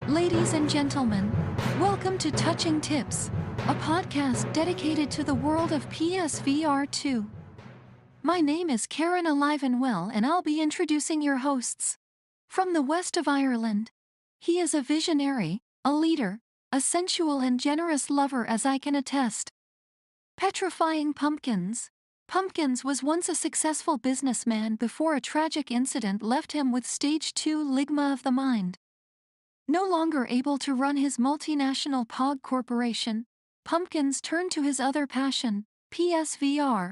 Ladies and gentlemen, welcome to Touching Tips, a podcast dedicated to the world of PSVR2. My name is Karen Alive and Well, and I'll be introducing your hosts. From the west of Ireland, he is a visionary, a leader, a sensual and generous lover, as I can attest. Petrifying Pumpkins. Pumpkins was once a successful businessman before a tragic incident left him with stage 2 ligma of the mind. No longer able to run his multinational POG corporation, Pumpkins turned to his other passion, PSVR.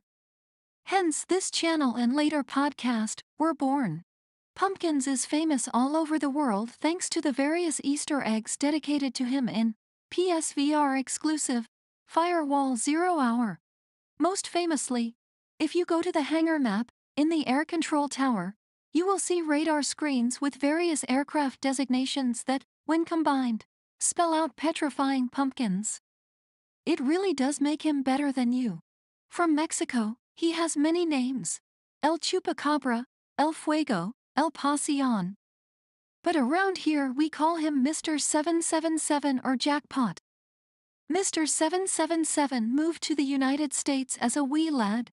Hence this channel and later podcast were born. Pumpkins is famous all over the world thanks to the various Easter eggs dedicated to him in PSVR exclusive Firewall 0 Hour. Most famously, if you go to the hangar map in the air control tower, you will see radar screens with various aircraft designations that, when combined, spell out petrifying pumpkins. It really does make him better than you. From Mexico, he has many names: El Chupacabra, El Fuego, El Pasión. But around here we call him Mr. 777 or Jackpot. Mr. 777 moved to the United States as a wee lad.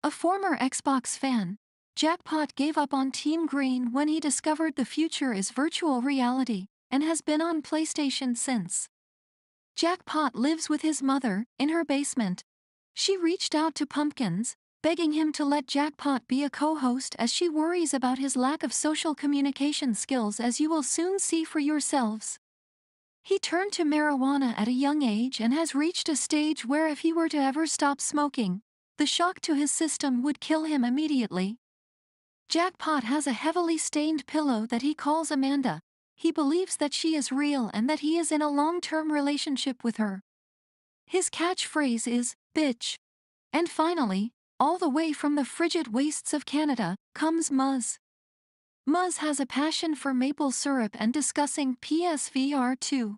A former Xbox fan, Jackpot gave up on Team Green when he discovered the future is virtual reality, and has been on PlayStation since. Jackpot lives with his mother in her basement. She reached out to Pumpkins, begging him to let Jackpot be a co-host as she worries about his lack of social communication skills, as you will soon see for yourselves. He turned to marijuana at a young age and has reached a stage where if he were to ever stop smoking, the shock to his system would kill him immediately. Jackpot has a heavily stained pillow that he calls Amanda. He believes that she is real and that he is in a long-term relationship with her. His catchphrase is, "Bitch." And finally, all the way from the frigid wastes of Canada, comes Muzz. Muzz has a passion for maple syrup and discussing PSVR2.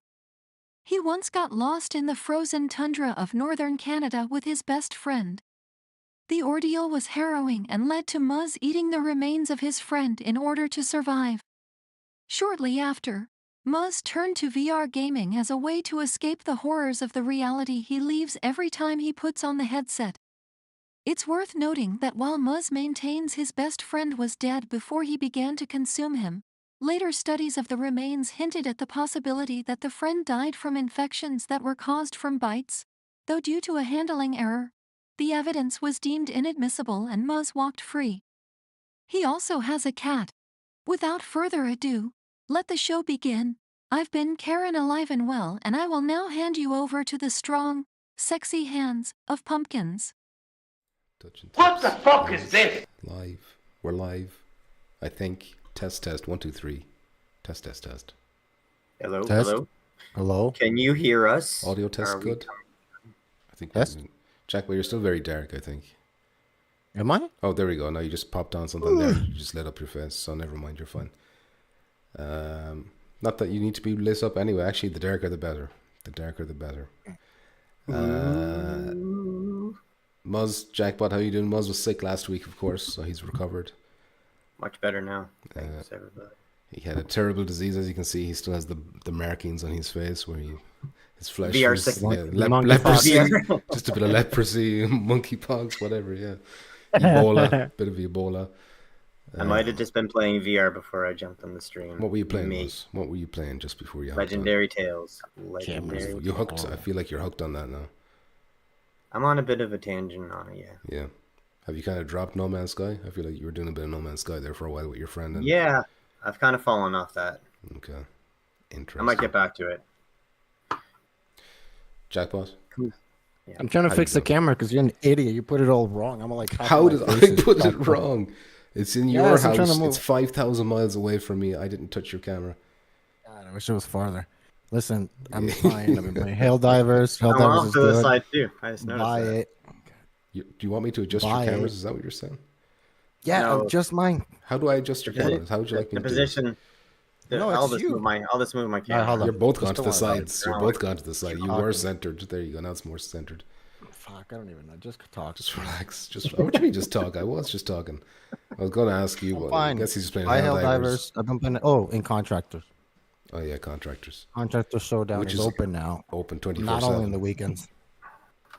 He once got lost in the frozen tundra of northern Canada with his best friend. The ordeal was harrowing and led to Muzz eating the remains of his friend in order to survive. Shortly after, Muzz turned to VR gaming as a way to escape the horrors of the reality he leaves every time he puts on the headset. It's worth noting that while Muzz maintains his best friend was dead before he began to consume him, later studies of the remains hinted at the possibility that the friend died from infections that were caused from bites, though due to a handling error, the evidence was deemed inadmissible and Muzz walked free. He also has a cat. Without further ado, let the show begin. I've been Karen Alive and Well, and I will now hand you over to the strong, sexy hands of Pumpkins. What the fuck is this? Live. We're live. I think. Test. 1, 2, 3. Test. Hello, Test. hello. Hello? Can you hear us? Audio test Are we good? I think. Yes. Jack, but you're still very dark, I think. Am I? Oh, there we go. Now you just popped on something there. You just lit up your face, so never mind, you're fine. Not that you need to be lit up anyway. Actually, the darker the better. The darker the better. Muzz, Jackpot, how you doing? Muzz was sick last week, of course, so he's recovered. Much better now. Thanks, everybody. He had a terrible disease, as you can see. He still has the markings on his face where his flesh VR was sickness. leprosy, VR. just a bit of leprosy, monkeypox, whatever. Yeah, Ebola, bit of Ebola. I might have just been playing VR before I jumped on the stream. What were you playing? Muzz? What were you playing just before you hooked Legendary Tales. on? Legendary. You hooked. I feel like you're hooked on that now. I'm on a bit of a tangent on it, yeah. Yeah. Have you kind of dropped No Man's Sky? I feel like you were doing a bit of No Man's Sky there for a while with your friend. And... Yeah, I've kind of fallen off that. Okay. Interesting. I might get back to it. Jackpot? Yeah. I'm trying to How fix you the doing? camera because you're an idiot. You put it all wrong. I'm like, How did I put it wrong? It's in your Yes, I'm trying to house. move. It's 5,000 miles away from me. I didn't touch your camera. God, I wish it was farther. Listen, I'm fine. I've been playing Hail Divers. Hail I'm Divers off is to the good. side too. I just noticed Buy that. it. Do you want me to adjust Buy your cameras? it. Is that what you're saying? Yeah, No. just mine. How do I adjust your cameras? How would you like me The to do it? position. No, I'll it's just you. move my camera. hold on. You're both Just gone to don't the worry about sides. You're both gone to the side. You were talking. centered. There you go. Now it's more centered. Fuck, I don't even know. Just talk. Just relax. What do you mean just talk? I was just talking. I was going to ask you. Well, I Fine. guess he's just playing Buy Hell Hail Divers. Divers. I've been playing. Oh, in Contractors. Oh yeah, contractors. Contractor Showdown Which is is open now. Open 24/7. Not only in the weekends.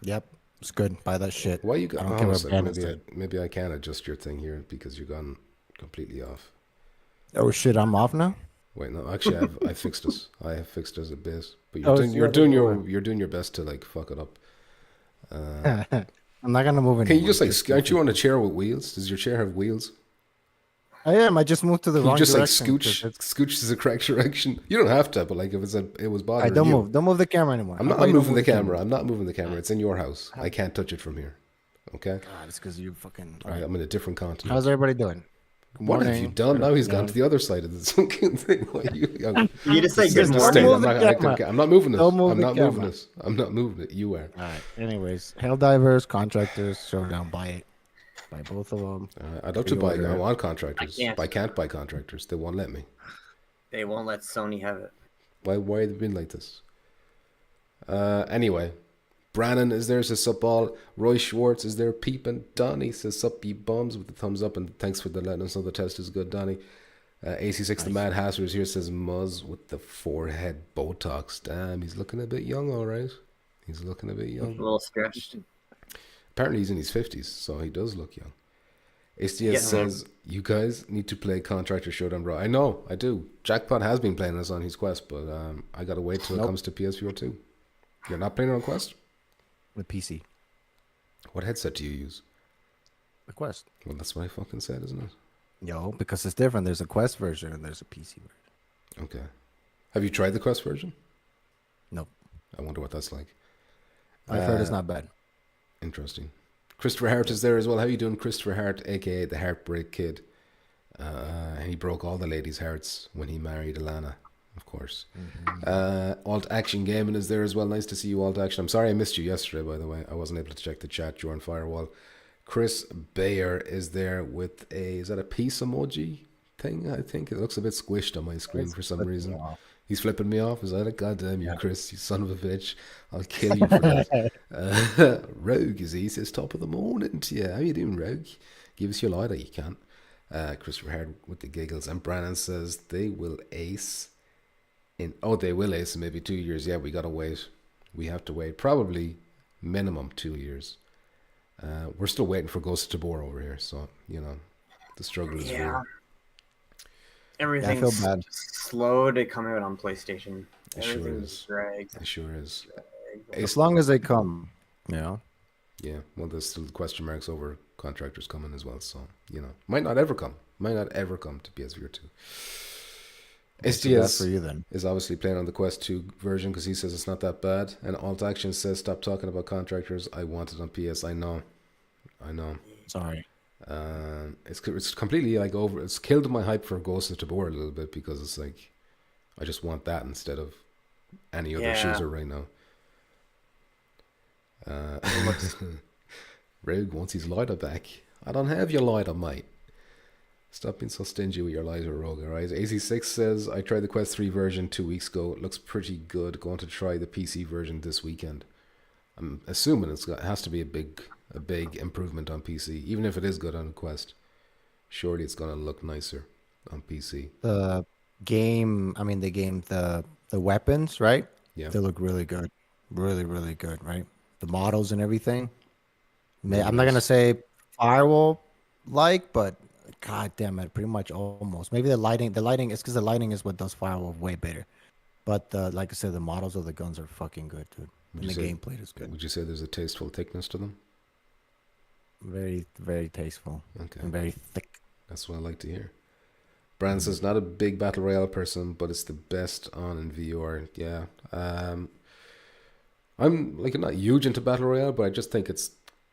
Yep, it's good. Buy that shit. Why you got? I don't Oh, care a what sec, brand it's maybe I can adjust your thing here because you're gone completely off. Oh shit, I'm off now. Wait, no, actually, I fixed this. I have fixed it as a base, but Oh, it's the other door. you're doing your best to like fuck it up. I'm not gonna move anymore. Can you just like aren't you on a chair with wheels? Does your chair have wheels? I am. I just moved to the Can you wrong just like direction. scooch to the correct direction? You don't have to, but like if it was bothering Don't you. move. Don't move the camera anymore. I'm not moving the camera. I'm not moving the camera. It's in your house. I can't touch it from here. Okay. God, it's because you fucking. All right, I'm in a different continent. How's everybody doing? What have you done? Now he's gone to the other side of the fucking thing. Why You just say good just morning. stay. I'm not moving it. Don't move I'm the not moving camera. it. I'm not moving it. You are. All right. Anyways, Helldivers, Contractors, Showdown. Buy it. Buy both of them. I'd love to buy. I Pre-order. want contractors. I can't. But I can't buy contractors. They won't let me. They won't let Sony have it. Why have they been like this? Anyway, Brannon is there, says sup all. Roy Schwartz is there, peeping. Donnie says sup ye bums with the thumbs up and thanks for the letting us know the test is good, Donnie. AC6 the Mad Hasser is here, says Muzz with the forehead Botox. Damn, he's looking a bit young, alright. He's looking a bit A young. little stretched. Apparently he's in his 50s, so he does look young. SDS says, you guys need to play Contractor Showdown, bro. I know, I do. Jackpot has been playing this on his Quest, but I gotta wait till it comes to PSVR2. You're not playing it on Quest? The PC. What headset do you use? The Quest. Well, that's what I fucking said, isn't it? Yo, because it's different. There's a Quest version and there's a PC version. Okay. Have you tried the Quest version? Nope. I wonder what that's like. I've heard it's not bad. Interesting. Christopher Hart is there as well. How you doing, Christopher Hart, aka the Heartbreak Kid? He broke all the ladies' hearts when he married Alana, of course. Alt Action Gaming is there as well. Nice to see you, Alt Action. I'm sorry I missed you yesterday, by the way. I wasn't able to check the chat during Firewall. Chris Bayer is there with is that a peace emoji thing? I think it looks a bit squished on my screen for some reason. He's flipping me off. Is that it? Goddamn you, Chris, you son of a bitch. I'll kill you for that. Rogue is he says top of the morning to you. How you doing, Rogue? Give us your lighter, you can. Christopher Hard with the giggles. And Brannon says they will ace they will ace in maybe 2 years. Yeah, we gotta wait. We have to wait. Probably minimum 2 years. We're still waiting for Ghost of Tabor over here, so you know the struggle is real. Everything's I feel bad. slow to come out on PlayStation. It sure Everything's is. dragged. It sure is. As long as they come, you know. Yeah, well, there's still question marks over contractors coming as well, so you know, might not ever come to PSVR 2. SDS for you then. is obviously playing on the Quest 2 version because he says it's not that bad. And Alt Action says, stop talking about contractors. I want it on PS. I know. Sorry. It's completely like over. It's killed my hype for Ghost of Tabor a little bit because it's like I just want that instead of any other shooter right now. Rogue wants his lighter back. I don't have your lighter, mate. Stop being so stingy with your lighter, Rogue. Alright. AC6 says I tried the Quest 3 version 2 weeks ago. It looks pretty good. Going to try the PC version this weekend. I'm assuming it has to be a big improvement on PC, even if it is good on Quest. Surely it's gonna look nicer on PC. The weapons, right? Yeah. They look really good. Really, really good, right? The models and everything. I'm not gonna say firewall but god damn it, pretty much almost. Maybe the lighting is because the lighting is what does firewall way better. But like I said, the models of the guns are fucking good, dude. And the gameplay is good. Would you say there's a tasteful thickness to them? Very, very tasteful. Okay. And very thick. That's what I like to hear. Brand says not a big battle royale person, but it's the best on in VR. Yeah. I'm like not huge into battle royale, but I just think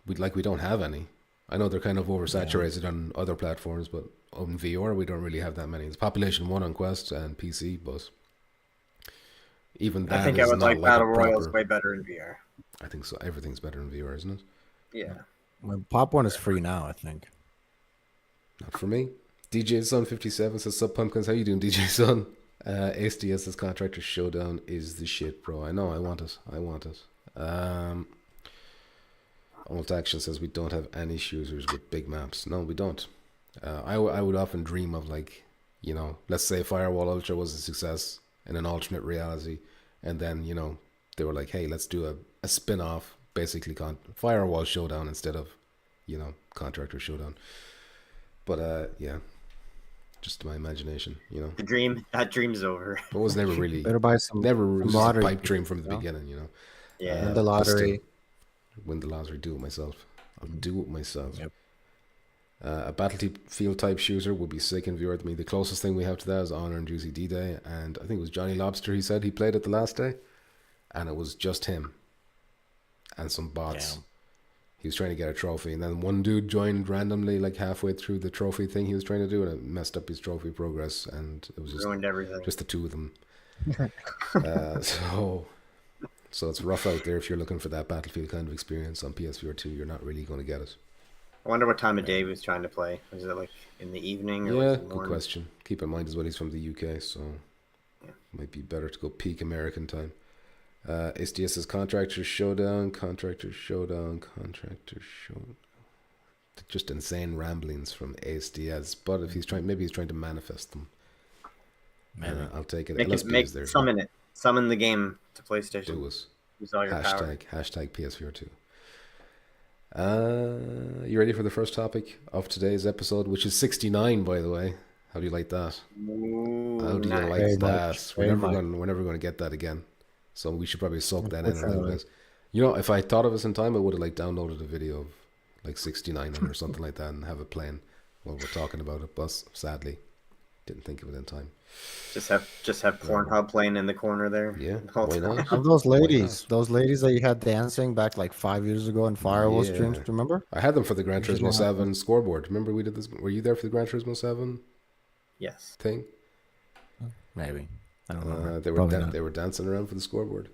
we don't have any. I know they're kind of oversaturated on other platforms, but on VR we don't really have that many. It's Population 1 on Quest and PC, but even that I think is I would not like Battle a Royals proper- way better in VR. I think so. Everything's better in VR, isn't it? Yeah. Well, Pop One is free now, I think. Not for me. DJ Sun 57 says, "Sup pumpkins, how you doing, DJ Sun?" SDS says, "Contractor Showdown is the shit, bro." I know, I want it. Alt Action says we don't have any shooters with big maps. No, we don't. I would often dream of, like, you know, let's say Firewall Ultra was a success in an alternate reality, and then they were like, hey, let's do a spin-off, basically Firewall Showdown instead of Contractor Showdown. But yeah, just my imagination. That dream's over. It was never really Better buy some. never some was a lottery pipe dream from the tickets, beginning. Yeah. Win the lottery. Win the lottery, do it myself. I'll do it myself. Yep. A battlefield type shooter would be sick in VR to me. The closest thing we have to that is Honor and Juicy D-Day, and I think it was Johnny Lobster. He said he played it the last day, and it was just him and some bots. Damn. He was trying to get a trophy, and then one dude joined randomly, like halfway through the trophy thing he was trying to do, and it messed up his trophy progress, and it was just Ruined everything. just the two of them. So it's rough out there if you're looking for that Battlefield kind of experience on PSVR2. You're not really going to get it. I wonder what time of day he was trying to play. Was it like in the evening? Or Yeah, was it good morning? question. Keep in mind as well he's from the UK, so might be better to go peak American time. SDS's Contractor Showdown. Just insane ramblings from SDS. But if maybe he's trying to manifest them. I'll take it. LSP is there. Summon it. Summon the game to PlayStation. Do us. Use all your power. Hashtag PSVR2. You ready for the first topic of today's episode, which is 69, by the way? How do you like that? Ooh, How do you nice. like Very that? much. We're Very never going to get that again. So we should probably soak that in a little Unfortunately. bit. If I thought of us in time, I would have downloaded a video of 69 or something like that and have it playing while we're talking about it. But sadly, didn't think of it in time. Just have Pornhub playing in the corner there. Yeah, the whole why time. not? Of those ladies that you had dancing back like 5 years ago in Firewall Yeah. streams, remember? I had them for the Gran should Turismo have 7 scoreboard. Remember we did this? Were you there for the Gran Turismo 7 Yes. thing? Maybe. I don't know. They were dancing around for the scoreboard.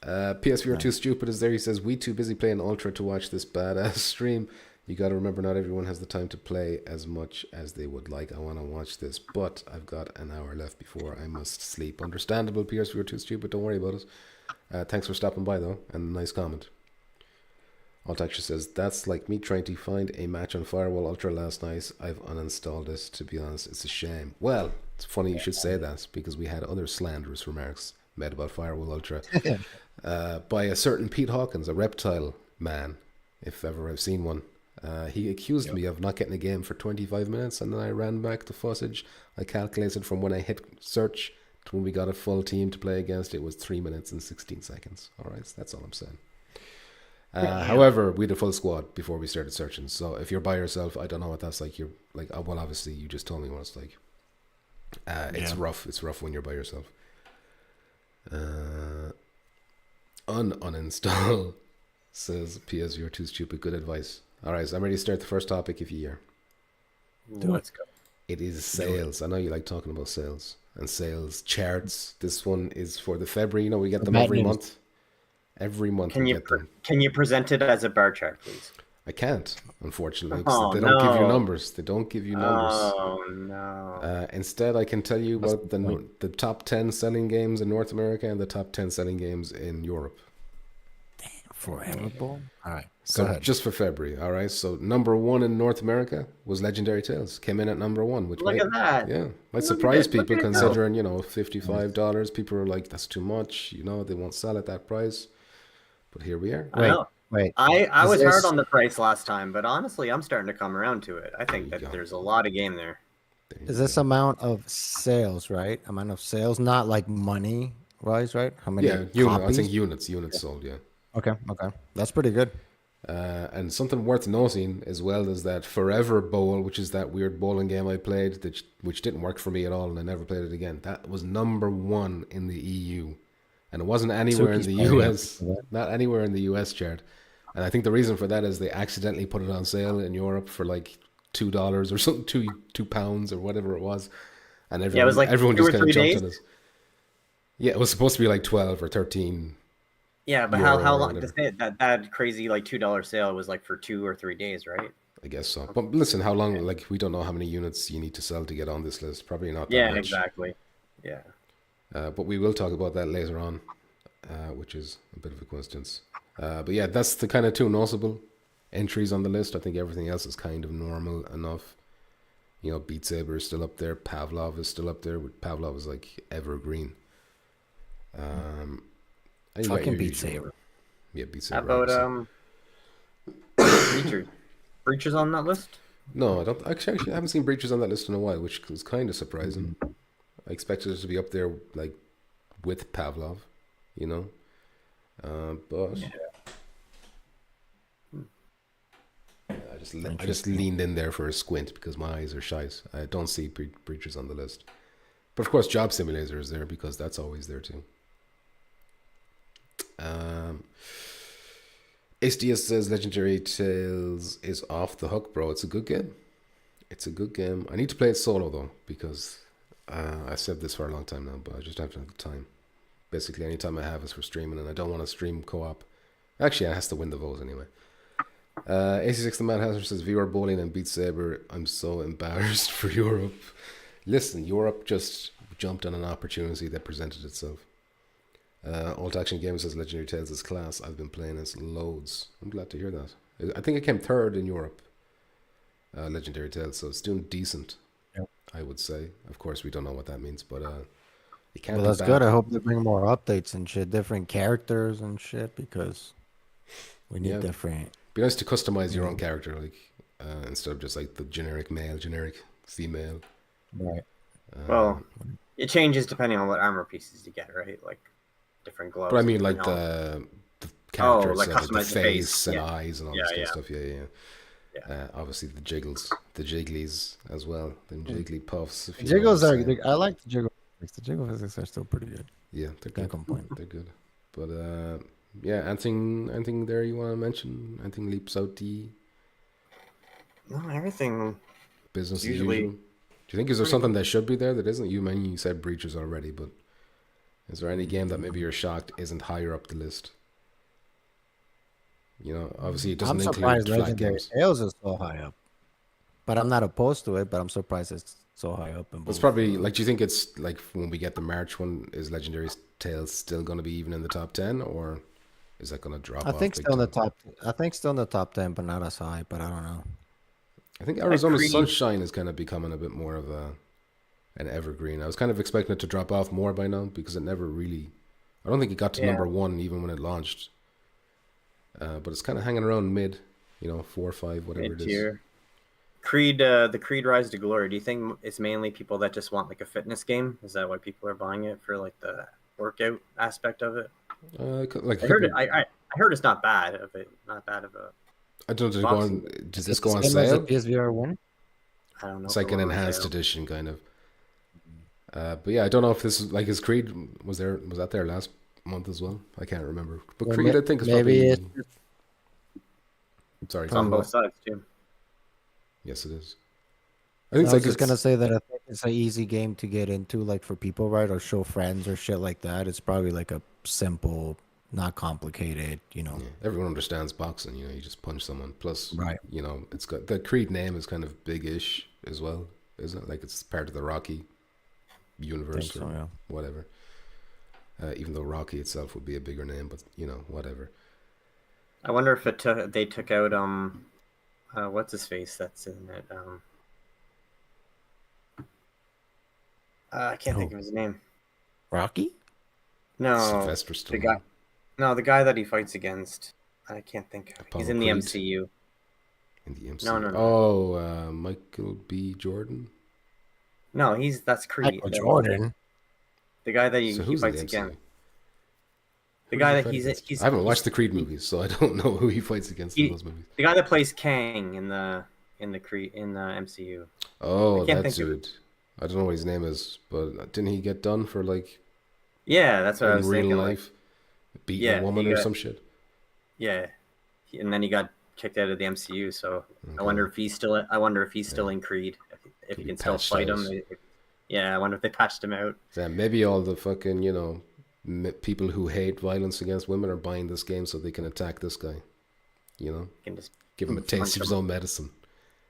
PSVR2 Stupid is there. He says, we too busy playing Ultra to watch this badass stream. You got to remember, not everyone has the time to play as much as they would like. I want to watch this, but I've got an hour left before I must sleep. Understandable, PSVR2 Stupid. Don't worry about it. Thanks for stopping by, though, and a nice comment. Altaksha says, that's like me trying to find a match on Firewall Ultra last night. I've uninstalled it, to be honest. It's a shame. Well, it's funny you should say that, because we had other slanderous remarks made about Firewall Ultra by a certain Pete Hawkins, a reptile man, if ever I've seen one. He accused me of not getting a game for 25 minutes, and then I ran back the footage. I calculated from when I hit search to when we got a full team to play against. It was 3 minutes and 16 seconds. All right, that's all I'm saying. However, we had a full squad before we started searching. So if you're by yourself, I don't know what that's like. You're like, well, obviously you just told me what it's like. It's rough. It's rough when you're by yourself. Uninstall, says PSVR2 Stupid. Good advice. All right, so I'm ready to start the first topic if you are. Let's go. It is sales. I know you like talking about sales and sales charts. This one is for the February. We get them every month. Every month we get them. Can you present it as a bar chart, please? I can't, unfortunately, Oh, because they don't give you no. numbers. They don't give you numbers. Oh no. Instead, I can tell you about the top 10 selling games in North America and the top 10 selling games in Europe. Forever Bowl? All right. So Go ahead. just for February, all right? So number one in North America was Legendary Tales. Came in at number one, which Look at that. might Look surprise at it, look people at it. considering, $55. People are like, that's too much. They won't sell at that price. But here we are. I know. Wait. I Is was this- hard on the price last time, but honestly, I'm starting to come around to it. I think There that you go. there's a lot of game there. Is this amount of sales, right? Amount of sales, not like money wise, right? How many I copies? think units sold, yeah. Okay. That's pretty good. And something worth noting as well is that Forever Bowl, which is that weird bowling game I played, which didn't work for me at all, and I never played it again. That was number one in the EU, and it wasn't anywhere in Suki's the playing it. US, not anywhere in the US chart. And I think the reason for that is they accidentally put it on sale in Europe for like $2 or something, £2 or whatever it was, and everyone, it was like everyone 2 just or kind of 3 jumped on it. Yeah, it was supposed to be like 12 or 13. Yeah, but Euro how or long whatever. that crazy like $2 sale was like for 2 or 3 days, right? I guess so. But listen, how long? Like, we don't know how many units you need to sell to get on this list. Probably not that Yeah, much. exactly. Yeah. But we will talk about that later on, which is a bit of a coincidence. But yeah, that's the kind of two noticeable entries on the list. I think everything else is kind of normal enough. Beat Saber is still up there. Pavlov is still up there. Pavlov is like evergreen. And you got Fucking your Beat usual- Saber. Yeah, Beat How Saber. about obviously. Breachers? Breachers on that list? No, I don't. Actually, I haven't seen Breaches on that list in a while, which was kind of surprising. I expected it to be up there, like with Pavlov, you know. But I just leaned in there for a squint because my eyes are shite. I don't see Breaches on the list, but of course, Job Simulator is there because that's always there too. SDS says Legendary Tales is off the hook, bro. It's a good game. It's a good game. I need to play it solo though because I've said this for a long time now, but I just have to have the time. Basically, any time I have is for streaming, and I don't want to stream co-op. Actually, it has to win the vote anyway. AC6 the Mad Hazard says VR Bowling and Beat Saber. I'm so embarrassed for Europe. Listen, Europe just jumped on an opportunity that presented itself. Alt Action Games says Legendary Tales is class. I've been playing this loads. I'm glad to hear that. I think it came third in Europe. Legendary Tales, so it's doing decent. Yep. I would say. Of course, we don't know what that means, but it can't. Well, be that's bad. good. I hope they bring more updates and shit, different characters and shit, because we need Yeah. different. Be nice to customize your own character, like instead of just like the generic male, generic female. Right. Well, it changes depending on what armor pieces you get, right? Like different gloves. But I mean, like different helmets. the characters, like the customize the face face. and Yeah. eyes and all Yeah, this kind yeah. of stuff. Yeah. Obviously the jiggles, the jigglies as well. The jiggly puffs. If The you know jiggles what are. I'm saying. I like the jiggle physics. The jiggle physics are still pretty good. Yeah, they're Can't good. complain. They're good. But yeah, anything there you want to mention? Anything leaps out to you? No, everything. Business as Usually usual. Do you think is there something that should be there that isn't? You said Breaches already, but is there any game that maybe you're shocked isn't higher up the list? You know, obviously it doesn't I'm include surprised flat Legendary games. Tales is so high up, but I'm not opposed to it. But I'm surprised it's so high up. It's probably like. Do you think it's like when we get the March one? Is Legendary Tales still going to be even in the top 10, or is that going to drop I off? think big still in the time? top. I think still in the top 10, but not as high. But I don't know. I think Arizona Creed- Sunshine is kind of becoming a bit more of an evergreen. I was kind of expecting it to drop off more by now because it never really. I don't think it got to Yeah. number 1 even when it launched. But it's kind of hanging around mid, 4 or 5, whatever it is. Mid-tier. Creed, the Creed Rise to Glory. Do you think it's mainly people that just want like a fitness game? Is that why people are buying it for like the workout aspect of it? Like I heard it. I heard it's not bad of it. Not bad of a. I don't know. Did, it go boxing on, did this go on Same as the sale? PSVR 1. I don't know. It's if like it an went on enhanced sale. edition, kind of. But yeah, I don't know if this is like his Creed was that there last month as well? I can't remember. But Well, Creed, I think is maybe probably. it's Sorry, It's on both sides too. yes, it is. I I think was it's like just gonna say that I think it's an easy game to get into, like for people, right, or show friends or shit like that. It's probably like a simple, not complicated, yeah, everyone understands boxing. You just punch someone. Plus, Right. it's got the Creed name is kind of big-ish as well, isn't it? Like it's part of the Rocky universe Think so, or yeah. whatever. Even though Rocky itself would be a bigger name, but whatever. I wonder if they took out what's his face that's in it. I can't think of his name. Rocky? No, Sylvester the Stallone. guy. No, the guy that he fights against. I can't think of. Apollo He's in the Creed? MCU. In the MCU. No. Oh, Michael B. Jordan. No, that's Creed. Michael Jordan. The guy that So he who's in fights the MCU? against. The Who guy does he that fight against? he's. I haven't he's- watched the Creed movies, so I don't know who he fights against in those movies. The guy that plays Kang in the Creed in the MCU. Oh, I can't that think of dude. I don't know what his name is, but didn't he get done for like Yeah, that's what I in was real thinking. life beating Yeah, a woman he or got- some shit? Yeah, and then he got kicked out of the MCU. So I Okay. wonder if he's still. I wonder if he's still in Creed. If Could he be can still patched fight out. him. Yeah, I wonder if they patched him out. Yeah, maybe all the fucking people who hate violence against women are buying this game so they can attack this guy. Can just Give him a punch taste of his him. own medicine.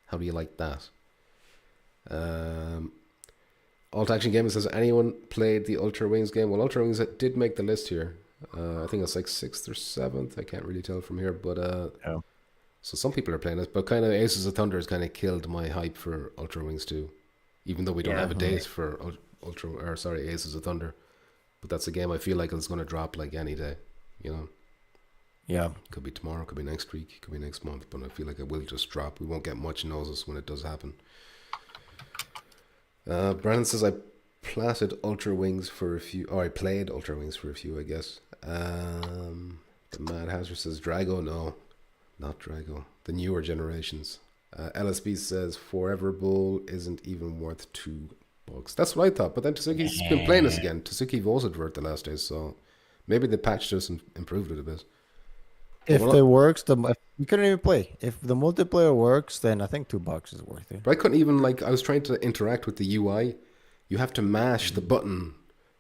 How do you like that? Alt Action Gaming says, anyone played the Ultra Wings game? Well, Ultra Wings did make the list here. I think it's like 6th or 7th. I can't really tell from here, but Oh. so some people are playing it. But kind of Aces of Thunder has kind of killed my hype for Ultra Wings 2, even though we don't Yeah. have a date for Aces of Thunder. but that's a game I feel like it's going to drop like any day. You know, Yeah. could be tomorrow, could be next week, could be next month, but I feel like it will just drop. We won't get much notice when it does happen. Brandon says I platted Ultra Wings for a few, or I played Ultra Wings for a few, I guess. The Mad Hazard says Drago, no, not Drago. The newer generations. LSB says Forever Bull isn't even worth $2. That's what I thought, but then Tsuki's been playing this again. Tsuki voted for it the last days, so maybe they patched this and improved it a bit. If it works, if you couldn't even play. If the multiplayer works, then I think $2 is worth it. But I couldn't even, like, I was trying to interact with the UI. You have to mash the button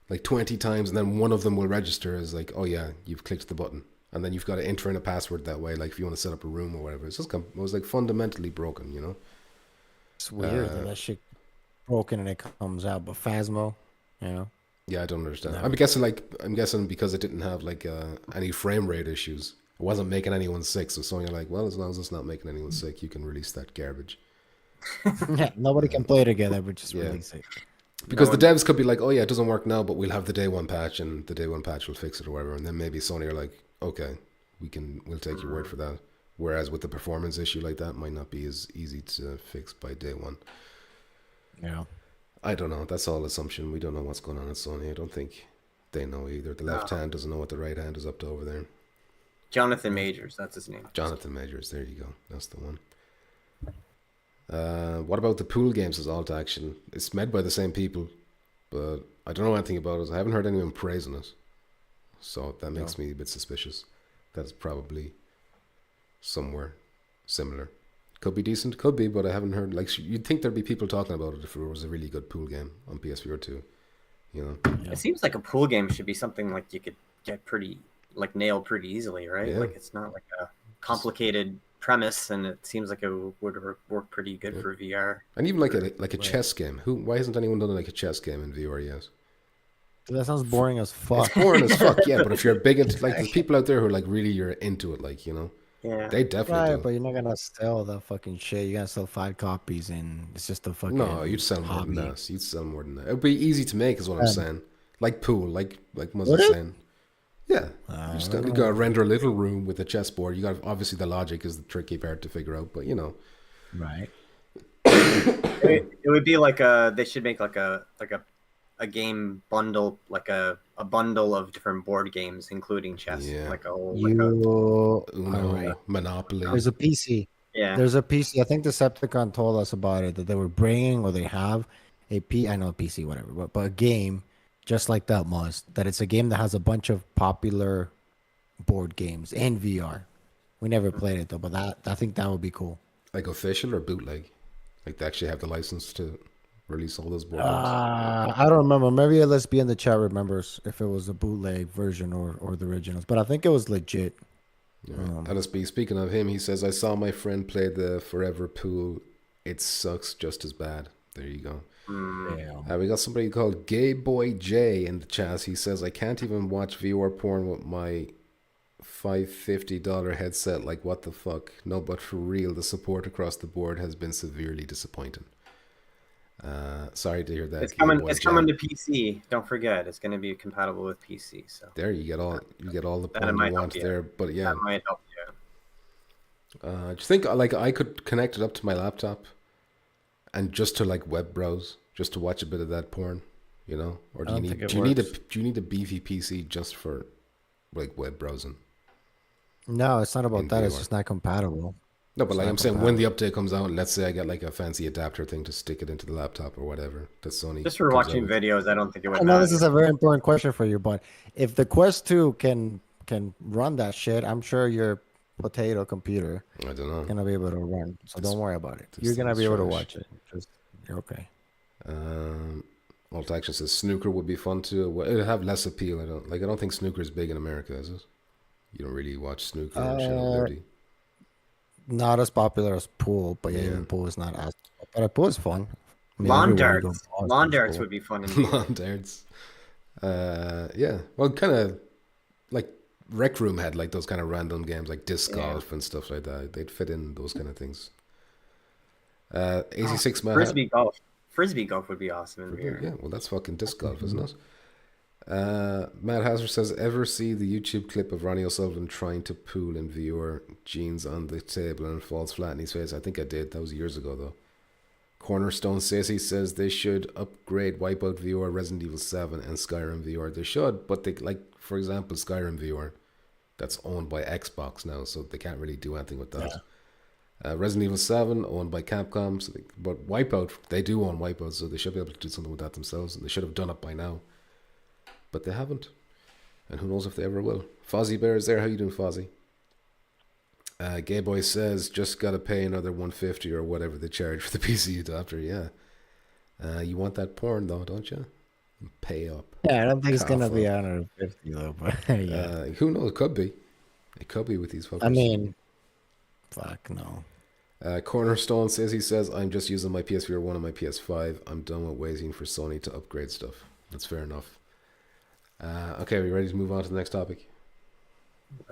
like 20 times, and then one of them will register as like, oh yeah, you've clicked the button. And then you've got to enter in a password that way, like if you want to set up a room or whatever. It's just, it was like fundamentally broken, you know? It's weird that shit broken and it comes out, but Phasmo, you know? Yeah, I don't understand. No. I'm guessing because it didn't have like any frame rate issues. It wasn't making anyone sick, so Sony are like, well, as long as it's not making anyone sick, you can release that garbage. Yeah, nobody can play together, but just release it. Because the devs could be like, oh yeah, it doesn't work now, but we'll have the day one patch, and the day one patch will fix it or whatever. And then maybe Sony are like, okay, we'll take your word for that. Whereas with the performance issue like that, might not be as easy to fix by day one. Yeah. I don't know. That's all assumption. We don't know what's going on at Sony. I don't think they know either. The left hand doesn't know what the right hand is up to over there. Jonathan Majors, that's his name. Jonathan Majors, there you go. That's the one. What about the pool games as alt action? It's made by the same people, but I don't know anything about it. I haven't heard anyone praising it, so that makes me a bit suspicious. That's probably somewhere similar. Could be decent, could be, but I haven't heard. Like, you'd think there'd be people talking about it if it was a really good pool game on PSVR2. You know, It seems like a pool game should be something like you could get nailed pretty easily, right? Yeah. Like it's not like a complicated premise, and it seems like it would work pretty good for VR. and even like a chess game. Why hasn't anyone done like a chess game in VR yet? That sounds boring as fuck. It's boring as fuck, yeah. But if you're big into, like, there's people out there who are like really you're into it, like, you know, Yeah. they definitely Right, do. but you're not gonna sell the fucking shit. You're gonna sell 5 copies, and it's just a fucking. No, you'd sell more than hobby. that. You'd sell more than that. It would be easy to make, is what I'm saying. Like pool, like Muzz Would was it? saying. Yeah, you got to render a little room with a chessboard. You got, obviously the logic is the tricky part to figure out, but you know. Right. It would be like they should make like a game bundle, like a bundle of different board games, including chess. Yeah. Like a whole, Uno, Alright. Monopoly. There's a PC. yeah. There's a PC. I think Decepticon told us about it, that they were bringing, or they have I know a PC, whatever, but a game just like that, that it's a game that has a bunch of popular board games in VR. We never played it though, but I think that would be cool. Like official or bootleg? Like they actually have the license to release all those board games? I don't remember. Maybe let's be in the chat remembers if it was a bootleg version or the originals, but I think it was legit. Yeah. LSB, speaking of him, he says, I saw my friend play the Forever Pool. It sucks just as bad. There you go. Yeah. We got somebody called Gay Boy J in the chat. He says, I can't even watch VR porn with my $550 headset. Like, what the fuck? No, but for real, the support across the board has been severely disappointing. Sorry to hear that. It's coming to PC. Don't forget, it's going to be compatible with PC. So there you get all the That porn might you want help you. there. But yeah, that might help you. do you think like I could connect it up to my laptop and just to like web browse, just to watch a bit of that porn, you know? Or do you need a beefy PC just for like web browsing? No, it's not about In that. It's VR. just not compatible. No, but It's like not I'm saying, when the update comes out, let's say I get like a fancy adapter thing to stick it into the laptop or whatever that Sony Just for comes watching out with. videos, I don't think it would I know matter. this is a very important question for you, but if the Quest 2 can run that shit, I'm sure your potato computer I don't know. gonna be able to run. So don't worry about it. this You're gonna thing's be able to trash. watch it. You're okay. Alt Action says snooker would be fun too. Well, it'd have less appeal. I don't think snooker is big in America, is it? You don't really watch snooker and shit on Liberty. Not as popular as pool, but yeah, Yeah. even pool is not as. But pool is fun. I mean, Lawn everywhere you darts. go, balls Lawn is darts cool. would be fun. In Lawn darts. Yeah. Well, kind of like Rec Room had like those kind of random games like disc golf and stuff like that. They'd fit in those kind of things. 86 man. Frisbee golf. Frisbee golf would be awesome in VR. Yeah, well, that's fucking disc golf, isn't it? Matt Hazard says, ever see the YouTube clip of Ronnie O'Sullivan trying to pull in VR jeans on the table and it falls flat in his face? I think I did. That was years ago, though. Cornerstone Sassy says they should upgrade Wipeout VR, Resident Evil 7, and Skyrim VR. They should, but they, like, for example, Skyrim VR, that's owned by Xbox now, so they can't really do anything with that. Yeah. Resident Evil 7, owned by Capcom, so but Wipeout, they do own Wipeout, so they should be able to do something with that themselves, and they should have done it by now. But they haven't. And who knows if they ever will. Fozzie Bear is there. How you doing, Fozzie? Gay Boy says, just got to pay another $150 or whatever they charge for the PC adapter. Yeah. You want that porn, though, don't you? Pay up. Yeah, I don't think it's going to be $150, though. But yeah. Who knows? It could be. It could be with these fuckers. I mean, fuck no. Cornerstone says, I'm just using my PSVR 1 and my PS5. I'm done with waiting for Sony to upgrade stuff. That's fair enough. Okay, are we ready to move on to the next topic?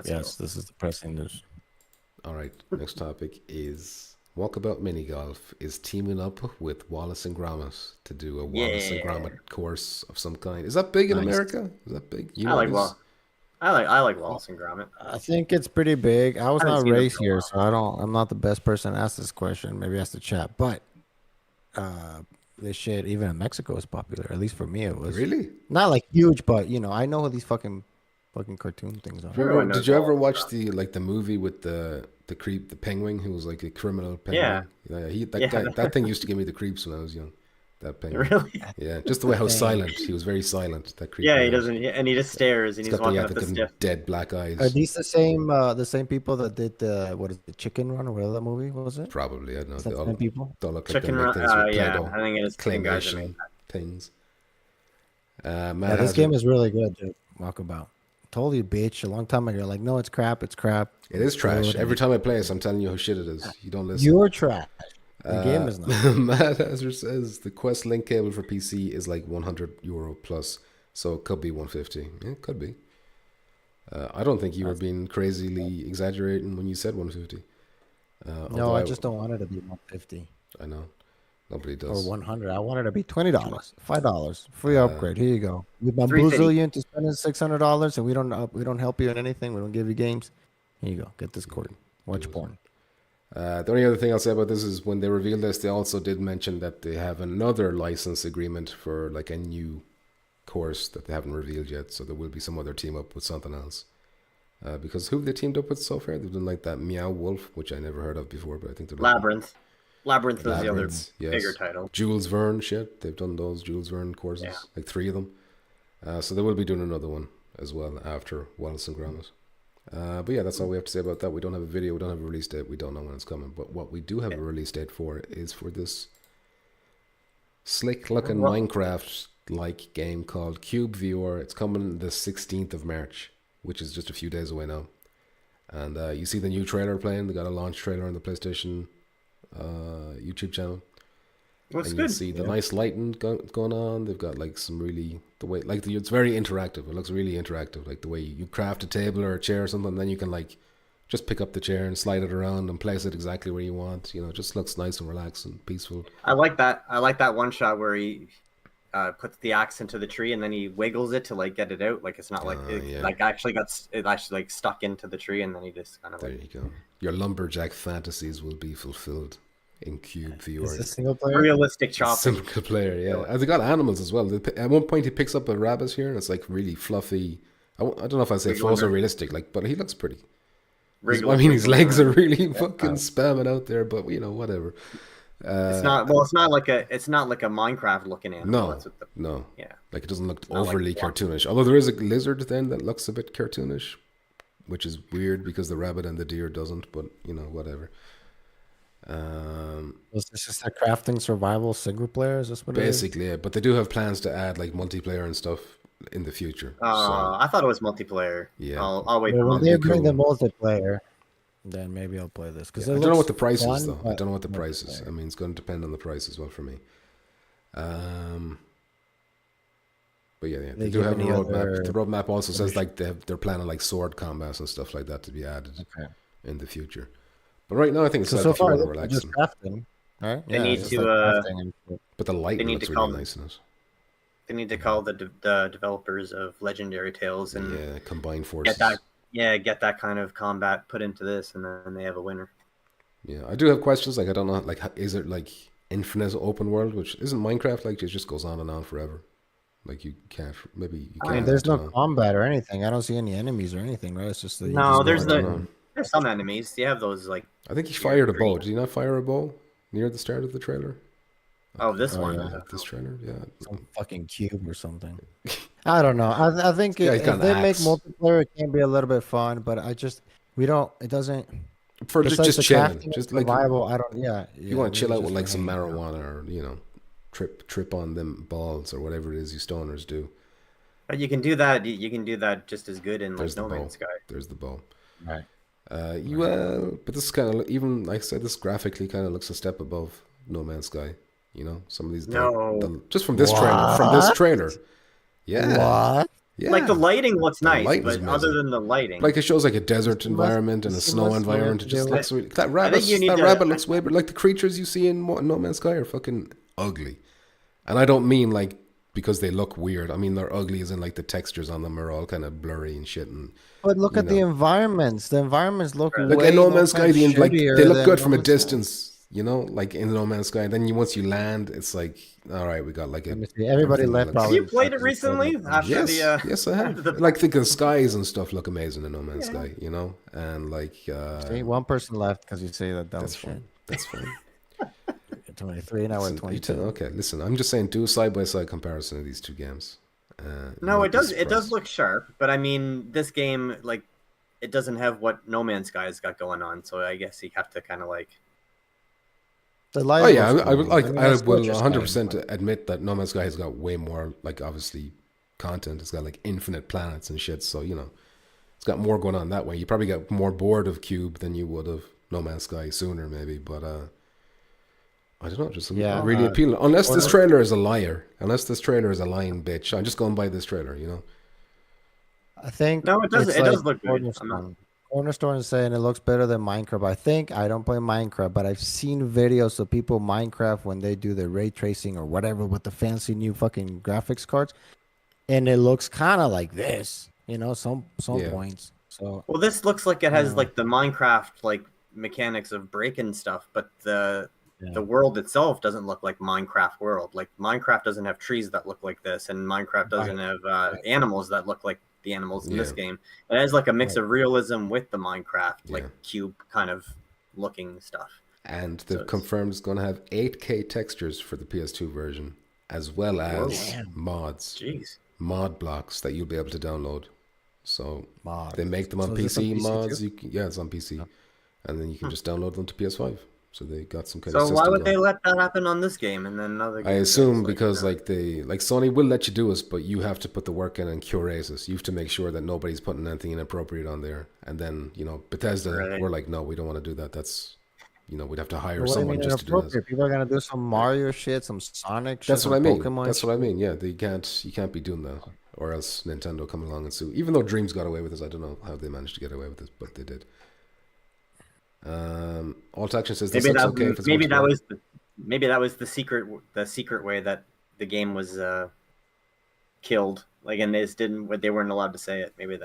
Yes, this is the pressing news. All right, next topic is Walkabout Mini Golf is teaming up with Wallace and Gromit to do a Wallace and Gromit course of some kind. Is that big in America? Is that big? I like Wallace and Gromit. I think it's pretty big. I was not raised here, so I'm not the best person to ask this question. Maybe ask the chat, but this shit even in Mexico is popular. At least for me, it was really not like huge, but you know, I know who these fucking cartoon things are. Did you ever watch the movie with the penguin who was like a criminal penguin? Yeah, that thing used to give me the creeps when I was young. That penguin. Really? Yeah, just the way how silent he was. Very silent. That creep. Yeah, he doesn't, and he just stares, and he's walking up the stiff. Dead black eyes. Are these the same people that did the Chicken Run or whatever that movie was it? Probably, I don't know. Is that the same people? They all look Chicken like Run. Yeah, I think it is claymation things. This game is really good, dude. Walkabout. Told you, bitch, a long time ago. You're like, no, it's crap. It's crap. It is trash. Every time I play this, I'm telling you how shit it is. You don't listen. You're trash. The game is not. Matt Hazard says the Quest Link cable for PC is like €100 plus, so it could be 150. Yeah, it could be. I don't think you were being crazily exaggerating when you said 150. No, I just don't want it to be 150. I know. Nobody does. Or 100. I want it to be $20, $5, free upgrade. Here you go. We bamboozle you into spending $600, and we don't help you in anything. We don't give you games. Here you go. Get this cord. Watch porn. The only other thing I'll say about this is when they revealed this, they also did mention that they have another license agreement for like a new course that they haven't revealed yet. So there will be some other team up with something else. Because who have they teamed up with so far? They've done like that Meow Wolf, which I never heard of before, but I think they're Labyrinth. Labyrinth was the other bigger title. Jules Verne shit. They've done those Jules Verne courses, like 3 of them. So they will be doing another one as well after Wallace and Gromit. But yeah, that's all we have to say about that. We don't have a video, we don't have a release date, we don't know when it's coming. But what we do have a release date for is for this slick looking Minecraft like game called Cube VR. It's coming the 16th of March, which is just a few days away now. And you see the new trailer playing. They got a launch trailer on the PlayStation YouTube channel. Looks and good. You see the nice lighting going on. They've got like some really it's very interactive. It looks really interactive, like the way you craft a table or a chair or something. And then you can like just pick up the chair and slide it around and place it exactly where you want. You know, it just looks nice and relaxed and peaceful. I like that. I like that one shot where he puts the axe into the tree and then he wiggles it to like get it out. Like it's not like it actually like stuck into the tree and then he just kind of there you go. Your lumberjack fantasies will be fulfilled in Cube VR. Is this single player? Realistic chopping. Single player, yeah. And they got animals as well. At one point, he picks up a rabbit here, and it's like really fluffy. I don't know if I'd say false or realistic, like, but he looks pretty. I mean, his legs are really fucking spamming out there, but you know, whatever. It's not like a Minecraft looking animal. No. Yeah. Like it doesn't look overly cartoonish. Although there is a lizard then that looks a bit cartoonish, which is weird because the rabbit and the deer doesn't. But you know, whatever. Was this just a crafting survival single player? Is this what basically? Yeah, but they do have plans to add like multiplayer and stuff in the future. I thought it was multiplayer. Yeah, I'll wait. When they bring the multiplayer, then maybe I'll play this because I don't know what the price is though. I don't know what the price is. I mean, it's going to depend on the price as well for me. But yeah, they do have a roadmap. The roadmap also says like they're planning like sword combats and stuff like that to be added in the future. But right now, I think it's so far they're just crafting, right? They need to, but the lighting looks really nice in it. They need to call the developers of Legendary Tales and combine forces. Get that kind of combat put into this, and then they have a winner. Yeah, I do have questions. Like, I don't know, like, is it like infinite open world, which isn't Minecraft? Like, it just goes on and on forever. Like, you can't. Maybe you can't. I mean, there's no combat or anything. I don't see any enemies or anything, right? It's just that there's some enemies. You have those like. I think he fired a bow. Did he not fire a bow near the start of the trailer? Oh, this one. Yeah. This trailer, yeah. Some fucking cube or something. I don't know. I think if they make multiplayer, it can be a little bit fun, but it doesn't. For just chilling, just like survival. I don't. Yeah. You want to chill out with like some marijuana or trip on them balls or whatever it is you stoners do. But you can do that. You can do that just as good in like No Man's Sky. There's the bow. Right. But this kind of, even like I said, this graphically kind of looks a step above No Man's Sky. Some of these just from this trailer. Yeah. What? Yeah. Like the lighting looks nice, but other than the lighting, like it shows like a desert environment and a snow environment. It just looks that rabbit looks way better. Like the creatures you see in No Man's Sky are fucking ugly, and I don't mean like because they look weird. I mean they're ugly as in like the textures on them are all kind of blurry and shit. But look at the environments. The environments look like in No Man's Sky. They look good from a distance. Like in No Man's Sky. And then once you land, it's like, all right, we got like everybody left. Have you played it recently? Yes, I have. Like think the skies and stuff look amazing in No Man's Sky. And like. See, one person left because you say that. That's fine. That's fine. 23 and I was 22. Okay, listen, I'm just saying, do a side-by-side comparison of these two games. No, it does. It does look sharp, but I mean, this game, like, it doesn't have what No Man's Sky has got going on. So I guess you have to kind of like. I will 100% admit that No Man's Sky has got way more, like, obviously, content. It's got like infinite planets and shit. So it's got more going on that way. You probably got more bored of Cube than you would of No Man's Sky sooner, maybe, but. I don't know, just really appealing. Unless this trailer is a liar. Unless this trailer is a lying bitch. I'm just going by this trailer, I think... No, it does. It does look good. Cornerstone is saying it looks better than Minecraft. I don't play Minecraft, but I've seen videos of people Minecraft when they do the ray tracing or whatever with the fancy new fucking graphics cards. And it looks kind of like this, some points. So, well, this looks like it has like the Minecraft like mechanics of breaking stuff, but the world itself doesn't look like Minecraft world. Like Minecraft doesn't have trees that look like this, and Minecraft doesn't have animals that look like the animals in this game. It has like a mix of realism with the Minecraft like cube kind of looking stuff. And they've confirmed it's going to have 8K textures for the PS2 version, as well as mods. Jeez. Mod blocks that you'll be able to download. So they make them on PC mods. It's on PC, and then you can just download them to PS5. So they got some kind of system. So why would they let that happen on this game and then another game? I assume because like Sony will let you do it, but you have to put the work in and curate it. You have to make sure that nobody's putting anything inappropriate on there. And then Bethesda were like, no, we don't want to do that. That's we'd have to hire someone just to do that. People are gonna do some Mario shit, some Sonic shit. That's what I mean. Pokemon That's what I mean. Yeah, you can't be doing that, or else Nintendo come along and sue. Even though Dreams got away with this, I don't know how they managed to get away with this, but they did. Alt Action says this looks okay. Maybe that was the secret way that the game was killed. Like, and they weren't allowed to say it. Maybe it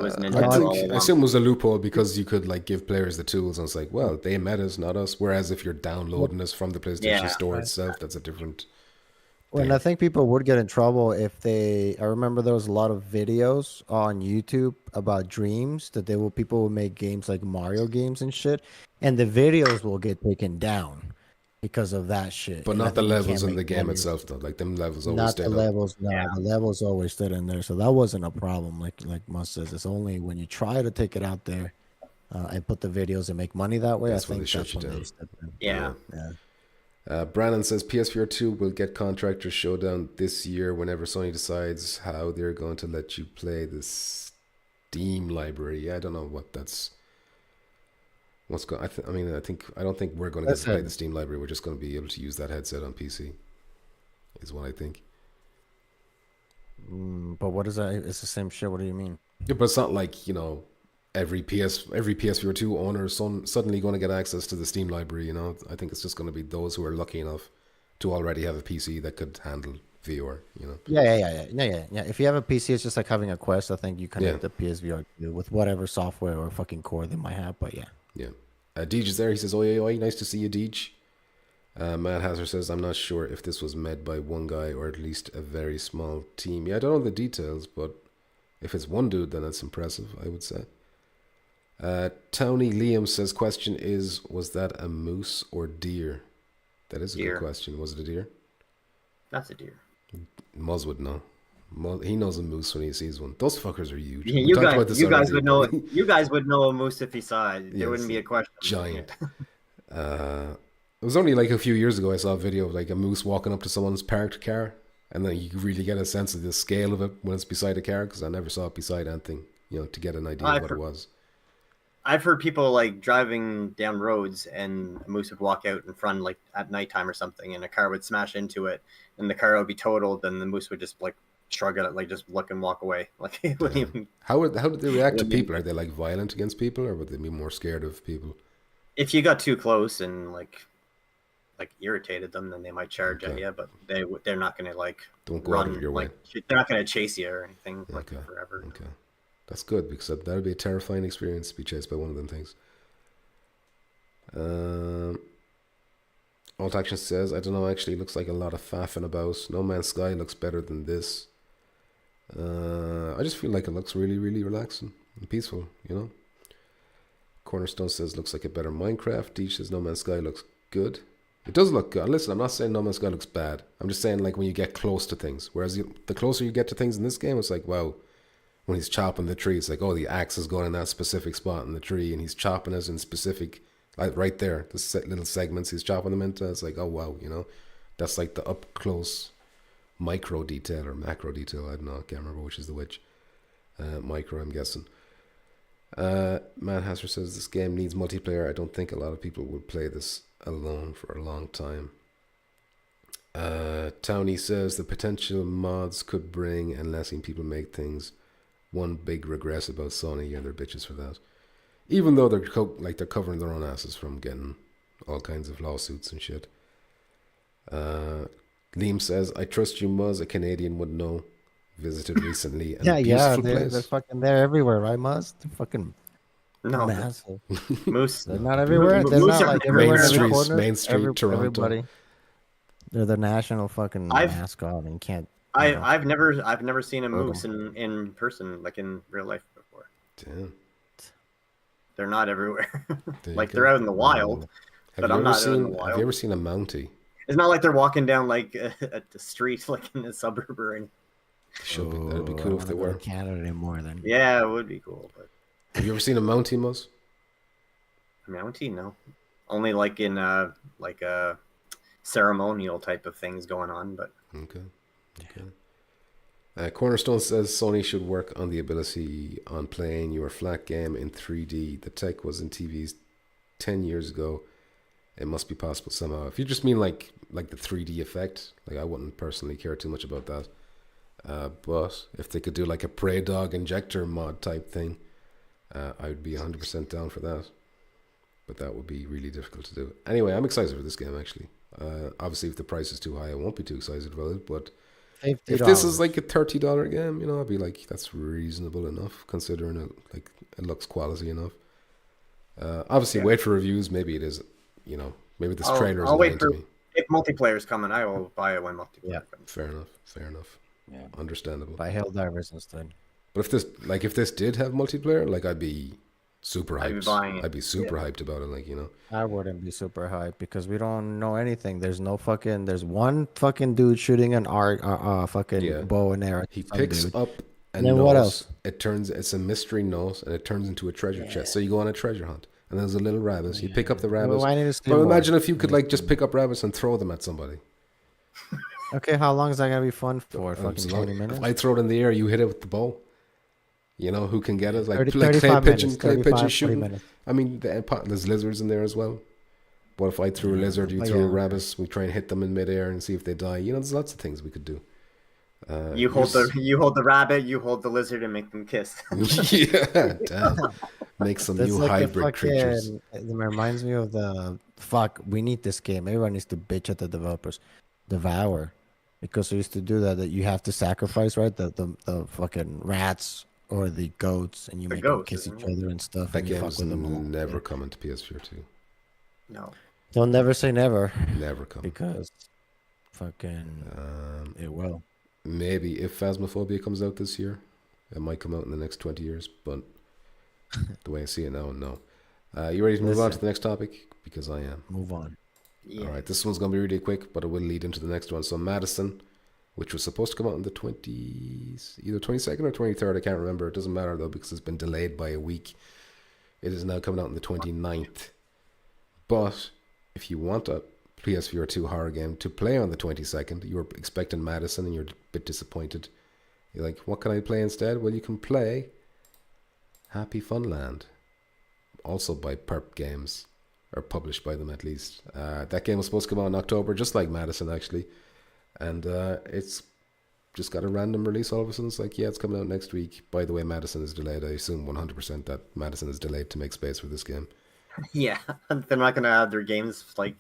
was Nintendo. I assume it was a loophole because you could like give players the tools, and it's like, well, they met us, not us. Whereas if you're downloading this from the PlayStation Store itself, that's a different. And I think people would get in trouble if I remember there was a lot of videos on YouTube about Dreams that people will make games like Mario games and shit, and the videos will get taken down because of that shit. But not the levels in the game itself, though. Like them levels always stayed. Not the levels, no. The levels always stayed in there, so that wasn't a problem. Like Mus says, it's only when you try to take it out there and put the videos and make money that way. That's I think when they shut you down. Yeah. Brandon says PSVR2 will get Contractor Showdown this year whenever Sony decides how they're going to let you play the Steam library. I don't know what that's. I don't think we're going to get to play the Steam library. We're just going to be able to use that headset on PC. Is what I think. But what is that? It's the same shit. What do you mean? Yeah, but it's not like every PSVR2 owner is suddenly going to get access to the Steam library. I think it's just going to be those who are lucky enough to already have a PC that could handle VR. You know. Yeah. If you have a PC, it's just like having a Quest. I think you connect Yeah. the PSVR2 with whatever software or fucking core they might have. But yeah. Yeah. Deej is there. He says, "Oi, oi, oi. Nice to see you, Deej." Matt Hazard says, "I'm not sure if this was made by one guy or at least a very small team." Yeah, I don't know the details, but if it's one dude, then that's impressive, I would say. Tony Liam says, "Question is, was that a moose or deer?" That is a Deer. good question. Was it a deer? That's a deer. Muzz would know. He knows a moose when he sees one. Those fuckers are huge. We You talked guys, about this you guys already, would know. but- You guys would know a moose if he saw it. There Yes, wouldn't be a question. giant. It was only like a few years ago I saw a video of like a moose walking up to someone's parked car, and then you really get a sense of the scale of it when it's beside a car, because I never saw it beside anything, you know, to get an idea of what it was. I've heard people like driving down roads and a moose would walk out in front like at nighttime or something, and a car would smash into it, and the car would be totaled, and the moose would just like shrug at it, like just look and walk away. Like it wouldn't even. How did they react to people? Are they like violent against people, or would they be more scared of people? If you got too close and like irritated them, then they might charge at you, but they're not gonna like Don't go run out of your like way. they're not gonna chase you or anything like Okay. forever. Okay, that's good, because that would be a terrifying experience to be chased by one of them things. Alt Action says, "I don't know. Actually, looks like a lot of faffing about. No Man's Sky looks better than this. I just feel like it looks really, really relaxing and peaceful. You know." Cornerstone says, "Looks like a better Minecraft." Deech says, "No Man's Sky looks good." It does look good. Listen, I'm not saying No Man's Sky looks bad. I'm just saying like when you get close to things. Whereas the closer you get to things in this game, it's like, wow. When he's chopping the tree, it's like, oh, the axe is going in that specific spot in the tree, and he's chopping it in specific, like right there, the little segments he's chopping them into. It's like, oh wow, you know, that's like the up close micro detail or macro detail. I don't know. I can't remember which is the which. Micro, I'm guessing. Man Hasser says this game needs multiplayer. I don't think a lot of people would play this alone for a long time. Townie says the potential mods could bring and letting people make things. One big regret about Sony, and they're bitches for that. Even though they're covering their own asses from getting all kinds of lawsuits and shit. Liam says, "I trust you, Muzz. A Canadian would know. Visited recently. And They're fucking there everywhere, right, Muzz? They're fucking massive. Moose. They're not everywhere. They're Moose not are like everywhere. Main Street, Toronto. Everybody. They're the national fucking mascot, and can't. I've never seen a moose in person, like in real life before. Damn. They're not everywhere. Like go. they're out in the wild, but I'm not out in the wild. Have you ever seen a Mountie? It's not like they're walking down like at the street, like in a suburb or anything. That'd be cool if they were. Canada anymore then. Yeah, it would be cool. But have you ever seen a Mountie, Muzz? A Mountie, no. Only like in like a ceremonial type of things going on, but okay. Cornerstone says Sony should work on the ability on playing your flat game in 3D. The tech was in TVs 10 years ago. It must be possible somehow. If you just mean like the 3D effect, like I wouldn't personally care too much about that. But if they could do like a Prey Dog injector mod type thing, I would be 100% down for that. But that would be really difficult to do. Anyway, I'm excited for this game actually. Obviously, if the price is too high, I won't be too excited about it. But $50. If this is like a $30 game, you know, I'd be like, that's reasonable enough considering it looks quality enough. Obviously, wait for reviews. Maybe it is, you know, maybe this trailer is lying to me. If multiplayer's coming, I will buy it when multiplayer comes. Fair enough. Yeah, understandable. Buy Helldivers instead. But if this did have multiplayer, like I'd be super hyped. I'd be buying it. I'd be super hyped about it, like, you know. I wouldn't be super hyped because we don't know anything. There's one fucking dude shooting an fucking bow and arrow. He picks up a nose. What else? It's a mystery nose, and it turns into a treasure chest. So you go on a treasure hunt, and there's a little rabbit. You pick up the rabbits. Well, imagine if you could like just pick up rabbits and throw them at somebody. Okay, how long is that gonna be fun for? Fucking 20 minutes. If I throw it in the air, you hit it with the bow. You know who can get it? Like 35 clay pigeon shooting. Minutes. I mean, there's lizards in there as well. What if I threw a lizard, you throw a rabbit, we try and hit them in midair and see if they die. You know, there's lots of things we could do. You hold the rabbit, you hold the lizard, and make them kiss. Yeah, damn. Make some new hybrid creatures. It reminds me of we need this game. Everyone needs to bitch at the developers. Devour. because they used to do that you have to sacrifice, right? The fucking rats or the goats, and you The make them ghost, kiss each isn't it? other and stuff, That and you fuck game's with them all. never coming to PSVR2. No. Don't never say never, Never coming. because fucking it will. Maybe if Phasmophobia comes out this year, it might come out in the next 20 years, but the way I see it now, no. You ready to move on to the next topic? Because I am. Move on. Yeah. All right, this one's going to be really quick, but it will lead into the next one. So Madison, which was supposed to come out on the 20s, either 22nd or 23rd, I can't remember. It doesn't matter, though, because it's been delayed by a week. It is now coming out on the 29th. But if you want a PSVR 2 horror game to play on the 22nd, you were expecting Madison and you're a bit disappointed. You're like, what can I play instead? Well, you can play Happy Funland, also by Perp Games, or published by them at least. That game was supposed to come out in October, just like Madison actually, and it's just got a random release all of a sudden. It's like, yeah, it's coming out next week. By the way, Madison is delayed. I assume 100% that Madison is delayed to make space for this game. Yeah, they're not gonna have their games like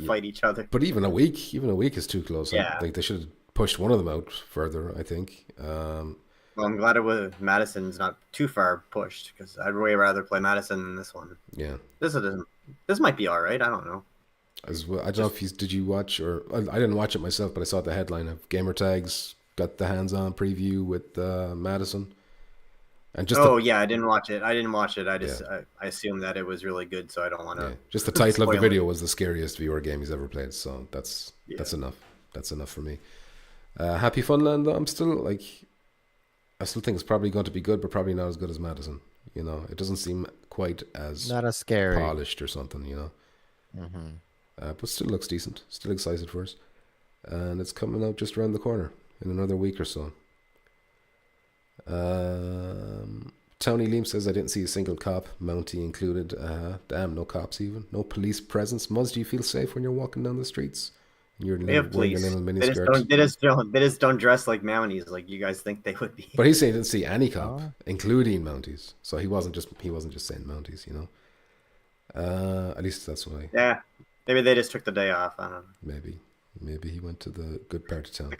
fight each other. But even a week is too close. Yeah. Like they should have pushed one of them out further, I think. Well, I'm glad it was Madison's not too far pushed, because I'd way rather play Madison than this one. Yeah. This might be all right. I don't know. As well, I don't know if did you watch, or I didn't watch it myself, but I saw the headline of Gamertags got the hands-on preview with Madison. And just yeah, I didn't watch it. I just I assumed that it was really good, so I don't want to. Yeah. Just the title of the spoil video was the scariest VR game he's ever played, so that's enough. That's enough for me. Happy Funland, though, I still think it's probably going to be good, but probably not as good as Madison. You know, it doesn't seem quite as Not as scary. polished or something. You know, but still looks decent. Still excited for it, and it's coming out just around the corner in another week or so. Tony Leem says, I didn't see a single cop, Mountie included. Damn, no cops even. No police presence. Muzz, do you feel safe when you're walking down the streets? And you're They have wearing police. your little mini They just, skirts? they just don't dress like Mounties like you guys think they would be. But he's saying he didn't see any cop, including Mounties. So he wasn't just saying Mounties, you know. At least that's why. Yeah, maybe they just took the day off. I don't know. Maybe he went to the good part of town. The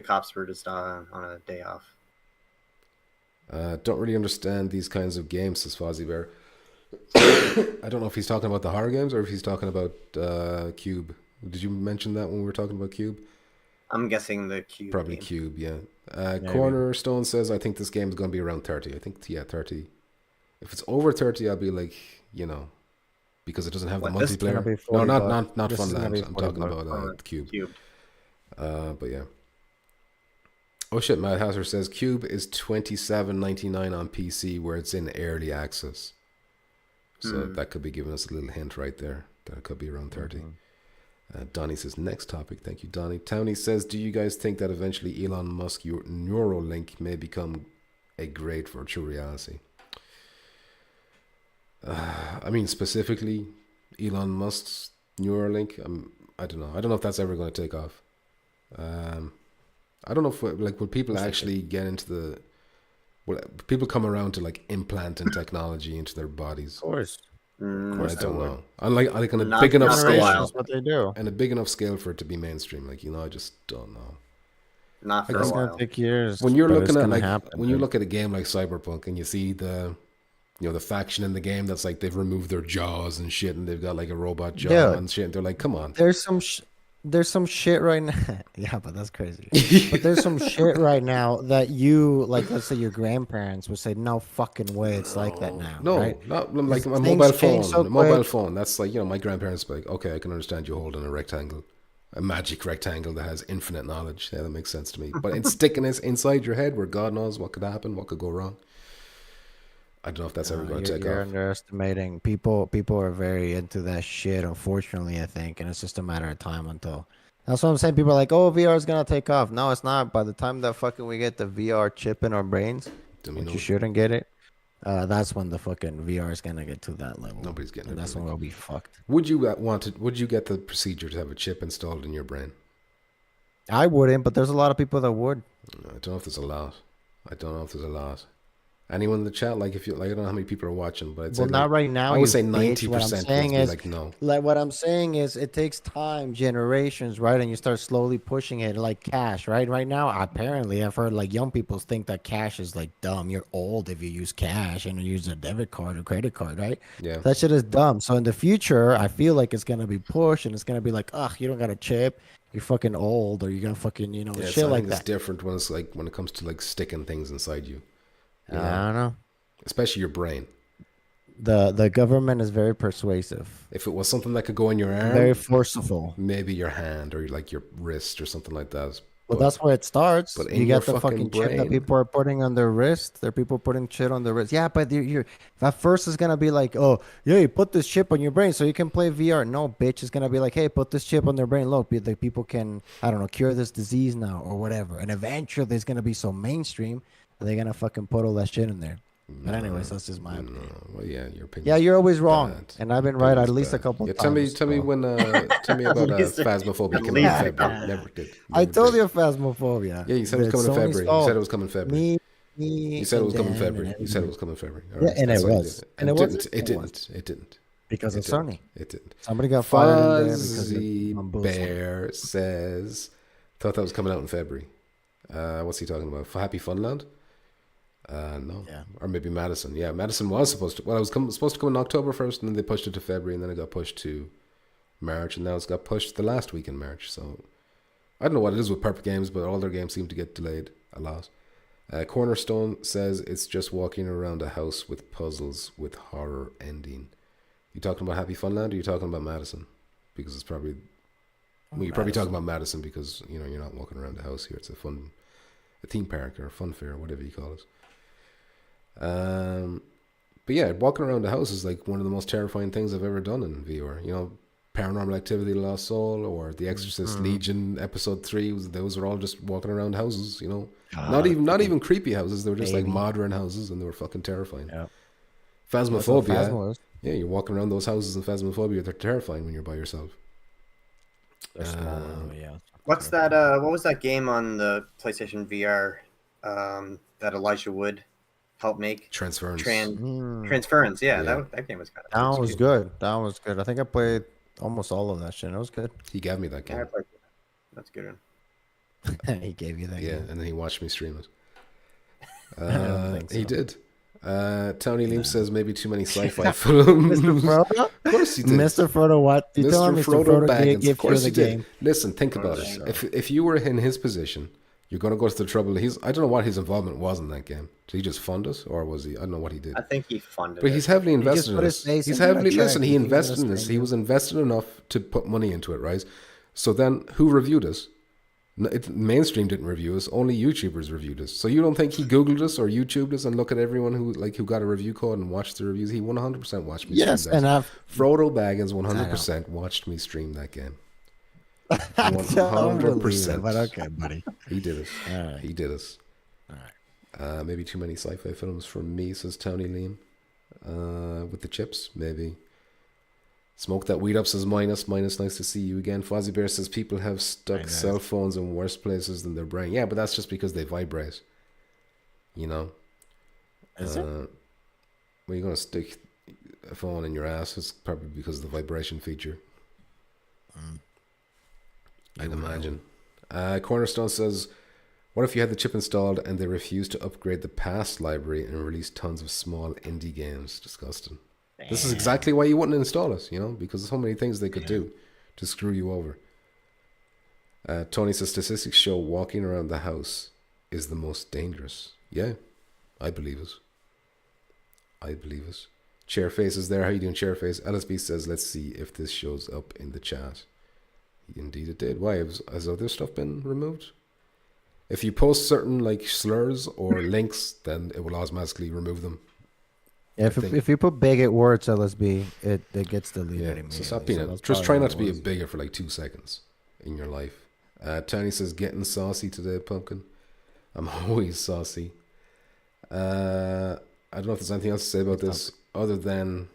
cops were just on a day off. Don't really understand these kinds of games, says Fozzie Bear. I don't know if he's talking about the horror games or if he's talking about Cube. Did you mention that when we were talking about Cube? I'm guessing the Cube. Probably game. Cube, yeah. Cornerstone says, I think this game is going to be around 30. I think, 30. If it's over 30, I'll be like, you know, because it doesn't have the This is gonna be multiplayer. No, 40 bucks. not This is gonna be Funland. I'm 40 talking bucks. about Cube. Cube. But yeah. Oh shit, Mad Hazard says Cube is $27.99 on PC where it's in early access. So that could be giving us a little hint right there that it could be around 30. Donnie says, next topic. Thank you, Donnie. Townie says, do you guys think that eventually Elon Musk Neuralink may become a great virtual reality? I mean, specifically Elon Musk's Neuralink. I don't know. I don't know if that's ever going to take off. I don't know if will people actually get into will people come around to like implanting technology into their bodies? Of course. I don't know. Unlike on a Not- big enough not for a scale, while. That's what they do. and a big enough scale for it to be mainstream. Like, you know, I just don't know. Not for It's a gonna while. take years. When you're but it's looking at gonna like happen, when you dude. look at a game like Cyberpunk and you see the faction in the game that's like they've removed their jaws and shit and they've got like a robot jaw Yeah. and shit. And they're like, come on. There's some shit right now. Yeah, but that's crazy. But there's some shit right now that you like. Let's say your grandparents would say, "No fucking way, it's like that now." No, right? not like a Things mobile change phone. so A mobile quick. phone. That's like, my grandparents be like, okay, I can understand you holding a rectangle, a magic rectangle that has infinite knowledge. Yeah, that makes sense to me. But it's sticking it inside your head where God knows what could happen, what could go wrong. I don't know if that's ever going to take You're off. underestimating people. People are very into that shit. Unfortunately, I think, and it's just a matter of time until. That's what I'm saying. People are like, "Oh, VR is gonna take off." No, it's not. By the time that fucking we get the VR chip in our brains, I mean, which you shouldn't get it, that's when the fucking VR is gonna get to that level. Nobody's getting And it. that's when we'll be fucked. Would you Would you get the procedure to have a chip installed in your brain? I wouldn't, but there's a lot of people that would. I don't know if there's a lot. Anyone in the chat? Like, if you like, I don't know how many people are watching, but I'd say Well, not right now. I would You say bitch. What I'm 90% saying be is, like no. like what I'm saying is, it takes time, generations, right? And you start slowly pushing it, like cash, right? Right now, apparently, I've heard like young people think that cash is like dumb. You're old if you use cash and you use a debit card or credit card, right? Yeah. That shit is dumb. So in the future, I feel like it's gonna be pushed, and it's gonna be like, ugh, you don't got a chip. You're fucking old, or you're gonna fucking, Yeah, shit I like think it's that. different when it's like when it comes to like sticking things inside you. I don't know. Especially your brain. The government is very persuasive, If it was something that could go in your arm, very forceful. maybe your hand or like your wrist or something like that. Well, that's where it starts. but You in your got the fucking chip that brain- people are putting on their wrist. There are people putting shit on their wrist. Yeah, but you're at first it's gonna be like, oh yeah, you put this chip on your brain so you can play VR. No, bitch, it's gonna be like, hey, put this chip on their brain. Look, the people can, I don't know, cure this disease now or whatever. And eventually, there's gonna be so mainstream that they're gonna fucking put all that shit in there. But anyways, that's just my opinion. Well, yeah, your opinion. Yeah, you're always wrong, bad. and I've been right at Opinion's least a bad. couple Yeah, times. tell me so. when tell me about least- Phasmophobia at came least out a in February. couple. Never did. I Never told did. you Phasmophobia. Yeah, you said it was coming in Sony's February. You fault. said it was coming in February. Me, You said it was and coming in Dan February. and You said it everybody. was coming in February. All Yeah, right, and that's it all you was. did. And it it didn't. wasn't? It It didn't. was. It didn't. Because It of didn't. Sony. It didn't. Somebody got fired in there because of Fuzzy some bullshit. Bear says, thought that was coming out in February. What's he talking about? For Happy Funland? No. Yeah. Or maybe Madison. Yeah, Madison was supposed to. Well, it was supposed to come in October first, and then they pushed it to February, and then it got pushed to March, and now it's got pushed the last week in March. So I don't know what it is with Purple Games, but all their games seem to get delayed a lot. Cornerstone says it's just walking around a house with puzzles with horror ending. You talking about Happy Funland, or you talking about Madison? Because it's probably well, you're probably talking about Madison because you're not walking around the house here. It's a theme park or a fun fair, whatever you call it. But yeah, walking around the house is like one of the most terrifying things I've ever done in VR. Paranormal Activity: The Lost Soul or The Exorcist Legion Episode 3. Those were all just walking around houses. Not even creepy houses. They were just like modern houses, and they were fucking terrifying. Yeah. Phasmophobia. Yeah, you're walking around those houses in Phasmophobia. They're terrifying when you're by yourself. They're small, yeah. What's that? What was that game on the PlayStation VR that Elijah Wood helped make? Transference. Transference. Yeah, Yeah. that game was kind of. That was good. That was good. I think I played almost all of that shit. It was good. He gave me that Yeah, I game. played that. That's a good one. He gave you that. Yeah, game. and then he watched me stream it. don't think He so. did. Tony Leem says maybe too many sci-fi films. Mr. Frodo? Of course he did. Mr. Frodo, what? You tell him Mr. Frodo Baggins. gave Of course you he the did. game. Listen, think about it. If you were in his position, you're going to go to the trouble. I don't know what his involvement was in that game. Did he just fund it, or was he? I don't know what he did. I think he funded But it. he's heavily just invested in put his this. face He's into heavily that check. listen. He He's invested in gonna this. stay He was invested enough to put money into it, right? So then, who reviewed us? Mainstream didn't review us. Only YouTubers reviewed us. So you don't think he Googled us or YouTubed us and look at everyone who got a review code and watched the reviews? He 100% watched me. Yes, stream that. and I've Frodo Baggins 100% watched me stream that game. 100%. But okay, buddy. He did it. All right. He did it. All right. Maybe too many sci-fi films for me, says Tony Lean. With the chips, maybe. Smoke that weed up, says Minus. Minus, nice to see you again. Fozzie Bear says people have stuck cell phones in worse places than their brain. Yeah, but that's just because they vibrate. Is it? When you're going to stick a phone in your ass, it's probably because of the vibration feature. I'd imagine. Cornerstone says, what if you had the chip installed and they refused to upgrade the past library and release tons of small indie games? Disgusting. This is exactly why you wouldn't install it, because there's so many things they could do to screw you over. Tony says, statistics show walking around the house is the most dangerous. Yeah, I believe it. Chairface is there. How you doing, Chairface? LSB says, let's see if this shows up in the chat. Indeed it did. Why? Has other stuff been removed? If you post certain slurs or links, then it will automatically remove them. If you put bigot words, LSB, it gets deleted immediately. So stop being it. Just try not to be a bigot for 2 seconds in your life. Tony says, getting saucy today, Pumpkin. I'm always saucy. I don't know if there's anything else to say about this other than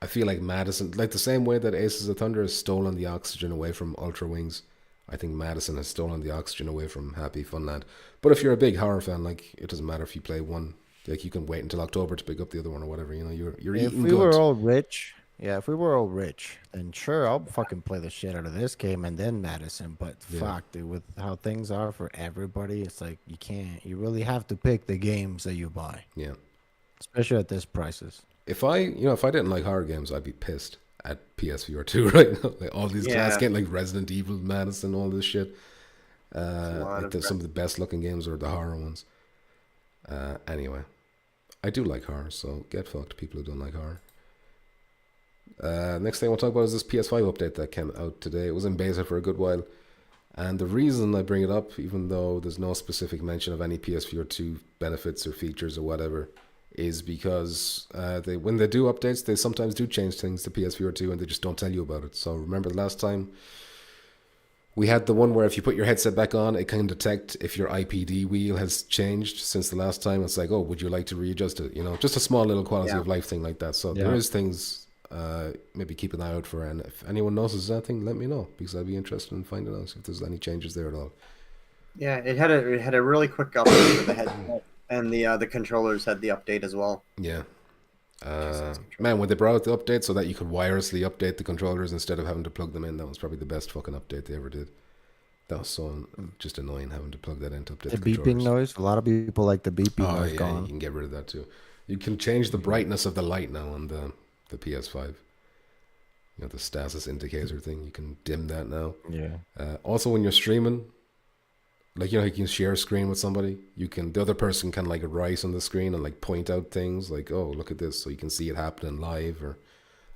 I feel like Madison, the same way that Aces of Thunder has stolen the oxygen away from Ultra Wings, I think Madison has stolen the oxygen away from Happy Funland. But if you're a big horror fan, it doesn't matter if you play one Like you can wait until October to pick up the other one or whatever. You know, you're If eating we good. were all rich, if we were all rich, then sure, I'll fucking play the shit out of this game and then Madison. But fuck, dude, with how things are for everybody, it's like you can't. You really have to pick the games that you buy. Yeah. Especially at this prices. If I didn't like horror games, I'd be pissed at PSVR2 right now. Like all these class games, like Resident Evil, Madison, all this shit. Like some of the best looking games are the horror ones. Anyway, I do like horror, so get fucked, people who don't like horror. Next thing I want to talk about is this PS5 update that came out today. It was in beta for a good while. And the reason I bring it up, even though there's no specific mention of any PSVR2 benefits or features or whatever, is because when they do updates, they sometimes do change things to PSVR2 and they just don't tell you about it. So remember the last time we had the one where if you put your headset back on, it can detect if your IPD wheel has changed since the last time. It's like, oh, would you like to readjust it? You know, just a small little quality of life thing like that. So there is things maybe keep an eye out for. And if anyone notices anything, let me know, because I'd be interested in finding out if there's any changes there at all. Yeah, it had a really quick update for the headset, and the controllers had the update as well. Yeah. Man, when they brought out the update so that you could wirelessly update the controllers instead of having to plug them in, that was probably the best fucking update they ever did. That was so just annoying having to plug that in to update the beeping noise. A lot of people like the beeping noise gone. You can get rid of that too. You can change the brightness of the light now on the PS5. You know, the status indicator thing. You can dim that now. Yeah. Also, when you're streaming, like, you know, you can share a screen with somebody. The other person can like write on the screen and like point out things like, oh, look at this. So you can see it happening live, or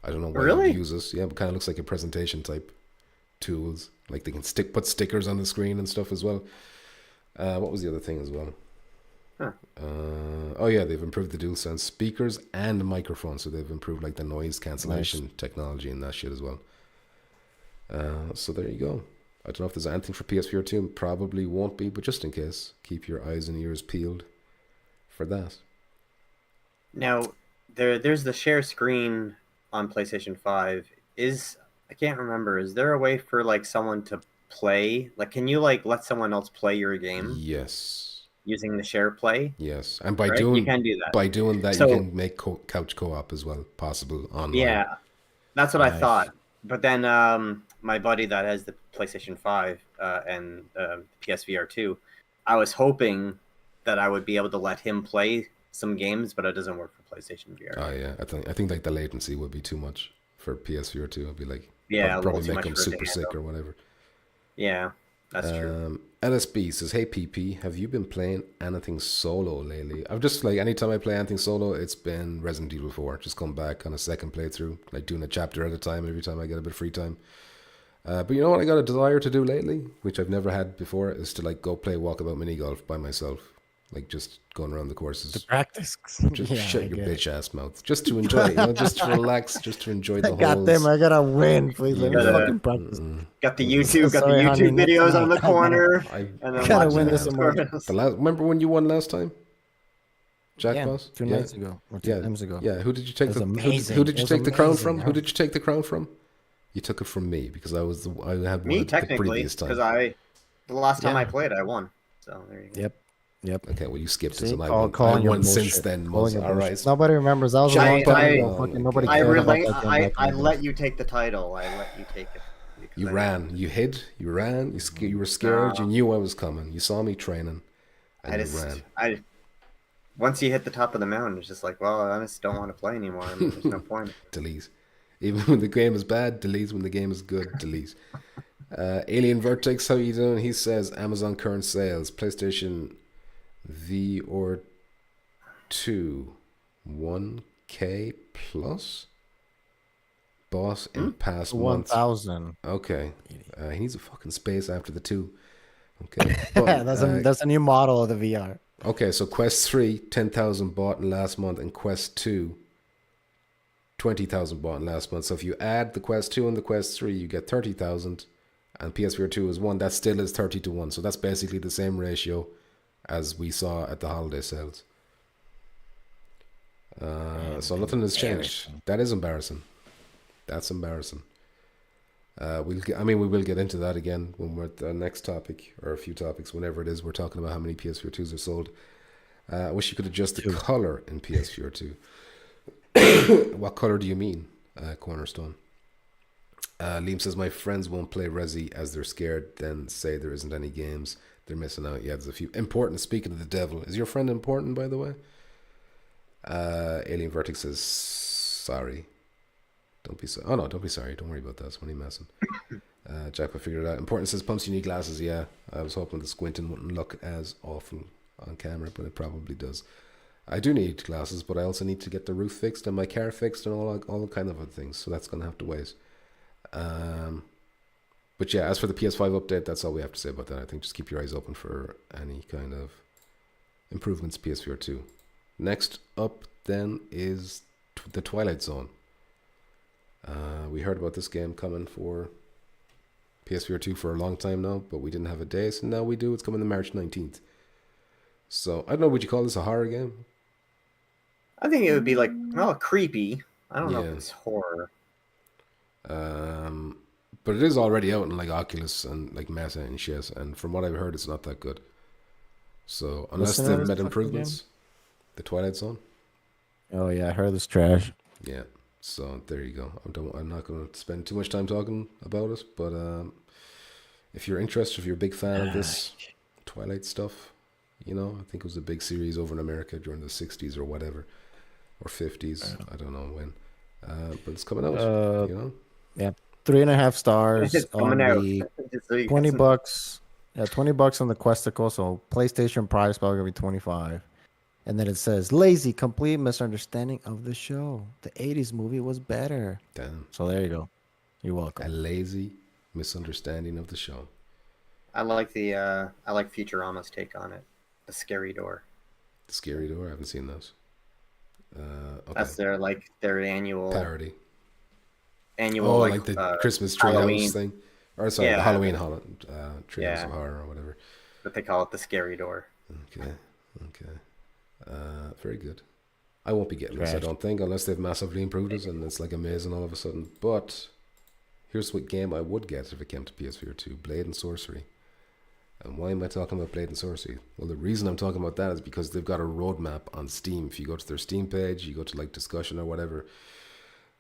I don't know what it uses. Yeah, but kind of looks like a presentation type tools. Like they can put stickers on the screen and stuff as well. What was the other thing as well? They've improved the DualSense speakers and microphones. So they've improved like the noise cancellation technology and that shit as well. So there you go. I don't know if there's anything for PSVR2. Probably won't be, but just in case, keep your eyes and ears peeled for that. Now, there's the share screen on PlayStation 5. I can't remember. Is there a way for like someone to play? Like, can you like let someone else play your game? Yes. Using the share play? Yes, and you can do that. By doing that, you can make couch co-op as well, possible online. Yeah, that's what I thought. But then my buddy that has the PlayStation 5 and PSVR 2, I was hoping that I would be able to let him play some games, but it doesn't work for PlayStation VR. Oh yeah, I think like the latency would be too much for PSVR 2. It'd be like probably make him super sick or whatever. Yeah, that's true. LSB says, hey PP, have you been playing anything solo lately? I've just like anytime I play anything solo, it's been Resident Evil 4. Just come back on a second playthrough, like doing a chapter at a time every time I get a bit of free time. But you know what I got a desire to do lately, which I've never had before, is to like go play walkabout mini golf by myself. Like just going around the courses. To practice. Just shut your bitch ass mouth. Just to enjoy, just to relax, just to enjoy the whole. Goddamn, I gotta win. Please let me fucking practice. Got the YouTube videos on the corner. I gotta win this tomorrow. Remember when you won last time? Jackboss? 2 nights ago. Or 2 times ago. Yeah, who did you take who did you take the crown from? Who did you take the crown from? You took it from me because I had me one technically the previous time. Because the last time I played, I won. So there you go. Yep. Okay, well, you skipped it, and I won since then. All right. Nobody remembers. That was a long time ago. Nobody cared about that. I let you take the title. I let you take it. You ran. You hid. You ran. You were scared. You knew I was coming. You saw me training, and you ran. Once you hit the top of the mountain, it's just like, well, I just don't want to play anymore. I mean, there's no point. Delete. Even when the game is bad, delete. When the game is good, delete. Alien Vertex, how you doing? He says Amazon current sales, PlayStation VR 2, 1K plus. Boss in past months. 1,000. Okay. He needs a fucking space after the 2. Okay. But, that's a new model of the VR. Okay, so Quest 3, 10,000 bought in last month, and Quest 2, 20,000 bought in last month. So if you add the Quest 2 and the Quest 3, you get 30,000, and PSVR 2 is 1. That still is 30 to 1. So that's basically the same ratio as we saw at the holiday sales. So nothing has changed. That is embarrassing. That's embarrassing. We will get into that again when we're at the next topic, or a few topics, whenever it is we're talking about how many PSVR 2s are sold. I wish you could adjust the 2. color in PSVR 2. What color do you mean, Cornerstone? Liam says, my friends won't play Resi as they're scared, then say there isn't any games. They're missing out. Yeah, there's a few. Important, speaking of the devil. Is your friend important, by the way? Alien Vertex says, sorry. Don't be sorry. Oh, no, don't be sorry. Don't worry about that. It's only messing. Jack, I figured it out. Important says, Pumps, you need glasses. Yeah, I was hoping the squinting wouldn't look as awful on camera, but it probably does. I do need glasses, but I also need to get the roof fixed and my car fixed and all kind of other things. So that's going to have to wait. But yeah, as for the PS5 update, that's all we have to say about that. I think just keep your eyes open for any kind of improvements PSVR 2. Next up then is the Twilight Zone. We heard about this game coming for PSVR 2 for a long time now, but we didn't have a day, so now we do. It's coming on March 19th. So, I don't know, would you call this a horror game? I think it would be like, creepy. I don't know Yeah. if it's horror. But it is already out in like Oculus and like Meta and shit, and from what I've heard, it's not that good. So, unless What's the they've name of made this fucking improvements, the Twilight Zone. Oh yeah, I heard this trash. Yeah, so there you go. I'm not going to spend too much time talking about it, but if you're interested, if you're a big fan of this Twilight stuff, you know, I think it was a big series over in America during the 60s or whatever, or 50s. I don't know when, but it's coming out. You know, Yeah, 3.5 stars It's on coming out. the Just so you can $20. Yeah, $20 on the Questicle. So PlayStation price probably gonna be 25. And then it says lazy, complete misunderstanding of the show. The 80s movie was better. damn, So there you go. You're a welcome. lazy misunderstanding of the show. I like Futurama's take on it. The Scary Door. The Scary Door. I haven't seen those. Okay. That's their annual Parody. annual like the Christmas treehouse Halloween thing, or sorry, Yeah. the Halloween treehouse Yeah. of horror or whatever. but they call it the Scary Door. Okay. Very good. I won't be getting this, I Trash. don't think, unless they've massively improved it and it's like amazing all of a sudden. But here's what game I would get if it came to PSVR 2: Blade and Sorcery. And why am I talking about Blade and Sorcery? Well, the reason I'm talking about that is because they've got a roadmap on Steam. If you go to their Steam page, you go to like discussion or whatever,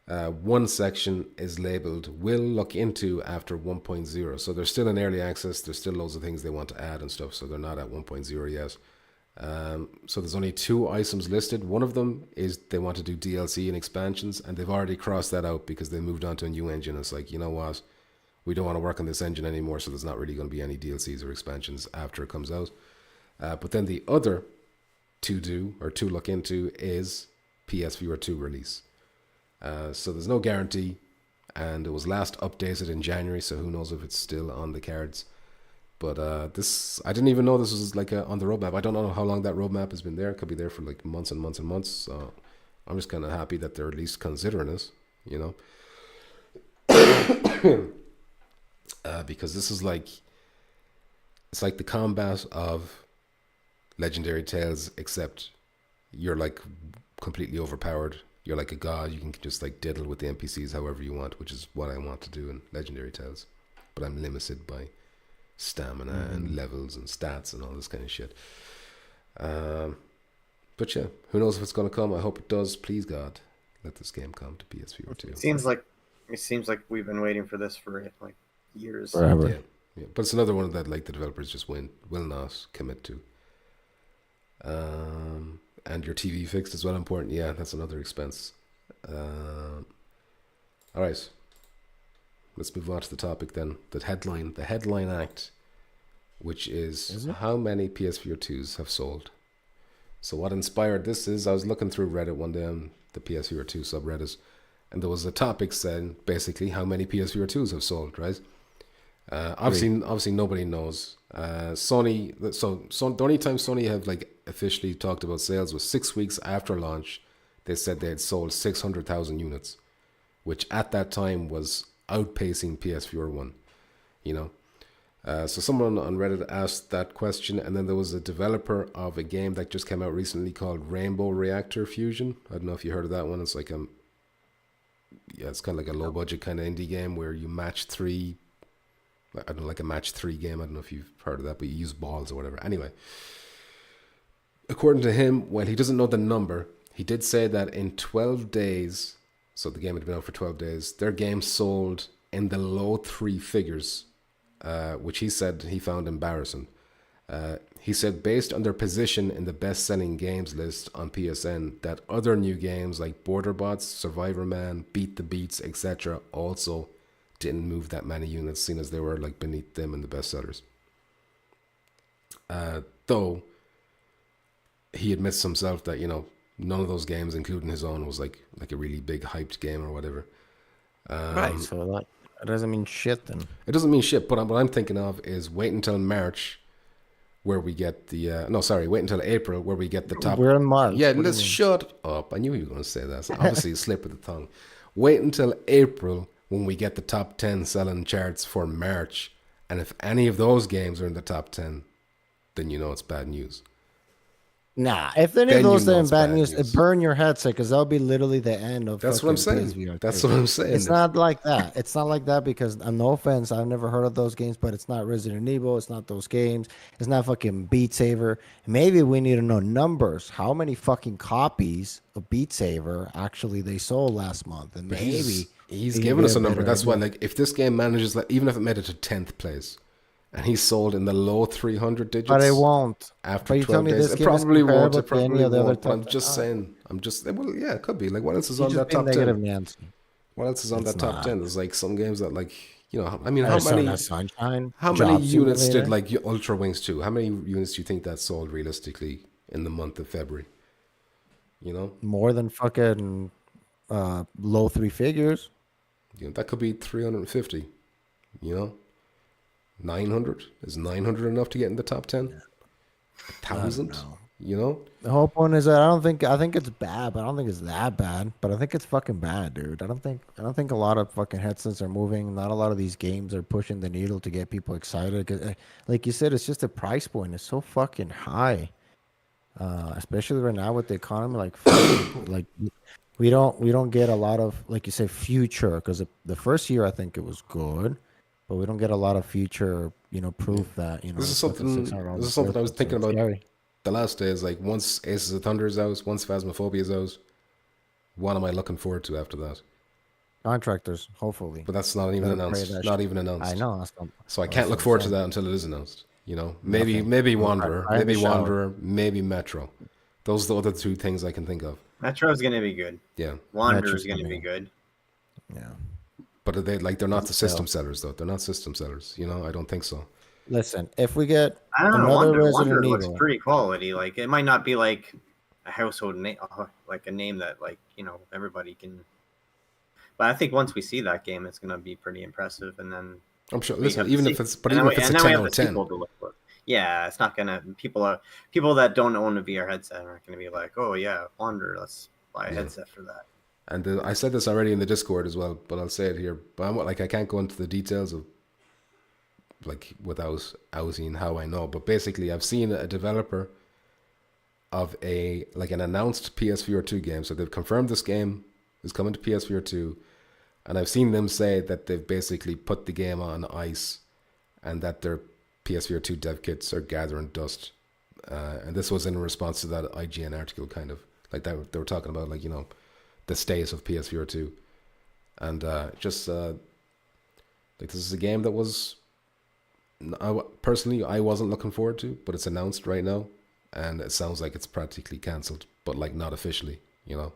one section is labeled "Will look into after 1.0." So they're still in early access. There's still loads of things they want to add and stuff. So they're not at 1.0 yet. So there's only 2 items listed. One of them is they want to do DLC and expansions, and they've already crossed that out because they moved on to a new engine. It's like, you know what? We don't want to work on this engine anymore, so there's not really going to be any DLCs or expansions after it comes out. But then the other to look into is PSVR 2 release. So there's no guarantee, and it was last updated in January, so who knows if it's still on the cards. But I didn't even know this was like on the roadmap. I don't know how long that roadmap has been there. It could be there for like months and months and months. So I'm just kind of happy that they're at least considering it, you know. Because this is like, it's like the combat of Legendary Tales, except you're like completely overpowered. You're like a god. You can just like diddle with the NPCs however you want, which is what I want to do in Legendary Tales. But I'm limited by stamina and levels and stats and all this kind of shit. But yeah, who knows if it's going to come. I hope it does. Please God, let this game come to PSVR 2. It seems like we've been waiting for this for like years. Forever. Yeah. But it's another one that like the developers just will not commit to. And your TV fixed is well important. Yeah, that's another expense. All right. Let's move on to the topic then. The headline act, which is how many PSVR 2s have sold. So what inspired this is I was looking through Reddit one day on the PSVR 2 subreddit, and there was a topic saying basically how many PSVR 2s have sold, right? Obviously nobody knows. Sony. So the only time Sony have like officially talked about sales was 6 weeks after launch. They said they had sold 600,000 units, which at that time was outpacing PSVR 1, you know. So someone on Reddit asked that question, and then there was a developer of a game that just came out recently called Rainbow Reactor Fusion. I don't know if you heard of that one. It's like it's kind of like a low budget kind of indie game where you match 3. I don't know, like a match 3 game. I don't know if you've heard of that, but you use balls or whatever. Anyway, according to him, well, he doesn't know the number. He did say that in 12 days, so the game had been out for 12 days, their game sold in the low three figures, which he said he found embarrassing. He said based on their position in the best-selling games list on PSN, that other new games like Border Bots, Survivor Man, Beat the Beats, etc. also didn't move that many units, seeing as they were like beneath them in the bestsellers. Though he admits himself that, you know, none of those games, including his own, was like a really big hyped game or whatever. Right. So that doesn't mean shit then. It doesn't mean shit. But what I'm thinking of is wait until March, where we get the wait until April, where we get the top. We're in March. Yeah, let's shut up. I knew you were going to say that. So obviously, you slip with the tongue. Wait until April when we get the top 10 selling charts for March, and if any of those games are in the top 10, then you know it's bad news. Nah, if any of those are in bad news, burn your headset because that'll be literally the end of. That's what I'm saying. PSVR2. That's what I'm saying. It's not like that. It's not like that because, no offense, I've never heard of those games, but it's not Resident Evil. It's not those games. It's not fucking Beat Saber. Maybe we need to know numbers. How many fucking copies of Beat Saber actually they sold last month? And maybe he's giving us a number. That's why, like, if this game manages, like, even if it made it to 10th place, and he's sold in the low 300 digits. But it won't. After 12 days. It probably won't. It probably won't. But I'm just saying. Well, yeah, it could be. Like, what else is on that top 10? Nancy. What else is on that top 10? There's like some games that, like, you know, I mean, how Sunshine, many units did, like, Ultra Wings 2? How many units do you think that sold realistically in the month of February? You know? More than fucking low three figures. You know, that could be 350, you know? 900? Is 900 enough to get in the top 10? 1,000? You know? The whole point is that I think it's bad, but I don't think it's that bad. But I think it's fucking bad, dude. I don't think a lot of fucking headsets are moving. Not a lot of these games are pushing the needle to get people excited. 'Cause, like you said, it's just the price point is so fucking high. Especially right now with the economy, like we don't get a lot of, like you said, future. Because the first year I think it was good. But we don't get a lot of future, you know, proof that, you know. This is something I was thinking about the last day. Is like, once Aces of Thunder is out, once Phasmophobia is out, what am I looking forward to after that? Contractors, hopefully. But that's not even announced. Not even announced. I know. So I can't look forward to that until it is announced. You know, maybe Wanderer, maybe Metro. Those are the other two things I can think of. Metro's gonna be good. Yeah. Wanderer's gonna be good. Yeah. But they're not the system sellers though. They're not system sellers. You know, I don't think so. Listen, if we get I don't know, another Wanderer Resident looks Evil, pretty quality. Like, it might not be like a household name, like a name that, like, you know, everybody can. But I think once we see that game, it's gonna be pretty impressive. And then I'm sure. Listen, even if it's a 10 out of 10. Yeah, it's not gonna. People that don't own a VR headset aren't gonna be like, oh yeah, Wanderer, let's buy a headset for that. And I said this already in the Discord as well, but I'll say it here. But I can't go into the details of, like, without outing how I know. But basically, I've seen a developer of an announced PSVR2 game. So they've confirmed this game is coming to PSVR2, and I've seen them say that they've basically put the game on ice, and that their PSVR2 dev kits are gathering dust. And this was in response to that IGN article, kind of like that they were talking about, like, you know, the state of PSVR2, and like, this is a game that was, personally, I wasn't looking forward to, but it's announced right now, and it sounds like it's practically cancelled, but like not officially, you know,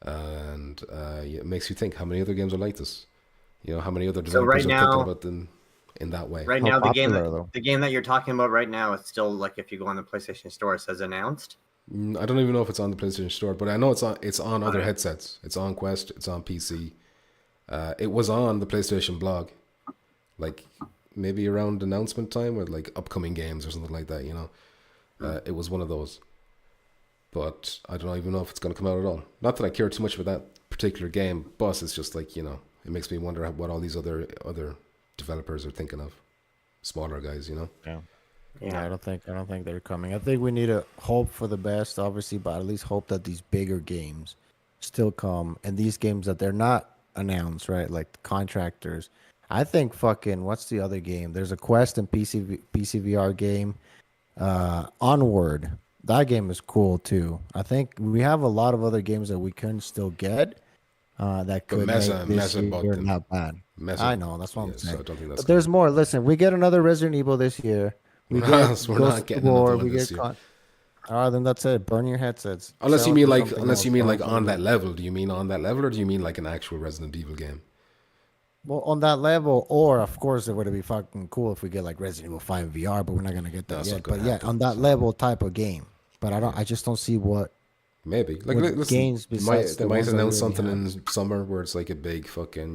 and it makes you think how many other games are like this, you know, how many other developers are thinking about them in that way. Right now, the game that you're talking about right now is still, like, if you go on the PlayStation Store, it says announced. I don't even know if it's on the PlayStation Store, but I know it's on other headsets. It's on Quest. It's on PC. It was on the PlayStation blog, like maybe around announcement time or like upcoming games or something like that. You know, it was one of those. But I don't even know if it's going to come out at all. Not that I care too much about that particular game, but it's just like, you know, it makes me wonder what all these other developers are thinking of, smaller guys. You know. Yeah. Yeah, I don't think they're coming. I think we need to hope for the best, obviously, but at least hope that these bigger games still come, and these games that they're not announced, right? Like the Contractors. I think fucking what's the other game? There's a Quest and PCVR game, Onward. That game is cool too. I think we have a lot of other games that we can still get that But could make this Mesa bought year them. not bad. Mesa, I know, that's what I'm yeah, so I saying. don't think that's But there's more. Listen, we get another Resident Evil this year. We get so we're Ghost not of getting another War. one We this get year. then that's it. Burn your headsets. Unless Sell you it mean for like, something unless else. you mean Don't like sell on it. that level. Do you mean on that level, or do you mean like an actual Resident Evil game? Well, on that level, or of course, it would be fucking cool if we get like Resident Evil 5 VR, but we're not gonna get that That's yet. not gonna But yeah, happen, on that so. level type of game. But I just don't see what Maybe. Like, What listen, games besides they the might ones that we announce already something have? in summer where it's like a big fucking,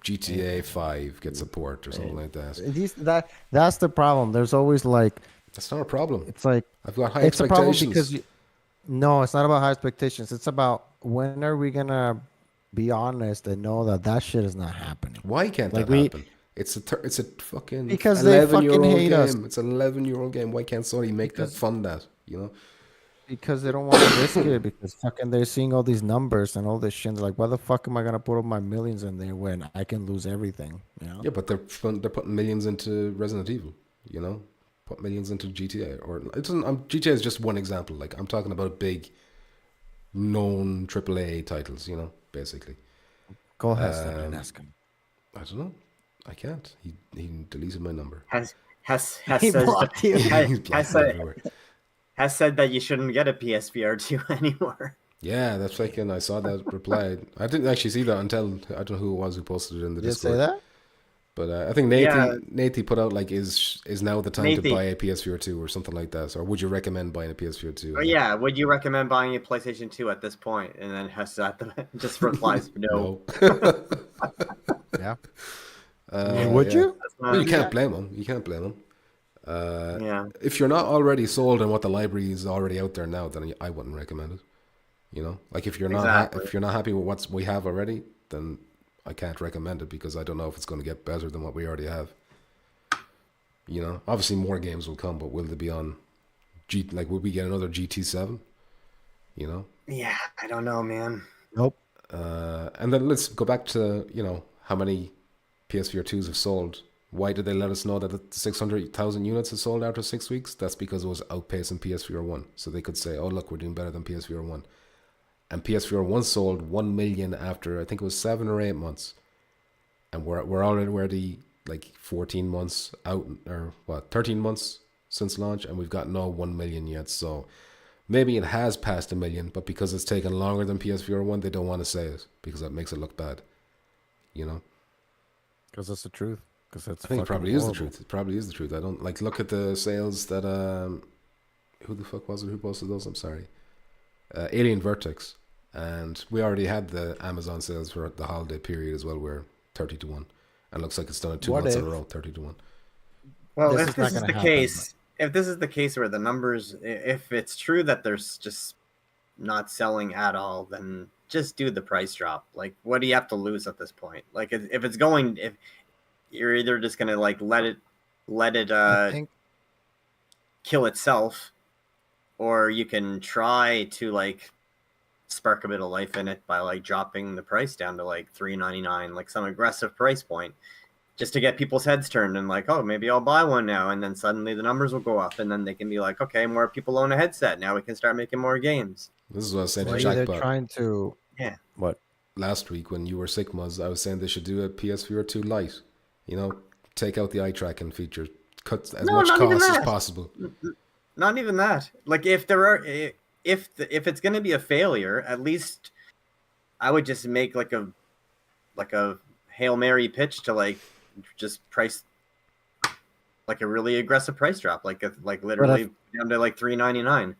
GTA 5 gets support or something like that. that's the problem. There's always like That's not a problem. it's like I've got high it's a problem expectations. because no, it's not about high expectations. It's about when are we gonna be honest and know that that shit is not happening. Why can't Like that happen? It's a fucking Because they 11-year-old fucking hate game. us. It's an 11-year-old game. Why can't Sony make that Because- fun that, Because they don't want to risk it because fucking they're seeing all these numbers and all this shit. They're like, why the fuck am I gonna put all my millions in there when I can lose everything? You know? Yeah, but they're putting millions into Resident Evil, Put millions into GTA or it doesn't GTA is just one example. Like I'm talking about big known AAA titles, basically. Go ahead, Slender, and ask him. I don't know. I can't. He deleted my number. Has He says blocked you. He's blocked me everywhere. has said that you shouldn't get a PSVR2 anymore. Yeah, that's fucking. I saw that reply. I didn't actually see that until I don't know who it was who posted it in the Did you Discord. say that? But I think Nathy put out like is now the time to Nathy. buy a PSVR2 or something like that. Or would you recommend buying a PSVR2? Oh yeah, would you recommend buying a PlayStation 2 at this point? And then Hess just replies, no. Yeah. Would you? Well, you can't blame him. You can't blame him. Yeah. If you're not already sold on what the library is already out there now, then I wouldn't recommend it. Like if you're not Exactly. if you're not happy with what we have already, then I can't recommend it because I don't know if it's going to get better than what we already have. Obviously more games will come, but will they be on will we get another GT7? Yeah, I don't know, man. Nope. And then let's go back to, how many PSVR2s have sold. Why did they let us know that the 600,000 units have sold after 6 weeks? That's because it was outpacing PSVR1. So they could say, oh, look, we're doing better than PSVR1. And PSVR1 sold 1 million after, I think it was 7 or 8 months. And we're already like 14 months out, or 13 months since launch, and we've got no 1 million yet. So maybe it has passed 1 million, but because it's taken longer than PSVR1, they don't want to say it because that makes it look bad. Because that's the truth. Because I think it probably is the truth. It probably is the truth. I don't look at the sales that who the fuck was it who posted those? I'm sorry. Alien Vertex, and we already had the Amazon sales for the holiday period as well, where 30-1, and looks like it's done it 2 months in a row, 30-1. Well, This if is not this is gonna the happen, case, if this is the case where the numbers, if it's true that there's just not selling at all, then just do the price drop. Like, what do you have to lose at this point? Like, if it's going, if you're either just gonna like let it I think kill itself, or you can try to like spark a bit of life in it by like dropping the price down to like $3.99, like some aggressive price point, just to get people's heads turned and like, oh, maybe I'll buy one now, and then suddenly the numbers will go up, and then they can be like, okay, more people own a headset now, we can start making more games. This is what I was saying to maybe they're Jackpot trying to. Yeah. What? last week when you were sick, Muzz. I was saying they should do a PSVR2 Lite. Take out the eye tracking feature, cut as much not even cost as that. possible. Not even that. Like, if there are, if it's going to be a failure, at least I would just make like a Hail Mary pitch to like just price like a really aggressive price drop, like literally down to like $3.99.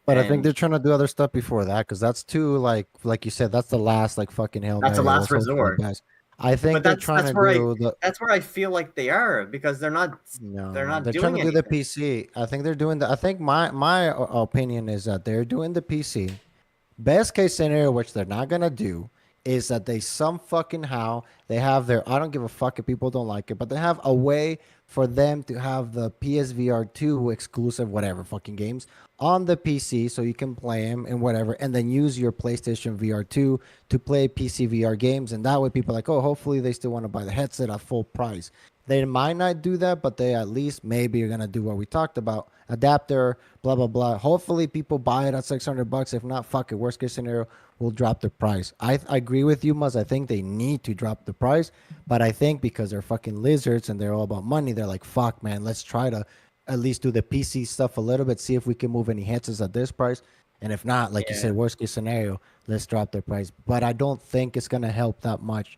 But I think they're trying to do other stuff before that because that's too like you said, that's the last like fucking Hail Mary. That's the last Let's hope for the resort. best. I think But they're that's trying to where do the. that's where I feel like they are, because they're not They're doing trying to do the anything. PC. I think they're doing the. I think my opinion is that they're doing the PC. Best case scenario, which they're not gonna do, is that they some fucking how they have their. I don't give a fuck if people don't like it, but they have a way for them to have the PSVR 2 exclusive whatever fucking games on the PC, so you can play them and whatever, and then use your PlayStation VR 2 to play PC VR games, and that way people are like, oh, hopefully they still want to buy the headset at full price. They might not do that, but they at least maybe are gonna do what we talked about. Adapter, blah blah blah. Hopefully people buy it at $600. If not, fuck it. Worst case scenario, we'll drop the price. I agree with you, Muzz. I think they need to drop the price, but I think because they're fucking lizards and they're all about money, they're like, fuck, man, let's try to at least do the PC stuff a little bit, see if we can move any headsets at this price. And if not, like you said, worst case scenario, let's drop the price. But I don't think it's gonna help that much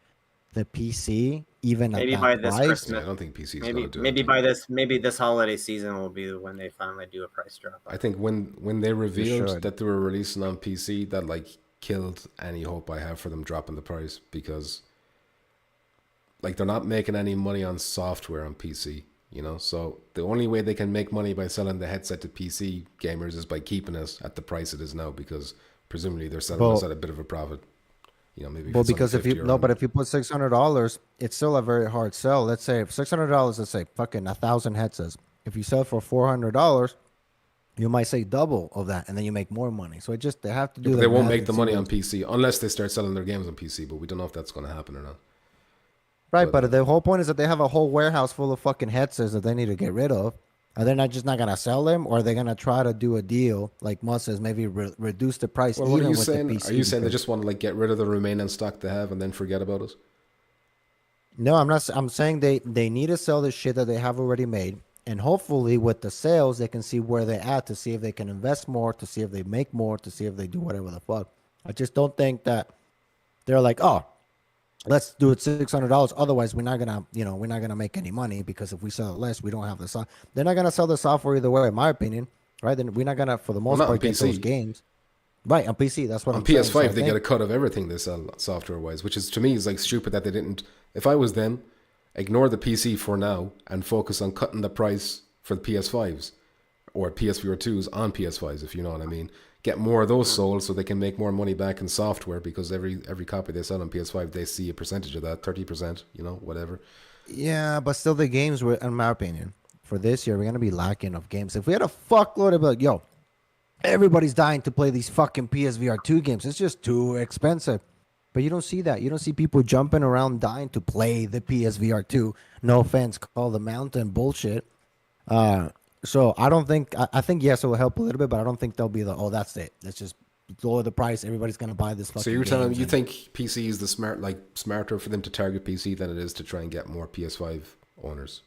the PC, even maybe at by that this price. Christmas. I don't think PC is Maybe going to do maybe it. maybe this holiday season will be when they finally do a price drop. I think when they revealed should. that they were releasing on PC, that like killed any hope I have for them dropping the price, because like they're not making any money on software on PC, you know. So the only way they can make money by selling the headset to PC gamers is by keeping it at the price it is now, because presumably they're selling us at a bit of a profit. You know, maybe. Well, because if you but if you put $600, it's still a very hard sell. Let's say $600, let's say fucking 1,000 headsets. If you sell for $400, you might say double of that, and then you make more money. So they have to do. They won't make the money on PC unless they start selling their games on PC. But we don't know if that's going to happen or not. Right, but the whole point is that they have a whole warehouse full of fucking headsets that they need to get rid of. Are they not gonna sell them, or are they gonna try to do a deal like Mus says, maybe reduce the price? Well, what are even you with saying? The PC are you saying they just want to like get rid of the remaining stock they have and then forget about it? No, I'm not. I'm saying they need to sell the shit that they have already made, and hopefully with the sales they can see where they're at to see if they can invest more, to see if they make more, to see if they do whatever the fuck. I just don't think that they're like, oh, let's do it $600. Otherwise, we're not gonna make any money, because if we sell it less, we don't have the software. They're not gonna sell the software either way, in my opinion. Right? Then we're not gonna, for the most part, get those games. Right, on PC. That's what on I'm saying. PS5, so they get a cut of everything they sell software wise, which is to me is like stupid that they didn't. If I was them, ignore the PC for now and focus on cutting the price for the PS5s or PSVR2s on PS5s, if you know what I mean. Get more of those sold so they can make more money back in software, because every copy they sell on PS5, they see a percentage of that, 30%, you know, whatever. Yeah, but still the games were, in my opinion, for this year, we're going to be lacking of games. If we had a fuckload of like, yo, everybody's dying to play these fucking PSVR2 games. It's just too expensive. But you don't see that. You don't see people jumping around dying to play the PSVR2. No offense, call the mountain bullshit. So I don't think, I think, yes, it will help a little bit, but I don't think they'll be the, oh, that's it. Let's just lower the price. Everybody's going to buy this fucking So you're telling me you and think PC is the smarter for them to target PC than it is to try and get more PS5 owners?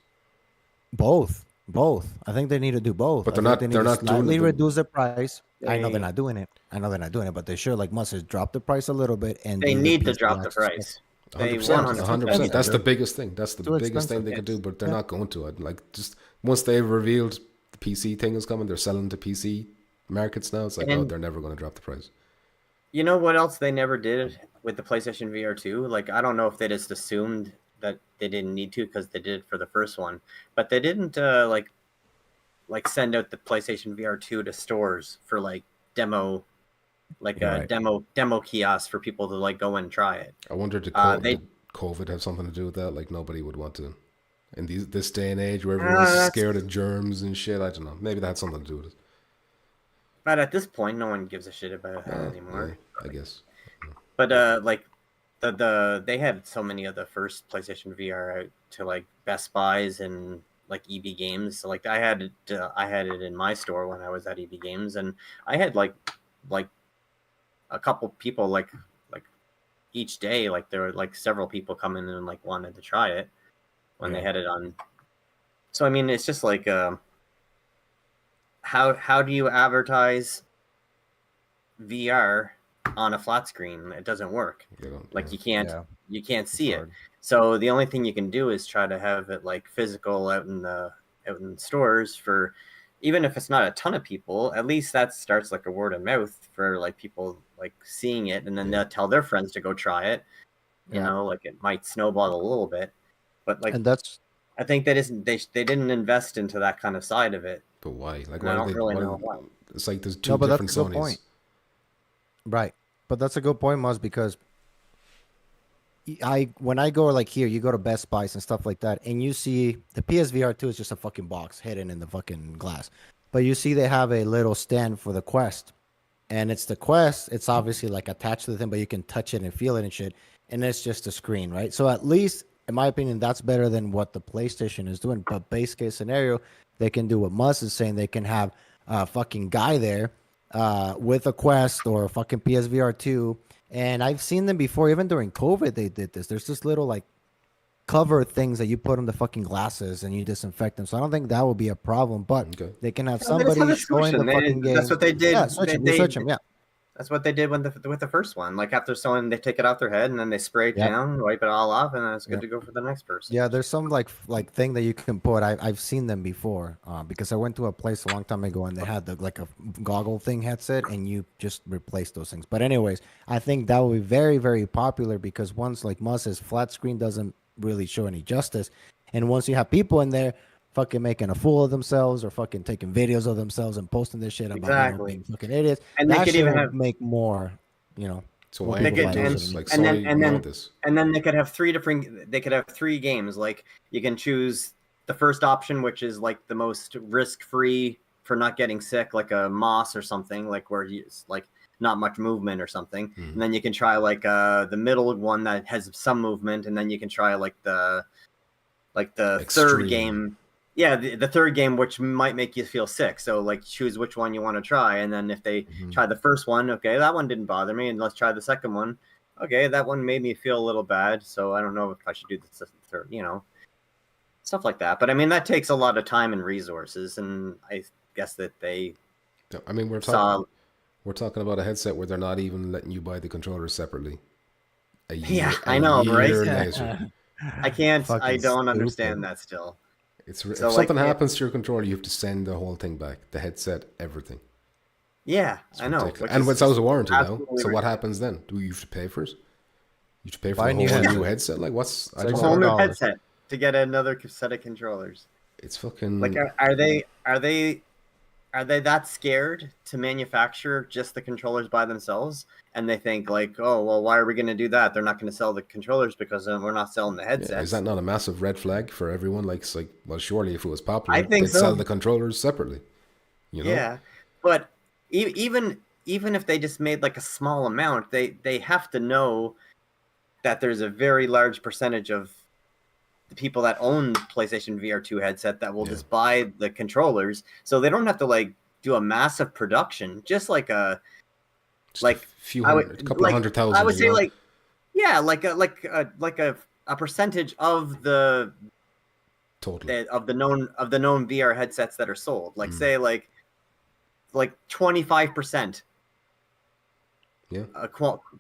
both. I think they need to do both. But they're not slightly doing reduce the price. I know they're not doing it. But they sure, like Mus says, drop the price a little bit, and They do need the to drop PC the access. price. 100%. That's the biggest thing. That's the Too biggest thing expensive. they could do, but they're not going to. Like, just once they've revealed the PC thing is coming, they're selling to PC markets now. It's like, oh, they're never going to drop the price. You know what else they never did with the PlayStation VR2? Like, I don't know if they just assumed that they didn't need to because they did it for the first one, but they didn't like send out the PlayStation VR2 to stores for like demo, like a demo kiosk for people to like go and try it. I wonder did COVID have something to do with that? Like, nobody would want to in this day and age where everyone's scared of germs and shit. I don't know. Maybe that had something to do with it. But at this point, no one gives a shit about it anymore. Yeah, I guess. But like they had so many of the first PlayStation VR out to like Best Buys and like EB Games. So, like I had it in my store when I was at EB Games, and I had like a couple people like each day. Like there were like several people coming in and like wanted to try it when they had it on. So I mean, it's just like how do you advertise VR on a flat screen? It doesn't work. Like you can't see it. So the only thing you can do is try to have it like physical out in stores for, even if it's not a ton of people, at least that starts like a word of mouth for like people like seeing it, and then they'll tell their friends to go try it. You know, like it might snowball a little bit, but like, and that's, I think that isn't they didn't invest into that kind of side of it. But why? Like, I don't really know why. It's like there's two different that's a good Sonys. point. Right, but that's a good point, Muzz, because when I go like here, you go to Best Buys and stuff like that, and you see the PSVR2 is just a fucking box hidden in the fucking glass, but you see they have a little stand for the Quest, and it's the Quest. It's obviously like attached to the thing, but you can touch it and feel it and shit, and it's just a screen, right? So at least in my opinion, that's better than what the PlayStation is doing. But base case scenario, they can do what Mus is saying. They can have a fucking guy there with a Quest or a fucking PSVR2. And I've seen them before, even during COVID, they did this. There's this little like cover things that you put on the fucking glasses and you disinfect them. So I don't think that will be a problem. But they can have somebody showing the fucking game. That's what they did. Yeah, switch them. Yeah. That's what they did with the first one. Like after someone, they take it off their head and then they spray it down, wipe it all off, and then it's good to go for the next person. Yeah, there's some like thing that you can put. I've seen them before because I went to a place a long time ago and they had like a goggle thing headset and you just replace those things. But anyways, I think that will be very, very popular because once like Mus's flat screen doesn't really show any justice, and once you have people in there fucking making a fool of themselves or fucking taking videos of themselves and posting this shit about being fucking idiots. And they could even make more, So and then they could have three games. Like you can choose the first option, which is like the most risk-free for not getting sick, like a moss or something, like where you like not much movement or something. And then you can try like the middle one that has some movement, and then you can try like the third game. Yeah, the third game, which might make you feel sick. So, like, choose which one you want to try. And then if they try the first one, okay, that one didn't bother me. And let's try the second one. Okay, that one made me feel a little bad. So I don't know if I should do the third, stuff like that. But, I mean, that takes a lot of time and resources. And I guess that they we're talking about a headset where they're not even letting you buy the controllers separately. I know, right? Later. I don't understand that still. If something happens to your controller, you have to send the whole thing back. The headset, everything. Yeah, I know. And it's out of warranty now. So what happens then? Do you have to pay for it? You have to pay for a whole new headset? Like what's a whole new headset to get another set of controllers? It's fucking like are they that scared to manufacture just the controllers by themselves? And they think like, oh, well, why are we going to do that? They're not going to sell the controllers because we're not selling the headsets. Yeah, is that not a massive red flag for everyone? Like, it's like, well, surely if it was popular, they'd sell the controllers separately. Yeah, but even if they just made like a small amount, they have to know that there's a very large percentage of the people that own the PlayStation VR2 headset that will just buy the controllers, so they don't have to like do a massive production, just like a couple of 100,000. I would say like a percentage of the total of the known VR headsets that are sold. Like say like 25%. Yeah.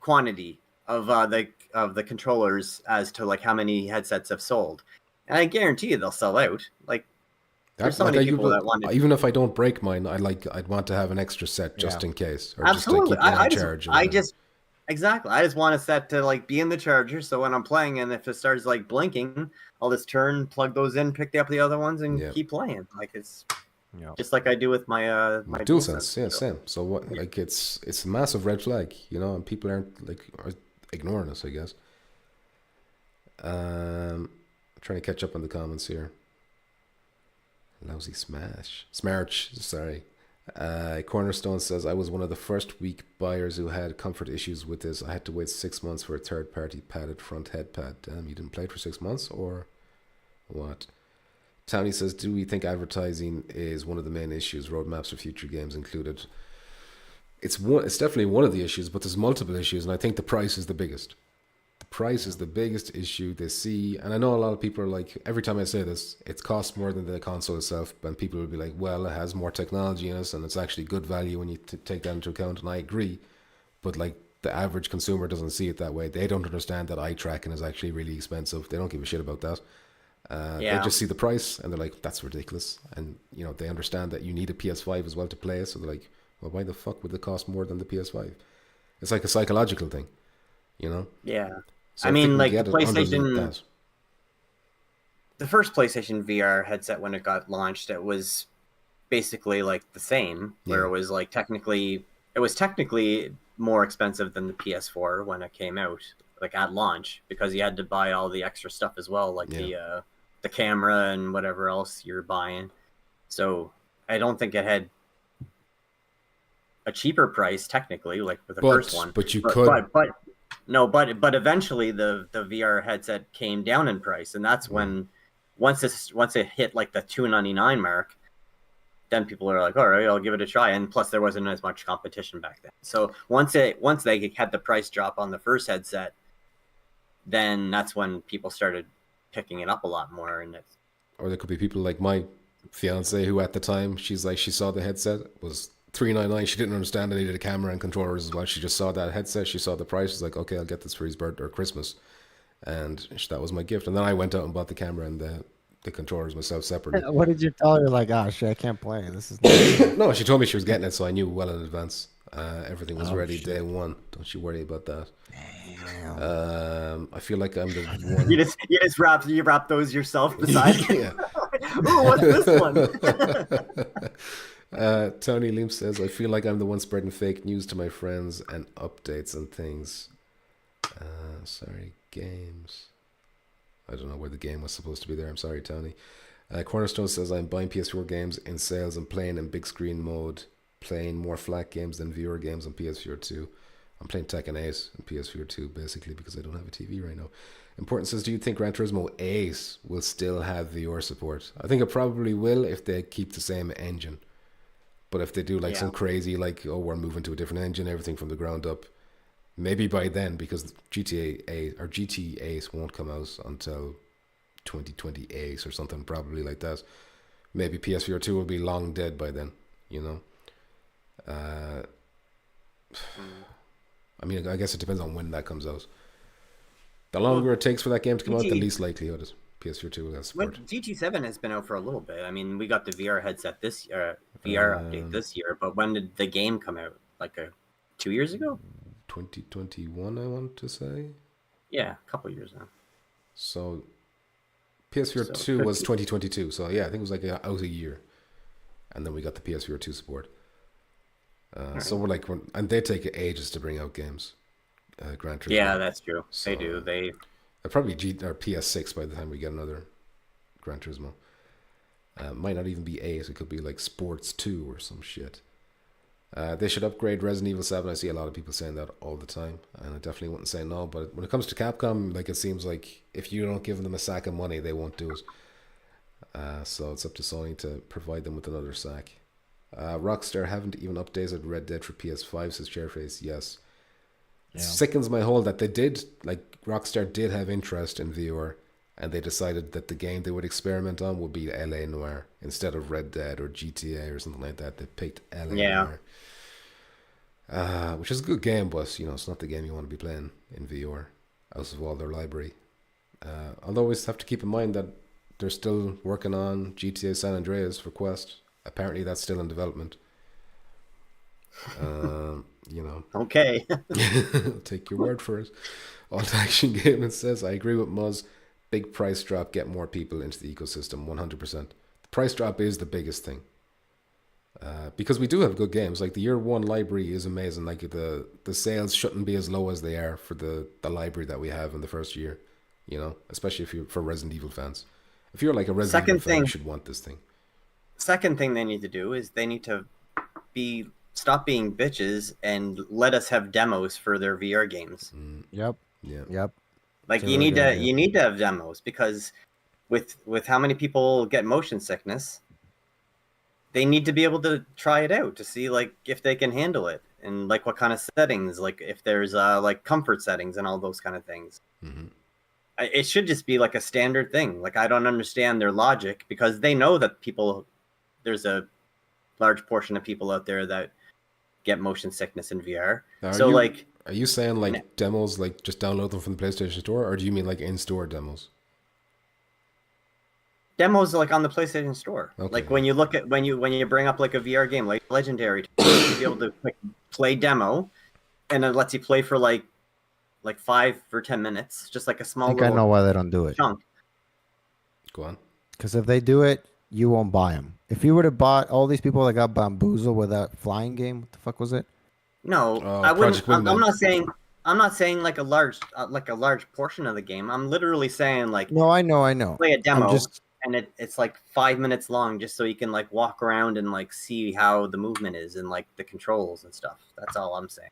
Quantity of the controllers as to like how many headsets have sold, and I guarantee you they'll sell out. Like there's so many people that want it. Even if I don't break mine, I'd want to have an extra set just in case, or absolutely. Just I just want a set to like be in the charger, so when I'm playing and if it starts like blinking, I'll just turn, plug those in, pick up the other ones, and keep playing. Like it's just like I do with my my DualSense. Yeah, same. So what? Like it's a massive red flag, and people are ignoring us, I guess. Trying to catch up on the comments here. Lousy Smarch, sorry. Cornerstone says, I was one of the first week buyers who had comfort issues with this. I had to wait 6 months for a third-party padded front head pad. Damn, you didn't play it for 6 months, or what? Tony says, do we think advertising is one of the main issues? Roadmaps for future games included. It's definitely one of the issues, but there's multiple issues, and I think the price is the biggest. The price is the biggest issue they see, and I know a lot of people are like, every time I say this, it costs more than the console itself, and people will be like, well, it has more technology in it, and it's actually good value when you take that into account, and I agree, but like the average consumer doesn't see it that way. They don't understand that eye tracking is actually really expensive. They don't give a shit about that. They just see the price, and they're like, that's ridiculous, and they understand that you need a PS5 as well to play it, so they're like, well, why the fuck would it cost more than the PS5? It's like a psychological thing, Yeah. So I mean, like the PlayStation, the first PlayStation VR headset when it got launched, it was basically like the same, where it was like technically more expensive than the PS4 when it came out, like at launch, because you had to buy all the extra stuff as well, like the camera and whatever else you're buying. So I don't think it had a cheaper price technically, like with the first one. But you could. No, but eventually the VR headset came down in price, and that's when once it hit like the $299 mark, then people are like, all right, I'll give it a try. And plus, there wasn't as much competition back then. So once they had the price drop on the first headset, then that's when people started picking it up a lot more. And it's, Or there could be people like my fiance who at the time she saw the headset was $399. She didn't understand it needed a camera and controllers as well. She just saw that headset. She saw the price. She's like, okay, I'll get this for his birthday or Christmas, and that was my gift. And then I went out and bought the camera and the controllers myself separately. What did you tell her? Like, oh shit, I can't play. This is No, she told me she was getting it, so I knew well in advance. Everything was ready shit. day one. Don't you worry about that. Damn. I feel like I'm the one. you wrap those yourself beside. Yeah. Ooh, what's this one? Tony Lim says, I feel like I'm the one spreading fake news to my friends and updates and things. Sorry, games. I don't know where the game was supposed to be there. I'm sorry, Tony. Cornerstone says, I'm buying PS4 games in sales and playing in big screen mode, playing more flat games than viewer games on PSVR2. I'm playing Tekken 8 on PSVR2 basically because I don't have a TV right now. Important says, do you think Gran Turismo 8 will still have VR support? I think it probably will if they keep the same engine. But if they do like some crazy, like, oh, we're moving to a different engine, everything from the ground up, maybe by then, because GTA 8 won't come out until 2028 or something, probably like that. Maybe PSVR 2 will be long dead by then, you know? I mean, I guess it depends on when that comes out. The longer it takes for that game to come out, the least likelihood is PSVR 2 will have support. GT7 has been out for a little bit. I mean, we got the VR headset this year, VR update this year, but when did the game come out? Like 2 years ago? 2021, I want to say. Yeah, a couple years now. So PSVR 2 was 2022. So yeah, I think it was like out a year. And then we got the PSVR 2 support. So we're like, and they take ages to bring out games. Gran Turismo. Yeah, that's true. So, they do. They'll probably or PS6 by the time we get another Gran Turismo. Might not even be 8. It could be like Sports 2 or some shit. They should upgrade Resident Evil 7. I see a lot of people saying that all the time, and I definitely wouldn't say no. But when it comes to Capcom, like, it seems like if you don't give them a sack of money, they won't do it. So it's up to Sony to provide them with another sack. Rockstar haven't even updated Red Dead for PS5, says Chairface. Yes. Yeah. Sickens my whole that they did, like, Rockstar did have interest in VR, and they decided that the game they would experiment on would be LA Noire instead of Red Dead or GTA or something like that. They picked LA Noire. Which is a good game, but, you know, it's not the game you want to be playing in VR out of all their library. Although we have to keep in mind that they're still working on GTA San Andreas for Quest. Apparently that's still in development. You know. Okay. Take your word for it. Alt Action Gaming says, I agree with Muzz. Big price drop, get more people into the ecosystem, 100%. The price drop is the biggest thing. Because we do have good games. Like, the year one library is amazing. Like, the sales shouldn't be as low as they are for the library that we have in the first year. You know, especially if you're for Resident Evil fans. If you're like a Resident Evil fan, you should want this thing. Second thing they need to do is they need to stop being bitches and let us have demos for their VR games. Yep. Yeah. Yep. Like, you need to have demos, because with how many people get motion sickness, they need to be able to try it out to see, like, if they can handle it and, like, what kind of settings, like, if there's like comfort settings and all those kind of things. Mm-hmm. It should just be like a standard thing. Like, I don't understand their logic, because they know that there's a large portion of people out there that get motion sickness in VR. Are you saying, like, demos, like, just download them from the PlayStation Store, or do you mean like in-store demos? Demos, like, on the PlayStation Store. Okay. Like, when you look at when you bring up, like, a VR game like Legendary, to be able to, like, play demo, and it lets you play for like 5 or 10 minutes, just like a small. I know why they don't do it. Chunk. Go on. Because if they do it, you won't buy them. If you would have bought all these people that got bamboozled with that flying game, what the fuck was it? No, I wouldn't. I'm not saying like a large portion of the game. I'm literally saying, like, no, I know. Play a demo, and it's like 5 minutes long, just so you can, like, walk around and, like, see how the movement is and, like, the controls and stuff. That's all I'm saying.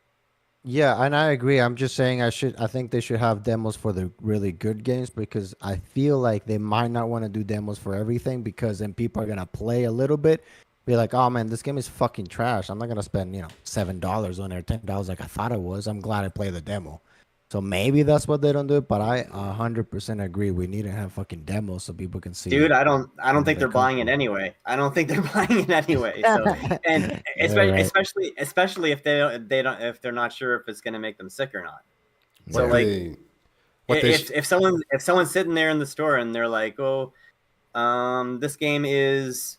Yeah, and I agree. I'm just saying I think they should have demos for the really good games because I feel like they might not want to do demos for everything because then people are gonna play a little bit, be like, oh man, this game is fucking trash. I'm not gonna spend, $7 on it, $10 like I thought it was. I'm glad I played the demo. So maybe that's what they don't do, but I 100% agree. We need to have fucking demos so people can see. Dude, I don't where think they they're come buying it from. anyway. I don't think they're buying it anyway. So, and Yeah, right. especially if if they're not sure if it's going to make them sick or not. So What like they, what they, if someone's sitting there in the store and they're like, "Oh, this game is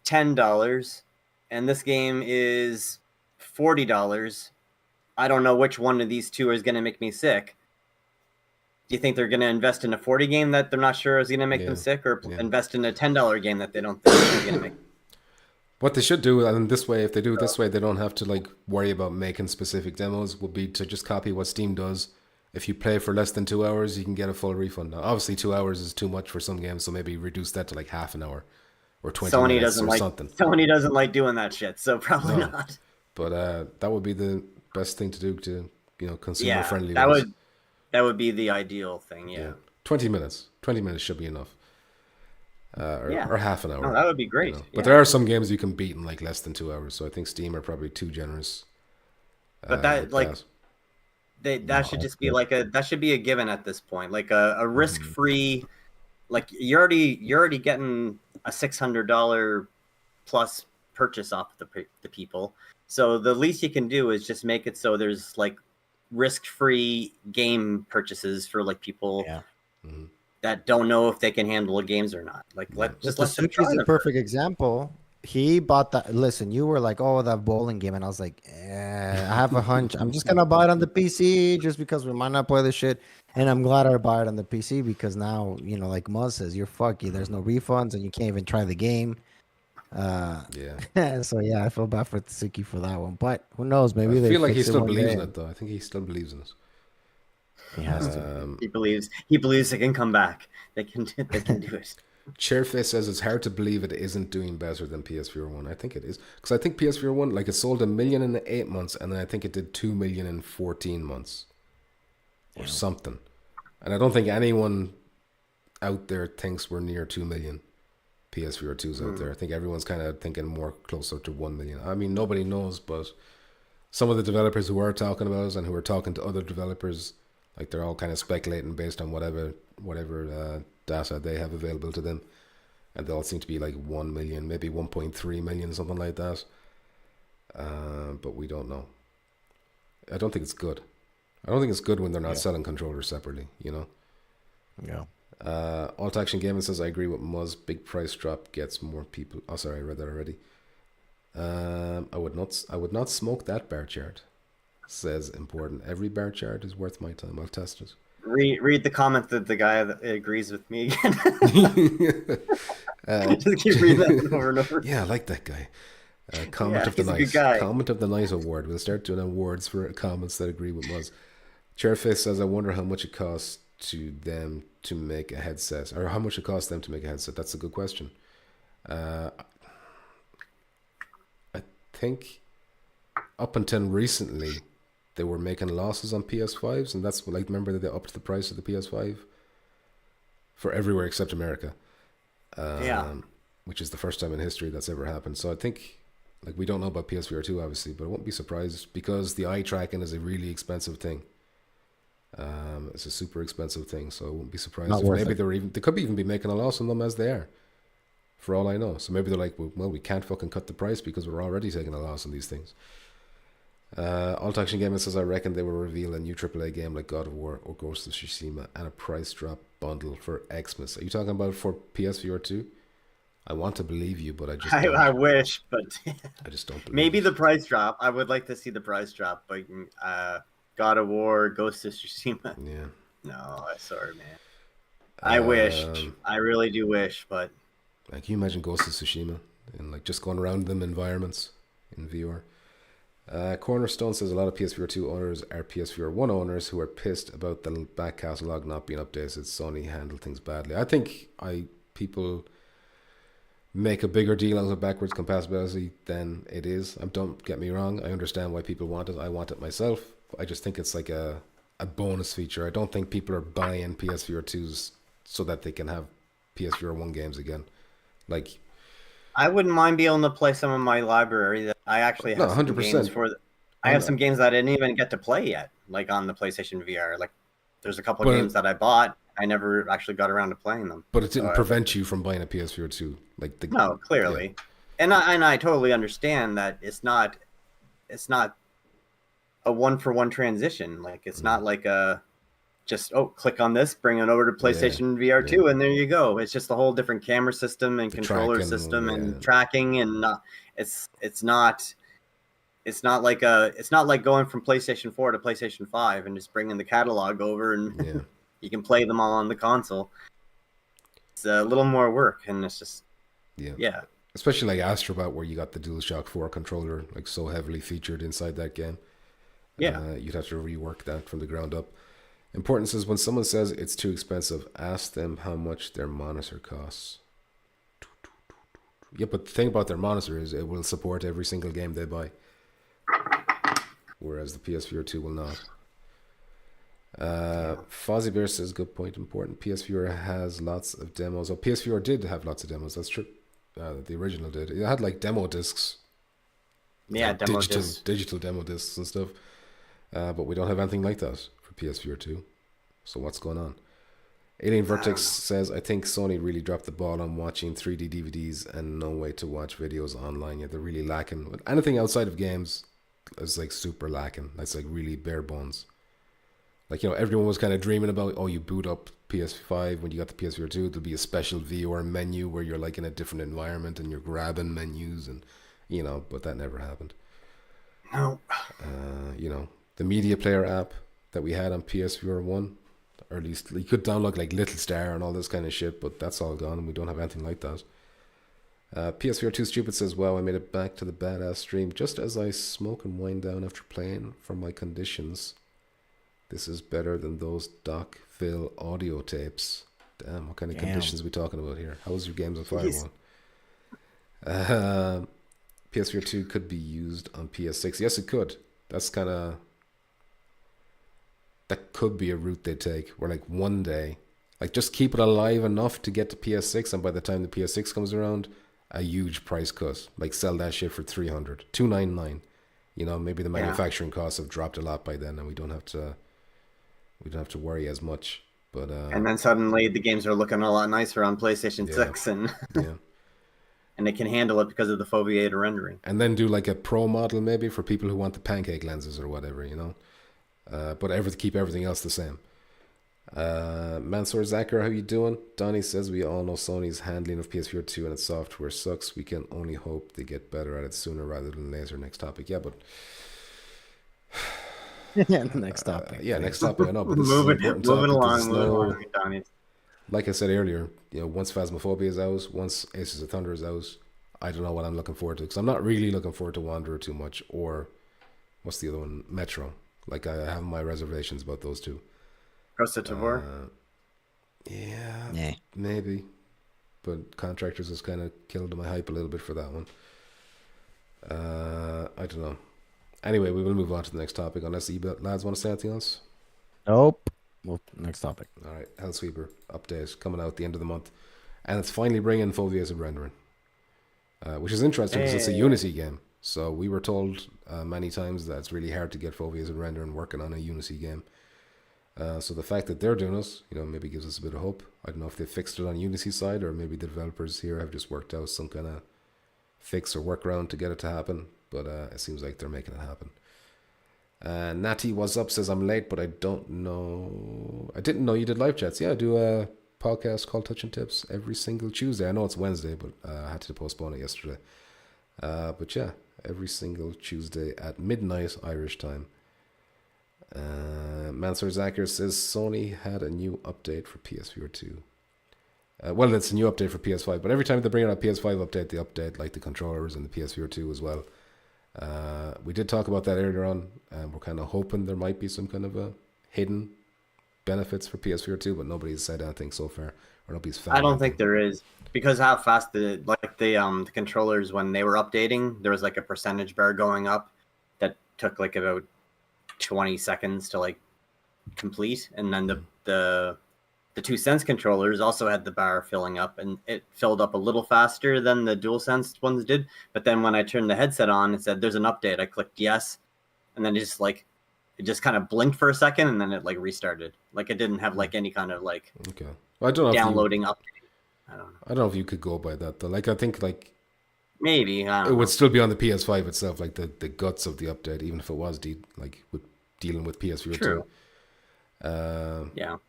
$10 and this game is $40. I don't know which one of these two is going to make me sick." Do you think they're going to invest in a 40 game that they're not sure is going to make them sick, or invest in a $10 game that they don't think is going to make? what they should do, and this way, if they do it this way, they don't have to like worry about making specific demos. Would be to just copy what Steam does. If you play for less than 2 hours, you can get a full refund. Now, obviously, 2 hours is too much for some games, so maybe reduce that to like half an hour or 20 minutes or something. Sony doesn't like doing that shit, so probably not. But that would be the best thing to do to consumer friendly. That would be the ideal thing. Yeah. 20 minutes. 20 minutes should be enough. Or half an hour. No, that would be great. But there are some games you can beat in like less than 2 hours. So I think Steam are probably too generous. But that should just be that should be a given at this point. Like a risk free, like you're already getting a $600 plus purchase off the people. So the least you can do is just make it so there's like risk-free game purchases for like people that don't know if they can handle the games or not. Like let them try. Suki's a perfect example. He bought that. Listen, you were like, "Oh, that bowling game," and I was like, "I have a hunch. I'm just gonna buy it on the PC just because we might not play this shit." And I'm glad I buy it on the PC because now, like Muzz says, you're fucky. There's no refunds and you can't even try the game. So yeah, I feel bad for Suki for that one, but who knows? Maybe I feel like he fix it still one believes day. in it, though. I think he still believes in it. He has to. He believes they can come back. They can do it. Chairface says it's hard to believe it isn't doing better than PSVR 1. I think it is. Because I think PSVR 1, like it sold 1 million in 8 months, and then I think it did 2 million in 14 months. Or something. And I don't think anyone out there thinks we're near 2 million PSVR 2s out there. I think everyone's kind of thinking more closer to 1 million. I mean, nobody knows, but some of the developers who are talking about us and who are talking to other developers, like they're all kind of speculating based on whatever data they have available to them, and they all seem to be like 1 million, maybe 1.3 million, something like that. But we don't know. I don't think it's good. I don't think it's good when they're not selling controllers separately. Yeah. Alt Action Gaming says, I agree with Muzz. Big price drop gets more people. Oh, sorry, I read that already. I would not smoke that bar chart. Says important. Every bar chart is worth my time. I'll test it. Read the comment that the guy that agrees with me again. Just keep reading that over and over. Yeah, I like that guy. Comment of the night. Comment of the night award. We'll start doing awards for comments that agree with Muzz. Chairface says, I wonder how much it costs to them to make a headset, or how much it costs them to make a headset. That's a good question. I think up until recently they were making losses on PS5s, and that's like, remember that they upped the price of the PS5 for everywhere except America. Which is the first time in history that's ever happened. So I think, like, we don't know about PSVR 2 obviously, but I won't be surprised because the eye tracking is a really expensive thing. It's a super expensive thing, so I won't be surprised if maybe they could even be making a loss on them as they are, for all I know. So maybe they're like, well, we can't fucking cut the price because we're already taking a loss on these things. Alt Action Gaming says, I reckon they will reveal a new AAA game like God of War or Ghost of Tsushima and a price drop bundle for Xmas. Are you talking about for PSVR 2? I want to believe you, but I just don't. I wish, but I just don't believe maybe it. the price drop. I would like to see the price drop, but God of War, Ghost of Tsushima. Yeah. No, sorry, man. I wish. I really do wish, but like, can you imagine Ghost of Tsushima and like just going around them environments in VR? Cornerstone says a lot of PSVR 2 owners are PSVR 1 owners who are pissed about the back catalogue not being updated. Sony handled things badly. I think people make a bigger deal out of backwards compatibility than it is. Don't get me wrong. I understand why people want it. I want it myself. I just think it's like a bonus feature. I don't think people are buying PSVR2s so that they can have PSVR1 games again. Like, I wouldn't mind being able to play some of my library. That I actually have some 100%. games for. I have some games that I didn't even get to play yet, like on the PlayStation VR. Like, there's a couple of games that I bought. I never actually got around to playing them. But it didn't prevent you from buying a PSVR2. Like no, clearly, and I totally understand that it's not a one-for-one transition. Like, it's not like a just click on this, bring it over to PlayStation VR2, and there you go. It's just a whole different camera system and controller system and tracking, and it's not like going from PlayStation 4 to PlayStation 5 and just bringing the catalog over and you can play them all on the console. It's a little more work, and it's just especially like Astrobot, where you got the DualShock 4 controller like so heavily featured inside that game. You'd have to rework that from the ground up. Importance is when someone says it's too expensive, ask them how much their monitor costs. Yeah, but the thing about their monitor is it will support every single game they buy, whereas the PSVR 2 will not. Fozzie Bear says, good point, important. PSVR has lots of demos. Oh, PSVR did have lots of demos, that's true. The original did. It had like demo discs. Yeah, like digital demo discs and stuff. But we don't have anything like that for PSVR 2. So what's going on? Alien Vertex says, I think Sony really dropped the ball on watching 3D DVDs and no way to watch videos online. Yeah, they're really lacking. Anything outside of games is like super lacking. That's like really bare bones. Like, you know, everyone was kind of dreaming about, oh, you boot up PS5 when you got the PSVR 2, there'll be a special VR menu where you're like in a different environment and you're grabbing menus and, you know, but that never happened. No. You know, the media player app that we had on PSVR 1, or at least you could download like Little Star and all this kind of shit, but that's all gone and we don't have anything like that. PSVR 2 Stupid says, wow, I made it back to the badass stream just as I smoke and wind down after playing for my conditions. This is better than those Doc Phil audio tapes. Damn, what kind of conditions are we talking about here? How was your Games of Fire one? PSVR 2 could be used on PS6. Yes, it could. That's kind of... That could be a route they take, where like one day, like just keep it alive enough to get to PS6, and by the time the PS6 comes around, a huge price cut. Like sell that shit for $300, $299. You know, maybe the manufacturing costs have dropped a lot by then, and we don't have to worry as much. But and then suddenly the games are looking a lot nicer on PlayStation 6, and and they can handle it because of the foveated rendering. And then do like a pro model maybe for people who want the pancake lenses or whatever, you know. But keep everything else the same. Mansoor Zakir, how you doing? Donnie says, we all know Sony's handling of PSVR 2 and its software sucks. We can only hope they get better at it sooner rather than later. Next topic. Yeah, but... next topic. Next topic. I know, but moving along, Donnie. Like I said earlier, you know, once Phasmophobia is out, once Aces of Thunder is out, I don't know what I'm looking forward to, because I'm not really looking forward to Wanderer too much, or what's the other one? Metro. Like, I have my reservations about those two. Costa Tavor? Maybe. But Contractors has kind of killed my hype a little bit for that one. I don't know. Anyway, we will move on to the next topic, unless you lads want to say anything else? Nope. Well, next topic. All right, Hellsweeper update coming out at the end of the month. And it's finally bringing foveated rendering, which is interesting because it's a Unity game. So we were told many times that it's really hard to get foveated rendering working on a Unity game. So the fact that they're doing it, you know, maybe gives us a bit of hope. I don't know if they fixed it on Unity side, or maybe the developers here have just worked out some kind of fix or workaround to get it to happen. But it seems like they're making it happen. Natty was up, says, I'm late, but I didn't know you did live chats. Yeah, I do a podcast called Touching Tips every single Tuesday. I know it's Wednesday, but I had to postpone it yesterday. But yeah, every single Tuesday at midnight Irish time. Mansoor Zakir says, Sony had a new update for PSVR 2. Well, it's a new update for PS5, but every time they bring out a PS5 update, they update like the controllers and the PSVR 2 as well. We did talk about that earlier on, and we're kind of hoping there might be some kind of a hidden benefits for PSVR 2, but nobody's said anything so far, or nobody's found I don't think there is, because how fast the controllers, when they were updating, there was like a percentage bar going up that took like about 20 seconds to like complete, and then the 2 Sense controllers also had the bar filling up, and it filled up a little faster than the DualSense ones did. But then when I turned the headset on, it said there's an update. I clicked yes, and then it just kind of blinked for a second, and then it like restarted. Like it didn't have like any kind of like Okay. Well, I don't know downloading update. I don't know if you could go by that though. Like I think like maybe I it don't know. would still be on the PS5 itself, like the guts of the update, even if it was dealing with PSVR2. True.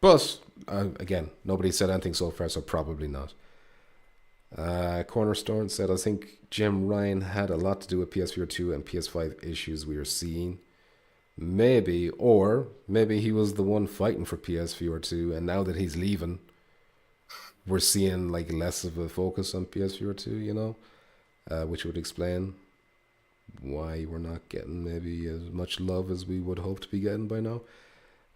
But again, nobody said anything so far, so probably not. Cornerstone said, I think Jim Ryan had a lot to do with PSVR2 and PS5 issues we are seeing. Maybe he was the one fighting for PSVR2, and now that he's leaving, we're seeing like less of a focus on PSVR2, you know, which would explain why we're not getting maybe as much love as we would hope to be getting by now.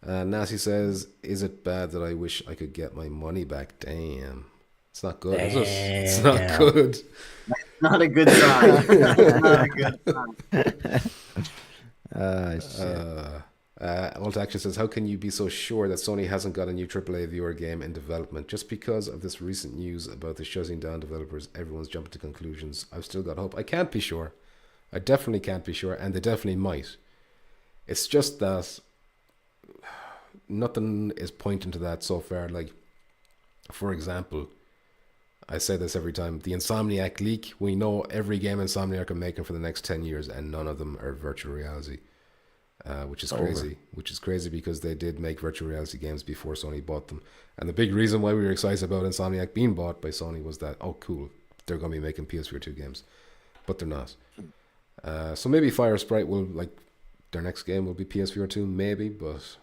Nasty says, is it bad that I wish I could get my money back? Damn. It's not good, is it? It's not good. Not a good sign. Not a good sign. Alt Action says, how can you be so sure that Sony hasn't got a new AAA VR game in development? Just because of this recent news about the shutting down developers, everyone's jumping to conclusions. I've still got hope. I can't be sure. I definitely can't be sure, and they definitely might. It's just that nothing is pointing to that so far. Like, for example, I say this every time, the Insomniac leak, we know every game Insomniac are making for the next 10 years, and none of them are virtual reality, which is crazy. Which is crazy because they did make virtual reality games before Sony bought them. And the big reason why we were excited about Insomniac being bought by Sony was that, oh cool, they're going to be making PSVR2 games. But they're not. So maybe Fire Sprite will, like, their next game will be PSVR2, maybe, but,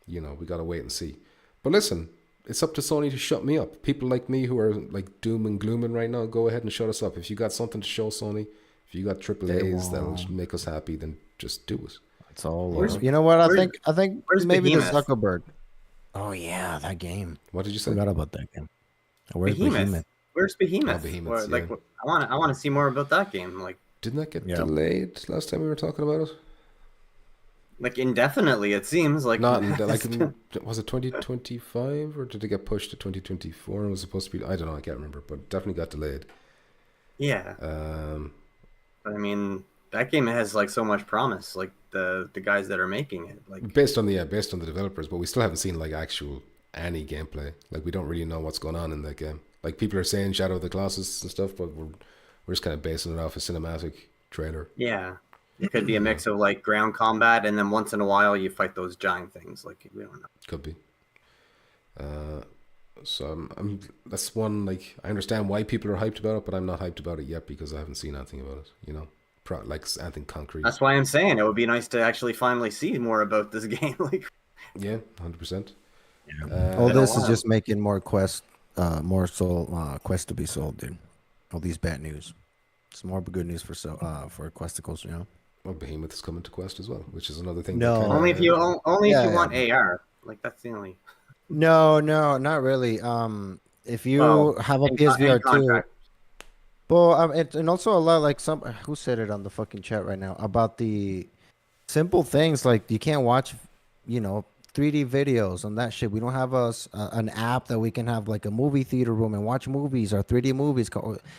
you know, we got to wait and see. But listen, it's up to Sony to shut me up. People like me who are, like, doom and glooming right now, go ahead and shut us up. If you got something to show Sony, if you got AAAs that'll make us happy, then just do it. It's all you know what? I think maybe Behemoth? the Zuckerberg. Oh yeah, that game. What did you say? Forgot about that game. Where's Behemoth? Where's Behemoth? Oh, Behemoth, Like, I want to see more about that game. Like Didn't that get delayed last time we were talking about it? Like indefinitely, it seems like. Not like was it 2025 or did it get pushed to 2024? It was supposed to be. I don't know. I can't remember, but definitely got delayed. Yeah. I mean, that game has like so much promise. Like the guys that are making it, like based on the developers, but we still haven't seen like actual any gameplay. Like we don't really know what's going on in that game. Like people are saying Shadow of the Colossus and stuff, but we're just kind of basing it off a cinematic trailer. Yeah. It could be a mix of like ground combat, and then once in a while you fight those giant things. Like we don't know. Could be. So that's one, like, I understand why people are hyped about it, but I'm not hyped about it yet because I haven't seen anything about it. You know, like anything concrete. That's why I'm saying it would be nice to actually finally see more about this game. Like, yeah, 100%. All this is just making more Quest to be sold, dude. All these bad news. It's more good news for Questicles, you know. Well, Behemoth is coming to Quest as well, which is another thing. No. Only if you want AR. Like that's the only. No, not really. If you have a PSVR 2, well, and also a lot like who said it on the fucking chat right now about the simple things like you can't watch, 3D videos and that shit. We don't have an app that we can have like a movie theater room and watch movies or 3D movies.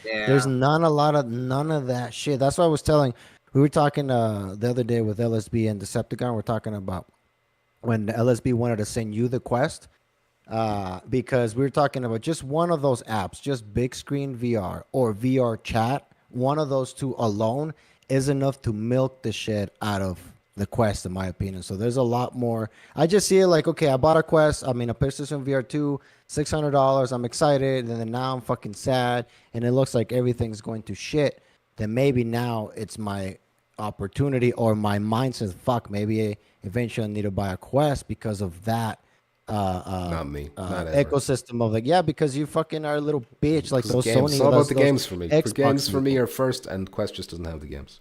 Yeah. There's none of that shit. That's what I was telling. We were talking the other day with LSB and Decepticon. We're talking about when LSB wanted to send you the Quest, because we were talking about just one of those apps, just big screen VR or VR chat. One of those two alone is enough to milk the shit out of the Quest, in my opinion. So there's a lot more. I just see it like, okay, I bought a Quest. I mean, a PlayStation VR 2, $600. I'm excited, and then now I'm fucking sad, and it looks like everything's going to shit. Then maybe now it's my opportunity, or my mind says, fuck, maybe eventually I need to buy a Quest because of that not me. Not ever. ecosystem of like, yeah, because you fucking are a little bitch like those games. Sony. It's all about the those games for me. Xbox The games for me people. are first, and Quest just doesn't have the games.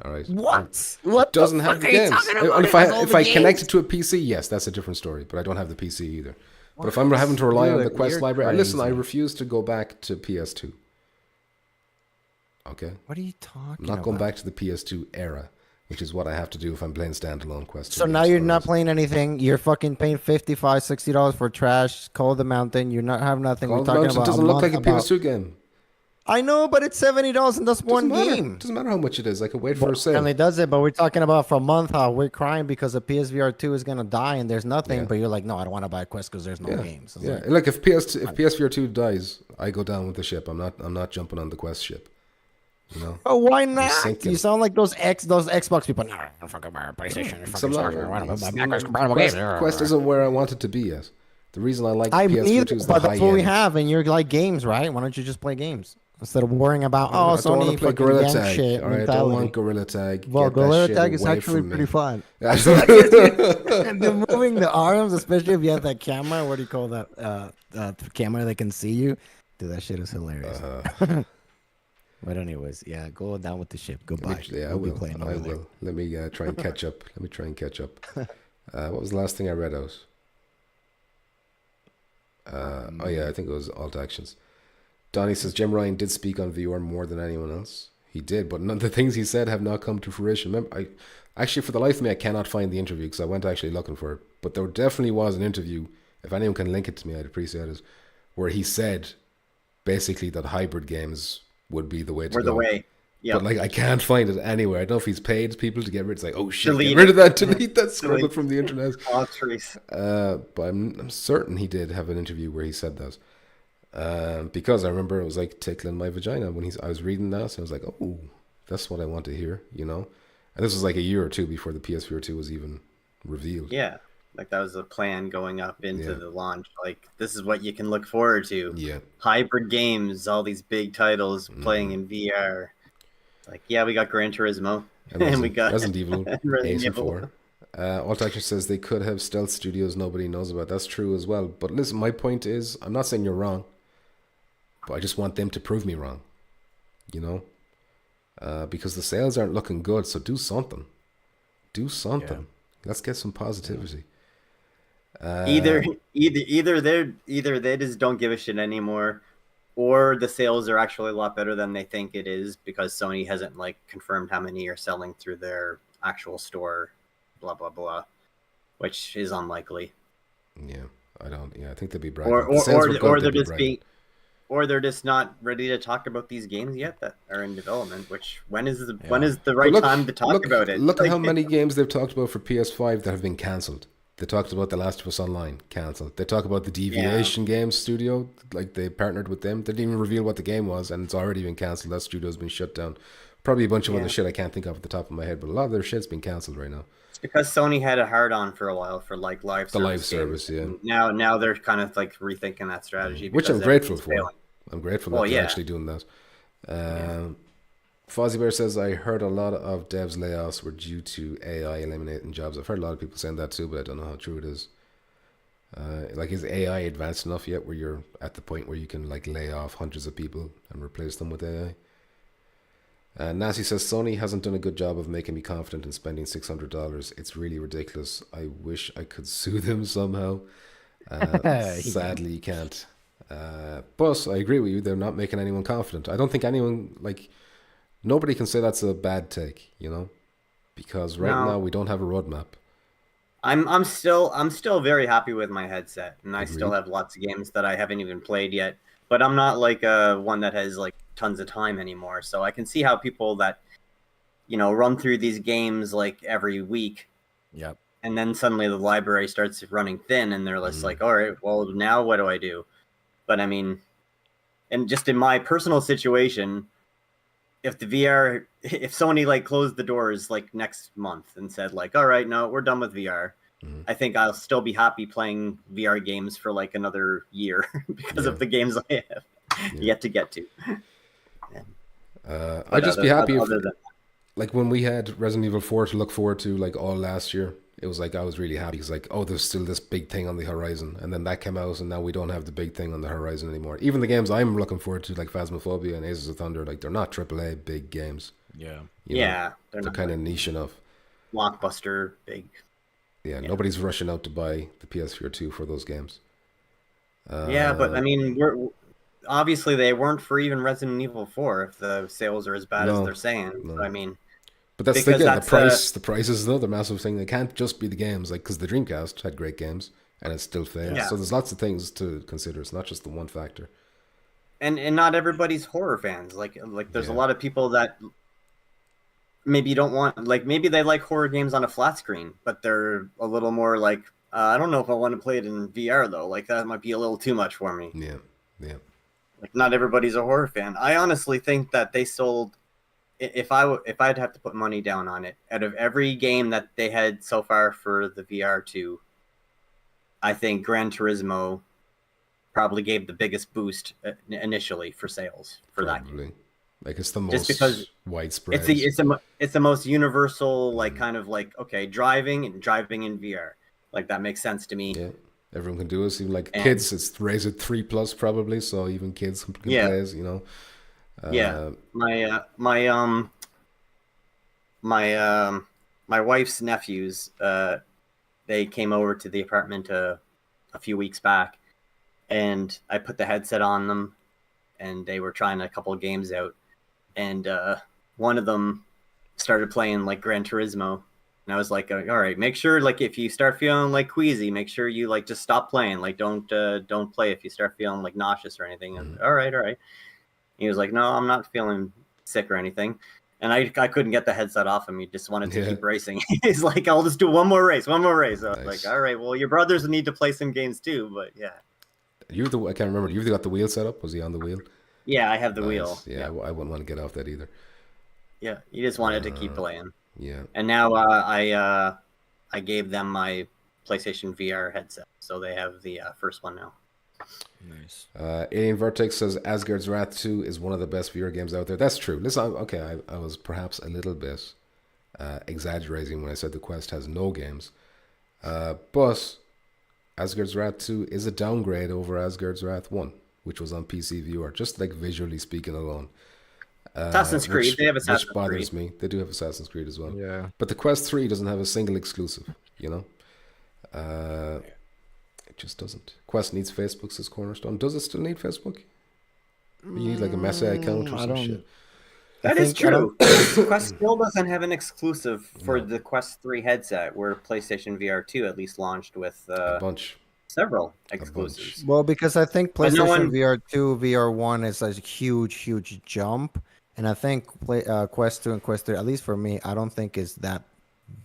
All right. What Doesn't the have fuck the are you games. talking about? If I connect it to a PC, yes, that's a different story. But I don't have the PC either. But if I'm having to rely on the Quest library, and listen, I refuse to go back to PS2. Okay. What are you talking I'm not about? going back to the PS2 era. which is what I have to do if I'm playing standalone Quest 2 So now games. you're not playing anything. You're fucking paying $55, $60 for trash. Call of the Mountain. You're not having nothing. Call We're of the talking Mountain about doesn't look like a about... PS2 game. I know, but it's $70 and that's one game. Doesn't matter how much it is. I can wait for a And sale. it does it, but we're talking about for a month how we're crying because the PSVR2 is gonna die and there's nothing. Yeah. But you're like, no, I don't want to buy a Quest because there's no games. It's Yeah, like, like if PSVR2 dies, I go down with the ship. I'm not jumping on the Quest ship. You know. oh, why not? sinking. You sound like those Xbox people. No, I'm fucking buy a PlayStation. Quest isn't where I want it to be yet. The reason I like I PSVR2 neither, is the but high that's what we end. have, and you're like games, right? Why don't you just play games instead of worrying about I don't want Sony to play fucking Gorilla gang Tag. shit All right, I don't mentality. want Gorilla Tag. Well, Get that Gorilla shit Tag is away actually from me. pretty fun. Yeah. And then moving the arms, especially if you have that camera. What do you call that? Camera that can see you. Dude, that shit is hilarious. But anyways, yeah, go down with the ship. Goodbye. Yeah, I We'll will. be playing I over there. will. Let me try and catch up. What was the last thing I read out? Oh yeah, I think it was Alt Actions. Donnie says Jim Ryan did speak on VR more than anyone else. He did, but none of the things he said have not come to fruition. Remember, I actually, for the life of me, I cannot find the interview because I went actually looking for it. But there definitely was an interview. If anyone can link it to me, I'd appreciate it. Where he said basically that hybrid games would be the way to go. the way. Yeah. But like, I can't find it anywhere. I don't know if he's paid people to get rid. It's like, oh shit, Delete get rid of that. it. Delete that scribble Delete. from the internet. Oh, Trace. But I'm certain he did have an interview where he said that. Because I remember it was like tickling my vagina when I was reading that, and I was like, oh, that's what I want to hear, you know. And this was like a year or two before the PSVR2 was even revealed. Yeah. Like that was the plan going up into the launch. Like this is what you can look forward to. Yeah. Hybrid games, all these big titles playing in VR. Like, yeah, we got Gran Turismo. And we got Resident Evil 8 Resident and Evil. 4. Alt Action says they could have stealth studios nobody knows about. That's true as well. But listen, my point is, I'm not saying you're wrong, but I just want them to prove me wrong. You know? Because the sales aren't looking good, so do something. Do something. Yeah. Let's get some positivity. Either they just don't give a shit anymore, or the sales are actually a lot better than they think it is because Sony hasn't like confirmed how many are selling through their actual store, blah blah blah, which is unlikely. Yeah, I think they'd be bragging. Or they're just not ready to talk about these games yet that are in development. Which when is the right time to talk about it? Look at how many games they've talked about for PS5 that have been cancelled. They talked about The Last of Us Online, cancelled. They talk about the Deviation Games studio, like they partnered with them. They didn't even reveal what the game was, and it's already been cancelled. That studio's been shut down. Probably a bunch of other shit I can't think of at the top of my head, but a lot of their shit's been cancelled right now. It's because Sony had a hard on for a while for like live service. The live service, yeah. Now they're kind of like rethinking that strategy, which I'm grateful for. failing. I'm grateful that they're actually doing that. Fozzie Bear says, I heard a lot of devs layoffs were due to AI eliminating jobs. I've heard a lot of people saying that too, but I don't know how true it is. Like, is AI advanced enough yet where you're at the point where you can like lay off hundreds of people and replace them with AI? Nancy says, Sony hasn't done a good job of making me confident in spending $600. It's really ridiculous. I wish I could sue them somehow. Sadly, you can't. But I agree with you. They're not making anyone confident. I don't think anyone, like, nobody can say that's a bad take, you know, because now we don't have a roadmap. I'm still very happy with my headset, and I still have lots of games that I haven't even played yet. But I'm not like one that has like tons of time anymore. So I can see how people that, you know, run through these games like every week. Yep. And then suddenly the library starts running thin, and they're just like, all right, well, now what do I do? But I mean, and just in my personal situation, if Sony like closed the doors like next month and said like, all right, no, we're done with VR, I think I'll still be happy playing VR games for like another year because of the games I have yet to get to. I'd just be happy if, like, when we had Resident Evil 4 to look forward to like all last year, it was like I was really happy because like, oh, there's still this big thing on the horizon, and then that came out, and now we don't have the big thing on the horizon anymore. Even the games I'm looking forward to, like Phasmophobia and Aces of Thunder, like they're not AAA big games. Yeah. You know, they're kind of niche enough. Blockbuster big. Yeah, nobody's rushing out to buy the PSVR2 for those games. But I mean, obviously they weren't for even Resident Evil 4 if the sales are as bad as they're saying. No. So, I mean, But that's because the price. The price is another massive thing. They can't just be the games, like because the Dreamcast had great games and it still failed. Yeah. So there's lots of things to consider. It's not just the one factor. And not everybody's horror fans. Like there's a lot of people that maybe don't want, like, maybe they like horror games on a flat screen, but they're a little more like, I don't know if I want to play it in VR though. Like that might be a little too much for me. Yeah, yeah. Like not everybody's a horror fan. I honestly think that they sold, if I'd have to put money down on it, out of every game that they had so far for the VR2, I think Gran Turismo probably gave the biggest boost initially for sales for that game. Like it's the most Just because widespread. It's the most universal, like kind of like, okay, driving in VR. Like that makes sense to me. Yeah, everyone can do it. Even like kids, it's rated 3+ probably, so even kids can play as, you know. My wife's nephews, they came over to the apartment a few weeks back, and I put the headset on them, and they were trying a couple of games out, and one of them started playing like Gran Turismo, and I was like, all right, make sure, like, if you start feeling like queasy, make sure you like just stop playing. Like don't play if you start feeling like nauseous or anything. And all right. He was like, no, I'm not feeling sick or anything. And I couldn't get the headset off him. He just wanted to keep racing. He's like, I'll just do one more race. I was like, all right, well, your brothers need to play some games too, but yeah. I can't remember. You've got the wheel set up? Was he on the wheel? Yeah, I have the wheel. Yeah, I wouldn't want to get off that either. Yeah, he just wanted to keep playing. Yeah. And now I gave them my PlayStation VR headset, so they have the first one now. Nice. Alien Vertex says Asgard's Wrath 2 is one of the best VR games out there. That's true. Listen, I was perhaps a little bit exaggerating when I said the Quest has no games. But Asgard's Wrath 2 is a downgrade over Asgard's Wrath 1, which was on PSVR, just like visually speaking alone. Assassin's Creed, they have Assassin's Creed. Which bothers Creed. me. They do have Assassin's Creed as well. Yeah. But the Quest 3 doesn't have a single exclusive, you know? It just doesn't. Quest needs Facebook, says Cornerstone. Does it still need Facebook? You need like a Meta account or some shit. That is true. Quest still doesn't have an exclusive for the Quest 3 headset, where PlayStation VR 2 at least launched with a bunch. Several exclusives. Well, because I think PlayStation VR 2, VR 1 is a huge jump. And I think Quest 2 and Quest 3, at least for me, I don't think is that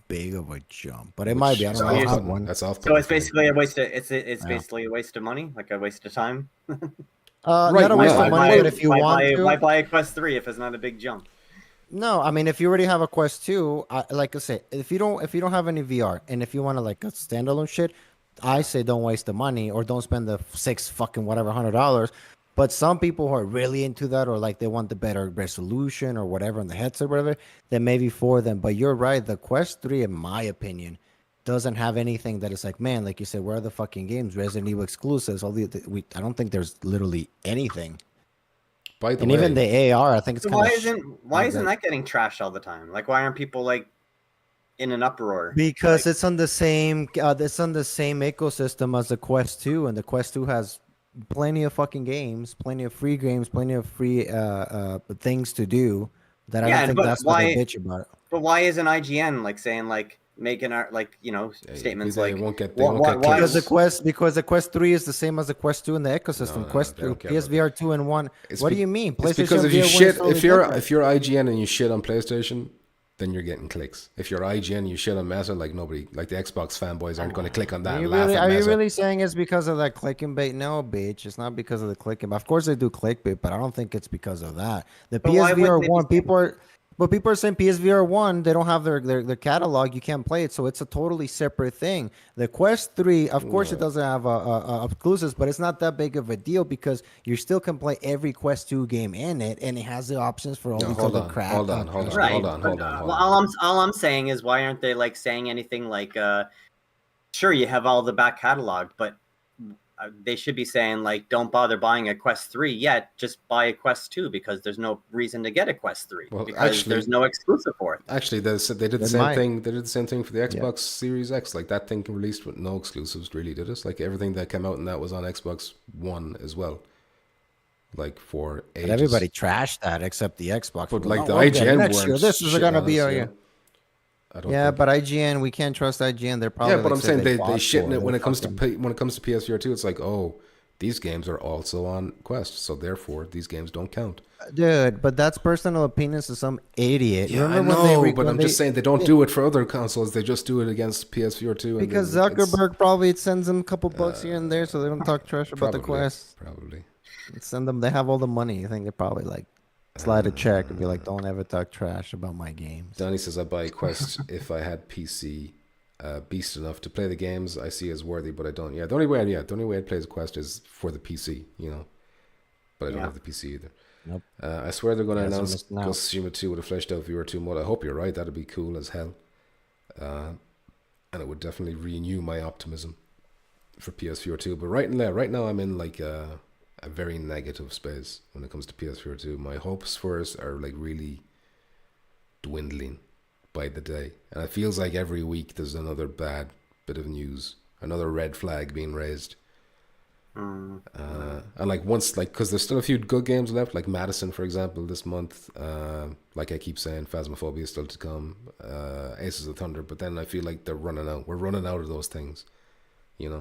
big of a jump. But it might be. I don't know. I have one. That's off. So it's basically a waste of basically a waste of money, like a waste of time. Not a waste of money, but if you want to, why buy a Quest 3 if it's not a big jump? No, I mean, if you already have a Quest 2, like I say, if you don't have any VR, and if you want to like a standalone shit, I say don't waste the money or don't spend the $100. But some people who are really into that, or like they want the better resolution or whatever on the headset, or whatever, then maybe for them. But you're right, the Quest 3, in my opinion, doesn't have anything that is like, man, like you said, where are the fucking games? Resident Evil exclusives. I don't think there's literally anything. By the way, even the AR, I think it's why isn't that getting trashed all the time? Like, why aren't people like in an uproar? Because it's on the same ecosystem as the Quest 2, and the Quest 2 has plenty of fucking games, plenty of free games, plenty of free things to do. That I don't think that's what they bitch about. But why isn't IGN like saying like making art, like, you know, statements they like won't get because the Quest 3 is the same as the Quest 2 in the ecosystem. Quest 3, PSVR 2 and 1. What do you mean? It's because if you're IGN and you shit on PlayStation, then you're getting clicks. If you're IGN, you shit on Meta, like nobody, like the Xbox fanboys aren't going to click on that. Are you really saying it's because of that clickbait? No, bitch. It's not because of the clickbait. Of course they do clickbait, but I don't think it's because of that. The PSVR 1, people are saying PSVR 1, they don't have their catalog. You can't play it, so it's a totally separate thing. The Quest 3, of course, it doesn't have exclusives, but it's not that big of a deal because you still can play every Quest 2 game in it, and it has the options for all these other crap. Hold on. All I'm saying is, why aren't they like saying anything like, sure, you have all the back catalog, but they should be saying like, don't bother buying a Quest 3 yet, just buy a Quest 2 because there's no reason to get a Quest 3 because there's no exclusive for it. Actually, they did the same thing. They did the same thing for the Xbox Series X. Like that thing released with no exclusives, really, did it? Like everything that came out and that was on Xbox One as well. Like for ages. But everybody trashed that except the Xbox. But like the IGN weren't. This is gonna be I don't Yeah, think. but IGN, we can't trust IGN. They're probably Yeah, but like I'm said saying they fought shit in for it when They're it comes fucking- when it comes to PSVR 2. It's like, oh, these games are also on Quest, so therefore these games don't count. Dude, but that's personal opinions of some idiot. Yeah, I Remember when know, but when I'm just saying they don't do it for other consoles. They just do it against PSVR 2, and because then Zuckerberg probably sends them a couple bucks here and there, so they don't talk trash about the Quest. Probably. Send them. They have all the money. I think they probably like slide a check and be like, "Don't ever talk trash about my games." Donnie says, "I buy Quest if I had PC beast enough to play the games I see as worthy, but I don't. Yeah, the only way I'd play Quest is for the PC, But I don't have the PC either. Nope. I swear they're going to You guys are announce missing out. Ghost of Tsushima 2 with a fleshed out VR2 mode. I hope you're right. That'd be cool as hell. And it would definitely renew my optimism for PSVR 2. But right now I'm in like a very negative space when it comes to PSVR 2. My hopes for it are like really dwindling by the day. And it feels like every week there's another bad bit of news, another red flag being raised. And like once, like, because there's still a few good games left, like Madison, for example, this month. Like I keep saying, Phasmophobia is still to come, Aces of Thunder. But then I feel like they're running out. We're running out of those things, When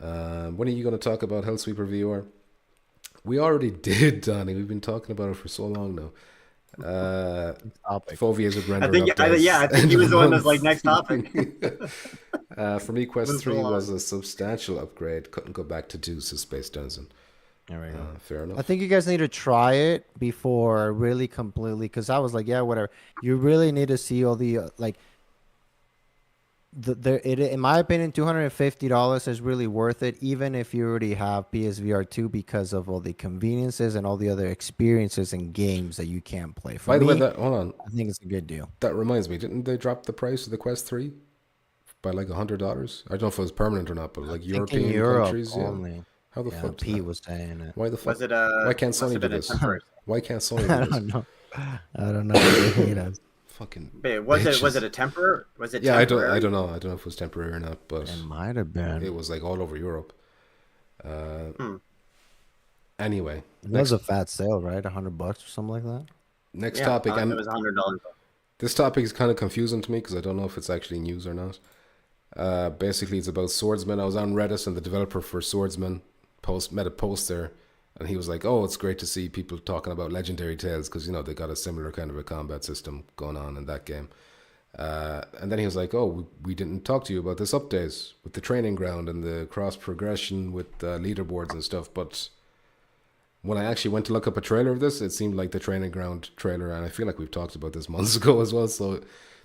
are you going to talk about Hellsweeper VR? We already did, Donnie. We've been talking about it for so long now. Fovia's would render I think he was the one that's like next topic. For me, Quest 3 was a substantial upgrade. Couldn't go back to 2, says Space Dungeon. There we go. Fair enough. I think you guys need to try it before really completely, because I was like, yeah, whatever. You really need to see all the in my opinion, $250 is really worth it, even if you already have PSVR 2, because of all the conveniences and all the other experiences and games that you can play. By the way, hold on. I think it's a good deal. That reminds me, didn't they drop the price of the Quest 3 by like $100? I don't know if it was permanent or not, but like European countries, only. Yeah. How the fuck? P was saying it. Why the fuck? Was it Why can't Sony do this? Why can't Sony do this? I don't know. They hate us. Fucking. Wait, was it a temporary? Was it? Yeah, temporary? I don't know. I don't know if it was temporary or not, but it might have been. It was like all over Europe. Anyway, it was a fat sale, right? $100 or something like that. Next topic, and it was $100. This topic is kind of confusing to me because I don't know if it's actually news or not. Basically, it's about Swordsman. I was on Reddit, and the developer for Swordsman made a post there, and he was like, "Oh, it's great to see people talking about Legendary Tales because they got a similar kind of a combat system going on in that game." And then he was like, "Oh, we didn't talk to you about this update with the training ground and the cross progression with leaderboards and stuff." But when I actually went to look up a trailer of this, it seemed like the training ground trailer, and I feel like we've talked about this months ago as well. So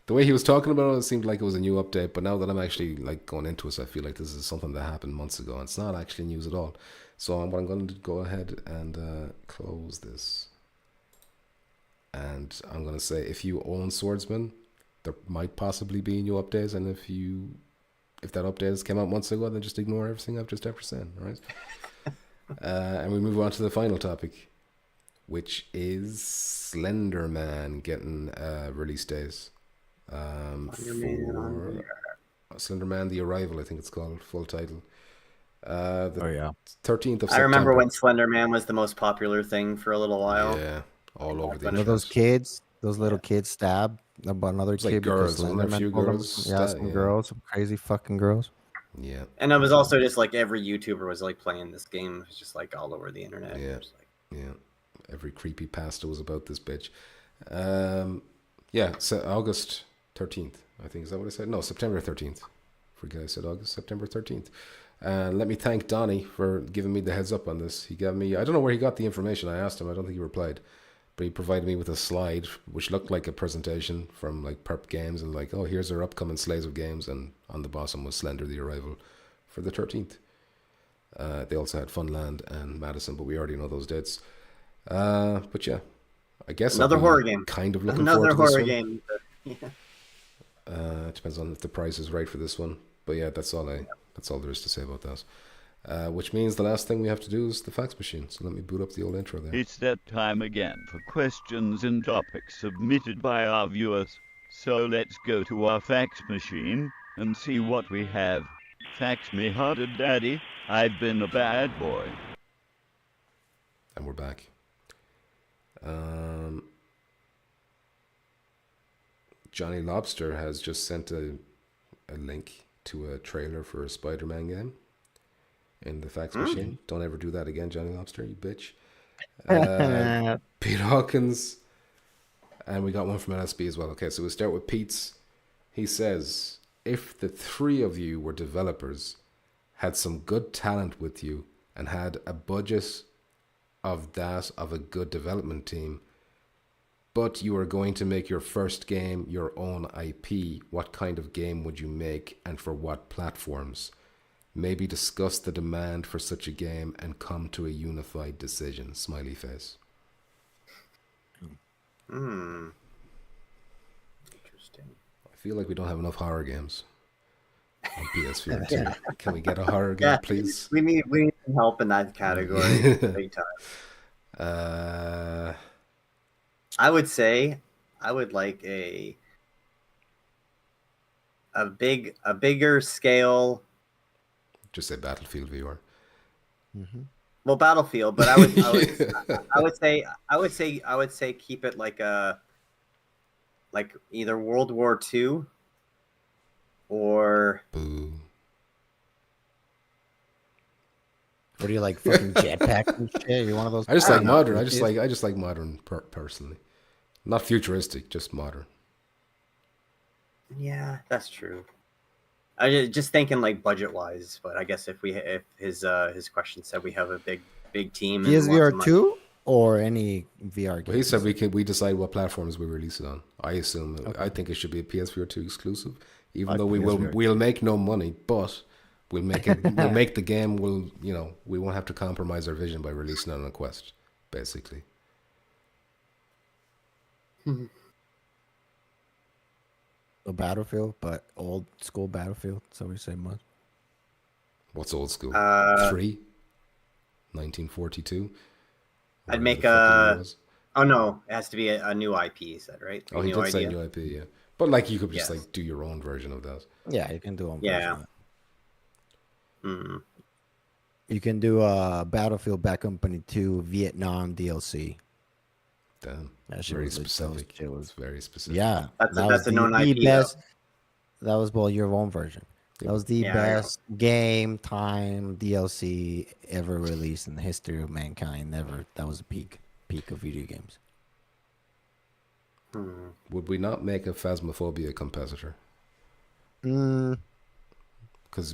the way he was talking about it seemed like it was a new update. But now that I'm actually like going into it, I feel like this is something that happened months ago, and it's not actually news at all. So what I'm going to go ahead and close this, and I'm going to say, if you own Swordsman, there might possibly be new updates, and if that update came out months ago, then just ignore everything I've just ever said, right? And we move on to the final topic, which is Slender Man getting release days. For Slender Man: The Arrival, I think it's called, full title. 13th of September. I remember when Slender Man was the most popular thing for a little while. Yeah, all over the internet. Those kids, those little kids stabbed another kid. Like girls, because wasn't there a few girls? Yeah, some girls, some crazy fucking girls. Yeah. And it was also just like every YouTuber was like playing this game. It was just like all over the internet. Yeah. Yeah. Every creepy pasta was about this bitch. So August 13th, I think. Is that what I said? No, September 13th. Forget I said August. September 13th. And let me thank Donnie for giving me the heads up on this. He gave me, I don't know where he got the information. I asked him. I don't think he replied. But he provided me with a slide, which looked like a presentation from like Perp Games, and like, oh, here's our upcoming slates of games, and on the bottom was Slender: The Arrival for the 13th. They also had Funland and Madison, but we already know those dates. But yeah, I guess another horror game. Kind of looking another forward to horror this one. game. It depends on if the price is right for this one. But yeah, that's all there is to say about that. Which means the last thing we have to do is the fax machine. So let me boot up the old intro there. It's that time again for questions and topics submitted by our viewers. So let's go to our fax machine and see what we have. Fax me harder, Daddy. I've been a bad boy. And we're back. Johnny Lobster has just sent a link to a trailer for a Spider-Man game in the fax machine. Don't ever do that again, Johnny Lobster, you bitch. Pete Hawkins, and we got one from LSB as well. Okay, so we'll start with Pete's. He says, if the three of you were developers, had some good talent with you, and had a budget of that of a good development team, but you are going to make your first game your own IP, what kind of game would you make and for what platforms? Maybe discuss the demand for such a game and come to a unified decision. Smiley face. Interesting. I feel like we don't have enough horror games on PSVR 2. Can we get a horror game, please? We need some help in that category. Big time. I would say I would like a bigger scale. Just say Battlefield VR. Well, Battlefield, but I would say keep it like either World War II or Boo. What do you like, fucking jetpack and shit? You're one of those. I just like modern. I just like modern personally, not futuristic, just modern. Yeah, that's true. I just thinking like budget wise, but I guess if his question said we have a big team. PSVR 2 or any VR game. Well, he said we decide what platforms we release it on. I assume I think it should be a PSVR 2 exclusive, even though we'll make no money, but we'll make the game. We won't have to compromise our vision by releasing it on a Quest, basically. A Battlefield, but old school Battlefield. So we say much. What's old school? 1942. I'd make a. Oh no, it has to be a new IP. You said, right? Oh, he did say new IP, yeah. But like you could just like do your own version of that. Yeah, you can do own version. You can do a Battlefield Bad Company 2 Vietnam DLC. Damn. That very specific. It was very specific. Yeah. That's a known IP. Best, that was your own version. That was the best game time DLC ever released in the history of mankind. Never. That was the peak of video games. Would we not make a Phasmophobia competitor? Because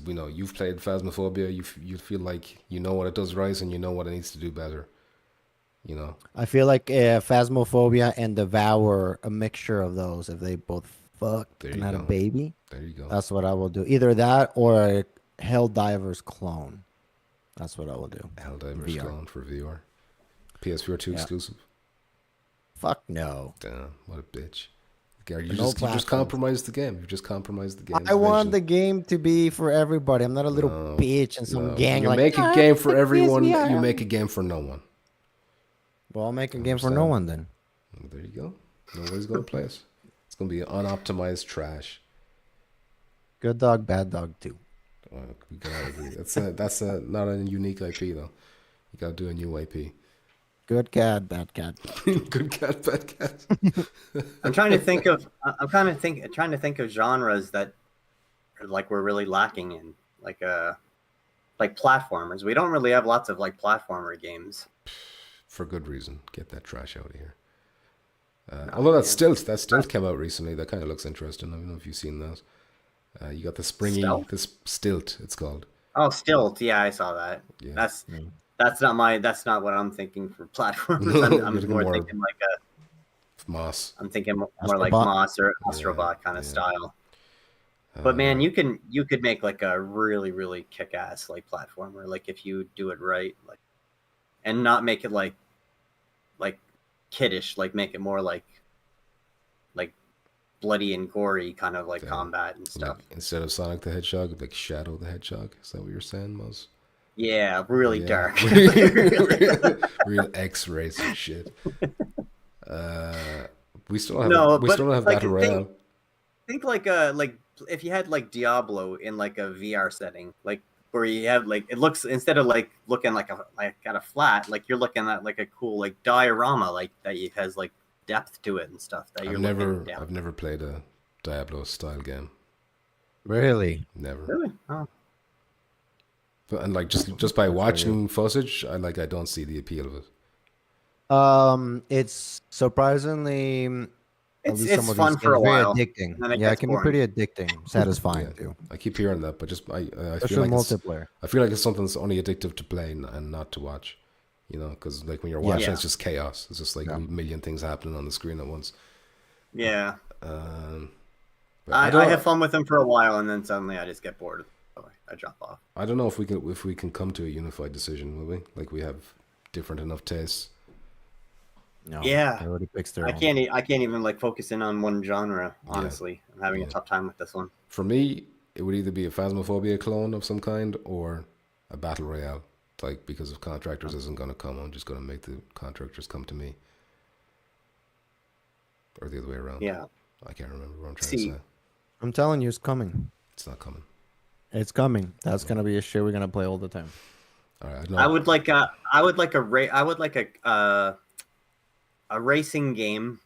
you've played Phasmophobia. You feel like you know what it does right and you know what it needs to do better. I feel like Phasmophobia and Devour, a mixture of those. If they both fucked and had a baby, there you go. That's what I will do. Either that or a Helldivers clone. That's what I will do. Helldivers clone for VR. PSVR 2 exclusive. Fuck no. Damn, what a bitch. Gary, you just compromised the game. You just compromised the game. I want the game to be for everybody. I'm not a little bitch and some gang. You make a game for everyone. You make a game for no one. Well, I'll make a game for no one then. Well, there you go. Nobody's going to play it. It's going to be unoptimized trash. Good Dog, Bad Dog 2. We gotta agree. That's not a unique IP though. You gotta do a new IP. Good cat, bad cat. Good cat, bad cat. I'm trying to think of genres that like we're really lacking in, like platformers. We don't really have lots of like platformer games. For good reason. Get that trash out of here. Although that stilt came out recently. That kind of looks interesting. I don't know if you've seen that. You got the springy, this stilt. It's called. Oh, stilt. Yeah, I saw that. Yeah. That's not what I'm thinking for platformers. I'm more thinking like a Moss. I'm thinking more like Moss or Astrobot kind of style. But man, you could make like a really, really kick-ass like platformer, like if you do it right, like, and not make it like kiddish, like make it more like bloody and gory kind of like combat and stuff. Like, instead of Sonic the Hedgehog, like Shadow the Hedgehog. Is that what you're saying, Moz? Yeah, really dark. Real X-rays and shit. We still don't have Battle Royale. Think like if you had like Diablo in like a VR setting, like where you have like it looks, instead of like looking like kind of flat, like you're looking at like a cool like diorama, like that it has like depth to it and stuff. That I've never played a Diablo style game. Really? Never. Really? Oh. But, and like just by watching footage, I don't see the appeal of it. It's surprisingly, at least It's some of fun these for games, a very while, addicting. and then it Yeah, it gets can boring. be pretty addicting, satisfying Yeah, too. I keep hearing that, but just I feel Especially like it's, multiplayer. I feel like it's something that's only addictive to play and not to watch. You know, because like when you're watching, Yeah. it's just chaos. It's just like a million things happening on the screen at once. Yeah. But I have fun with them for a while, and then suddenly I just get bored. So I drop off. I don't know if we can come to a unified decision, will we? Like we have different enough tastes. No, Yeah. everybody picks their I own. can't even like focus in on one genre. Honestly, I'm having a tough time with this one. For me, it would either be a Phasmophobia clone of some kind or a battle royale. Like because if Contractors isn't going to come, I'm just going to make the Contractors come to me, or the other way around. Yeah. I can't remember what I'm trying to say. I'm telling you, it's coming. It's not coming. It's coming. That's gonna be a shit we're gonna play all the time. All right. I would like a racing game.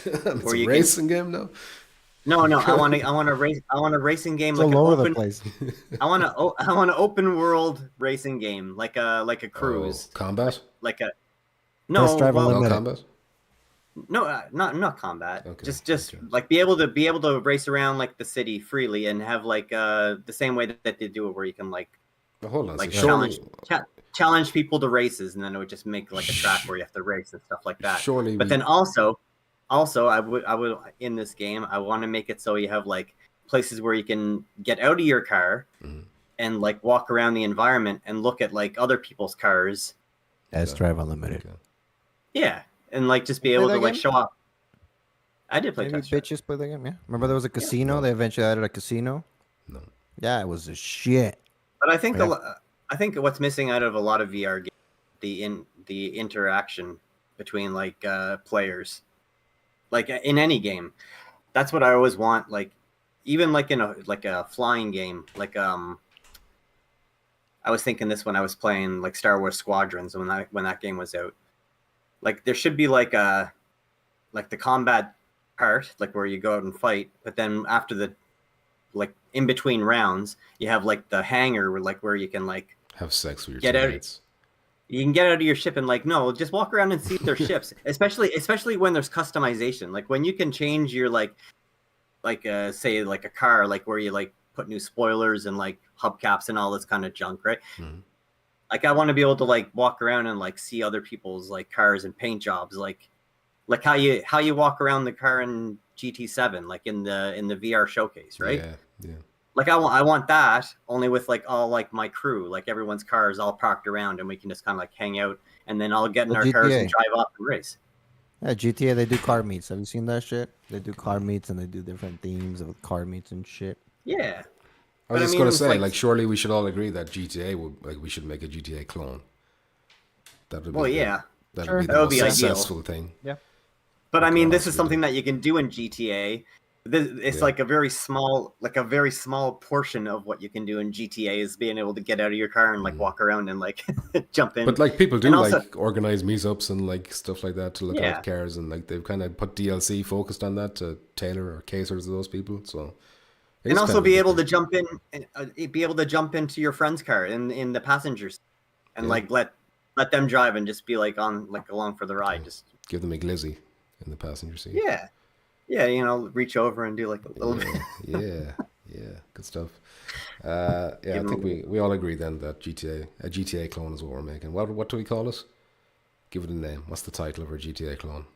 It's a racing game now. No. I want a racing game It's like all an over open. the place. I want an open world racing game like a cruise. Combat. Like a Test Drive well, No Unlimited. combat. no, not combat. Okay, Just okay. like be able to race around like the city freely and have like the same way that they do it, where you can like But hold on. like so surely, challenge people to races, and then it would just make like a track where you have to race and stuff like that. surely, But then also I would in this game I want to make it so you have like places where you can get out of your car and like walk around the environment and look at like other people's cars. Test Drive Unlimited. Okay. Yeah, and like just be You play able to that like game? show off. I did play Maybe Test Drive. bitches play the game. Yeah. Remember there was a casino. They eventually added a casino. No. Yeah, it was a shit. But I think Yeah. I think what's missing out of a lot of VR games, the interaction between like players, like in any game. That's what I always want. Like even like in a flying game, like I was thinking this when I was playing like Star Wars Squadrons when that game was out. Like there should be like the combat part, like where you go out and fight, but then after the like in between rounds, you have like the hangar where you can like Have sex with your get out. teammates. You can get out of your ship and like no, just walk around and see their ships. Especially when there's customization, like when you can change your say like a car, like where you like put new spoilers and like hubcaps and all this kind of junk, right? Mhm. Like I want to be able to like walk around and like see other people's like cars and paint jobs, like how you walk around the car in GT7, like in the VR showcase, right? Yeah. Like I want that only with like all like my crew, like everyone's cars all parked around, and we can just kind of like hang out, and then I'll get in Well, our cars GTA. and drive off and race. Yeah, GTA, they do car meets. Have you seen that shit? They do car meets and they do different themes of car meets and shit. Yeah. I was But I just mean, gonna it's say, like- surely we should all agree that we should make a GTA clone. That would be Well, yeah. That Sure. would be the That would most be ideal. successful thing. But I mean, this is Absolutely. something that you can do in GTA. It's Yeah. like a very small portion of what you can do in GTA is being able to get out of your car and like walk around and like jump in. But like people do And also- like organize meetups and like stuff like that to look Yeah. at cars, and like they've kind of put DLC focused on that to tailor or cater to those people. So it and is also kind of be able to different. jump in, be able to jump into your friend's car in the passengers, and Yeah. like let them drive and just be like on like along for the ride. Just Give them a glizzy in the passenger seat. yeah, reach over and do like a little bit. Yeah, good stuff. Yeah, I think we all agree then that a GTA clone is what we're making. What do we call it? Give it a name. What's the title of our GTA clone?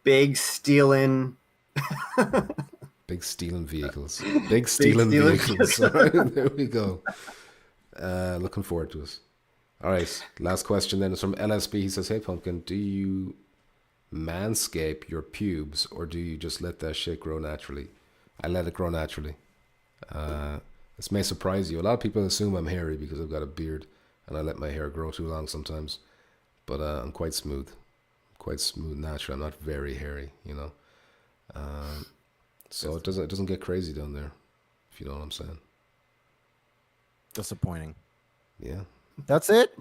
Big stealing. Big stealing vehicles. Big stealing stealing vehicles. There we go. Looking forward to it. All right, last question then is from LSB. He says, "Hey Pumpkin, do you manscape your pubes or do you just let that shit grow naturally?" I let it grow naturally. This may surprise you. A lot of people assume I'm hairy because I've got a beard and I let my hair grow too long sometimes. But I'm quite smooth. Naturally. I'm not very hairy, you know. So it doesn't get crazy down there, if you know what I'm saying. Disappointing. Yeah. That's it?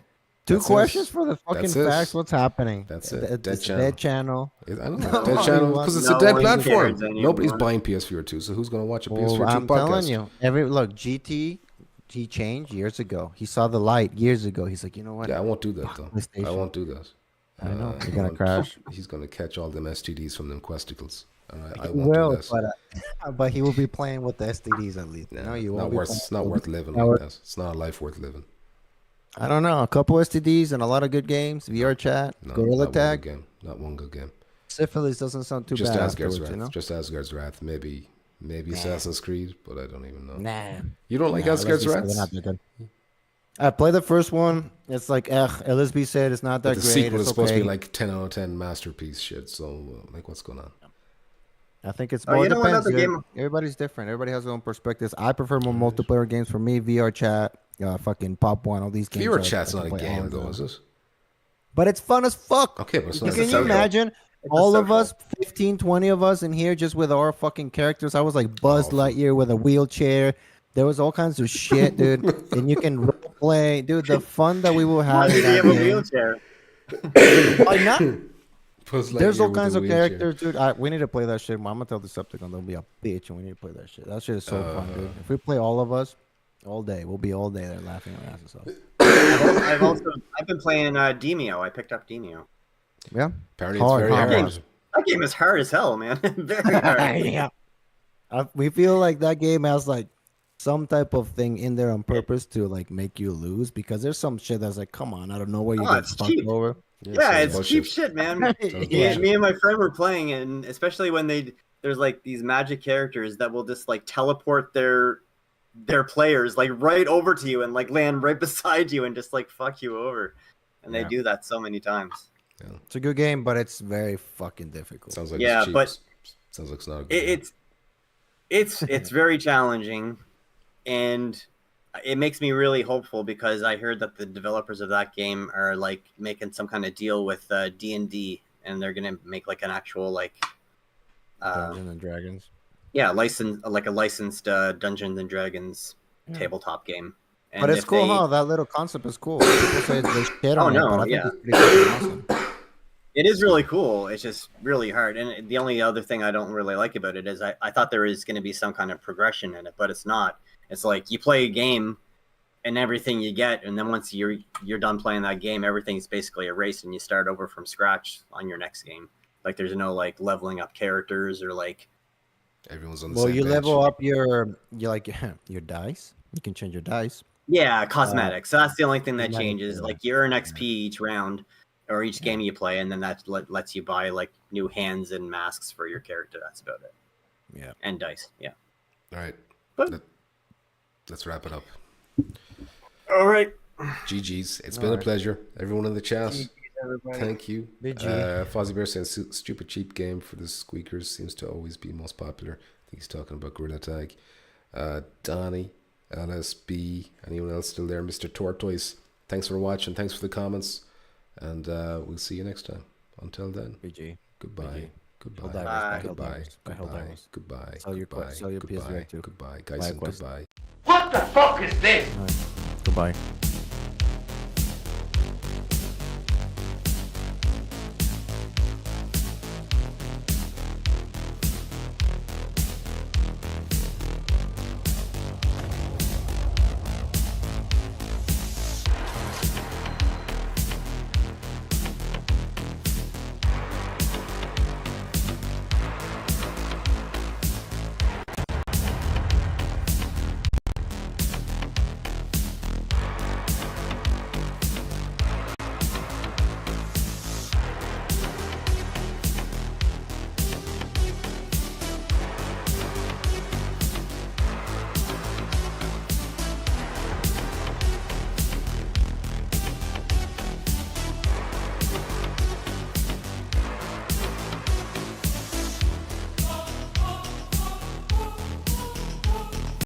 Two That's questions it. for the fucking That's it. facts. What's happening? That's it. It's Dead a channel. dead channel. I don't know. Dead channel because it's No a dead one platform. cares anymore. Nobody's buying PSVR2, so who's going to watch a PSVR2 Well, I'm podcast? telling you, look, GT, he changed years ago. He saw the light years ago. He's like, you know what? Yeah, I won't do that though. PlayStation. I won't do that. I know I you're gonna won't- crash. He's going to catch all them STDs from them questicles. I He won't will, do that. but he will be playing with the STDs at least. Nah, No, you not won't. worth. It's not worth living like that. It's not a life worth living. I don't know. A couple STDs and a lot of good games. VR chat, No, Gorilla not Tag, one good game. Not one good game. Syphilis doesn't sound too Just bad Asgard's afterwards, Wrath. you know? Just Asgard's Wrath. Maybe Assassin's Creed, but I don't even know. Nah. You don't like Nah, Asgard's LSB said Wrath? they're not that good. I played the first one. It's like, LSB said it's not that But the great. sequel is It's supposed to okay. be like 10 out of 10 masterpiece shit. So, like, what's going on? I think it's Oh, more. you It know depends, another dude. game- Everybody's different. Everybody has their own perspectives. I prefer more multiplayer games. For me, VR chat, fucking Pop One, all these games. VR I chat's can not a play all game, of though, them. is it? But it's fun as fuck. Okay, but it's not. Can you social. imagine It's a all of social. us, 15, 20 of us in here just with our fucking characters? I was like Buzz Lightyear with a wheelchair. There was all kinds of shit, dude. And you can role play. Dude, the fun that we will Why have in did he that have a game. wheelchair? Why not? Buzz There's Lightyear all with kinds a of wheelchair. characters, dude. We need to play that shit. I'm gonna tell Decepticon they'll be a bitch, and we need to play that shit. That shit is so fun, dude. If we play all of us, all day, we'll be all day there laughing our asses off. I've been playing Demio. I picked up Demio. Yeah, Apparently, Hard, it's very hard. hard. That game is hard as hell, man. Very hard. yeah. We feel like that game has like some type of thing in there on purpose to like make you lose because there's some shit that's like, come on, I don't know where you Oh, get it's fucked cheap. over. Yeah, sounds it's cheap bullshit. shit, man. Sounds Me, bullshit. me and my friend were playing, and especially when there's like these magic characters that will just like teleport their players like right over to you and like land right beside you and just like fuck you over, and they Yeah. do that so many times. It's a good game, but it's very fucking difficult. Sounds like Yeah, it's cheap. but Sounds like it's not a good game. It's very challenging, and it makes me really hopeful because I heard that the developers of that game are like making some kind of deal with D&D, and they're gonna make like an actual like Dungeons and Dragons. yeah a licensed Dungeons and Dragons tabletop game. And But it's if cool, they- huh? That little concept is cool. People say they shit Oh, on no, it, but I yeah. think it's pretty fucking awesome. It is really cool. It's just really hard. And the only other thing I don't really like about it is I thought there was going to be some kind of progression in it, but it's not. It's like you play a game and everything you get, and then once you're done playing that game, everything's basically erased and you start over from scratch on your next game. Like there's no like leveling up characters or like Everyone's on the Well, same you bench. level up your your dice. You can change your dice. yeah, cosmetics. So that's the only thing that cosmetics, changes. yeah. Like you earn XP each round or each game you play, and then that lets you buy like new hands and masks for your character. That's about it. Yeah. And dice. Yeah. All right. But- Let's wrap it up. All right. GG's. It's been a pleasure. Everyone in the chat. Everybody. Thank you. BG. Fozzie Bear saying stupid cheap game for the squeakers seems to always be most popular. I think he's talking about Gorilla Tag. Donnie, LSB, anyone else still there? Mr. Tortoise. Thanks for watching. Thanks for the comments. And we'll see you next time. Until then, BG. goodbye. BG. Goodbye. Helldivers, Bye. Goodbye. Helldivers, Goodbye. Helldivers. Goodbye. Sell your Goodbye. sell your Goodbye. PSVR2. Goodbye. Guys, and Likewise. goodbye. What the fuck is this? Goodbye.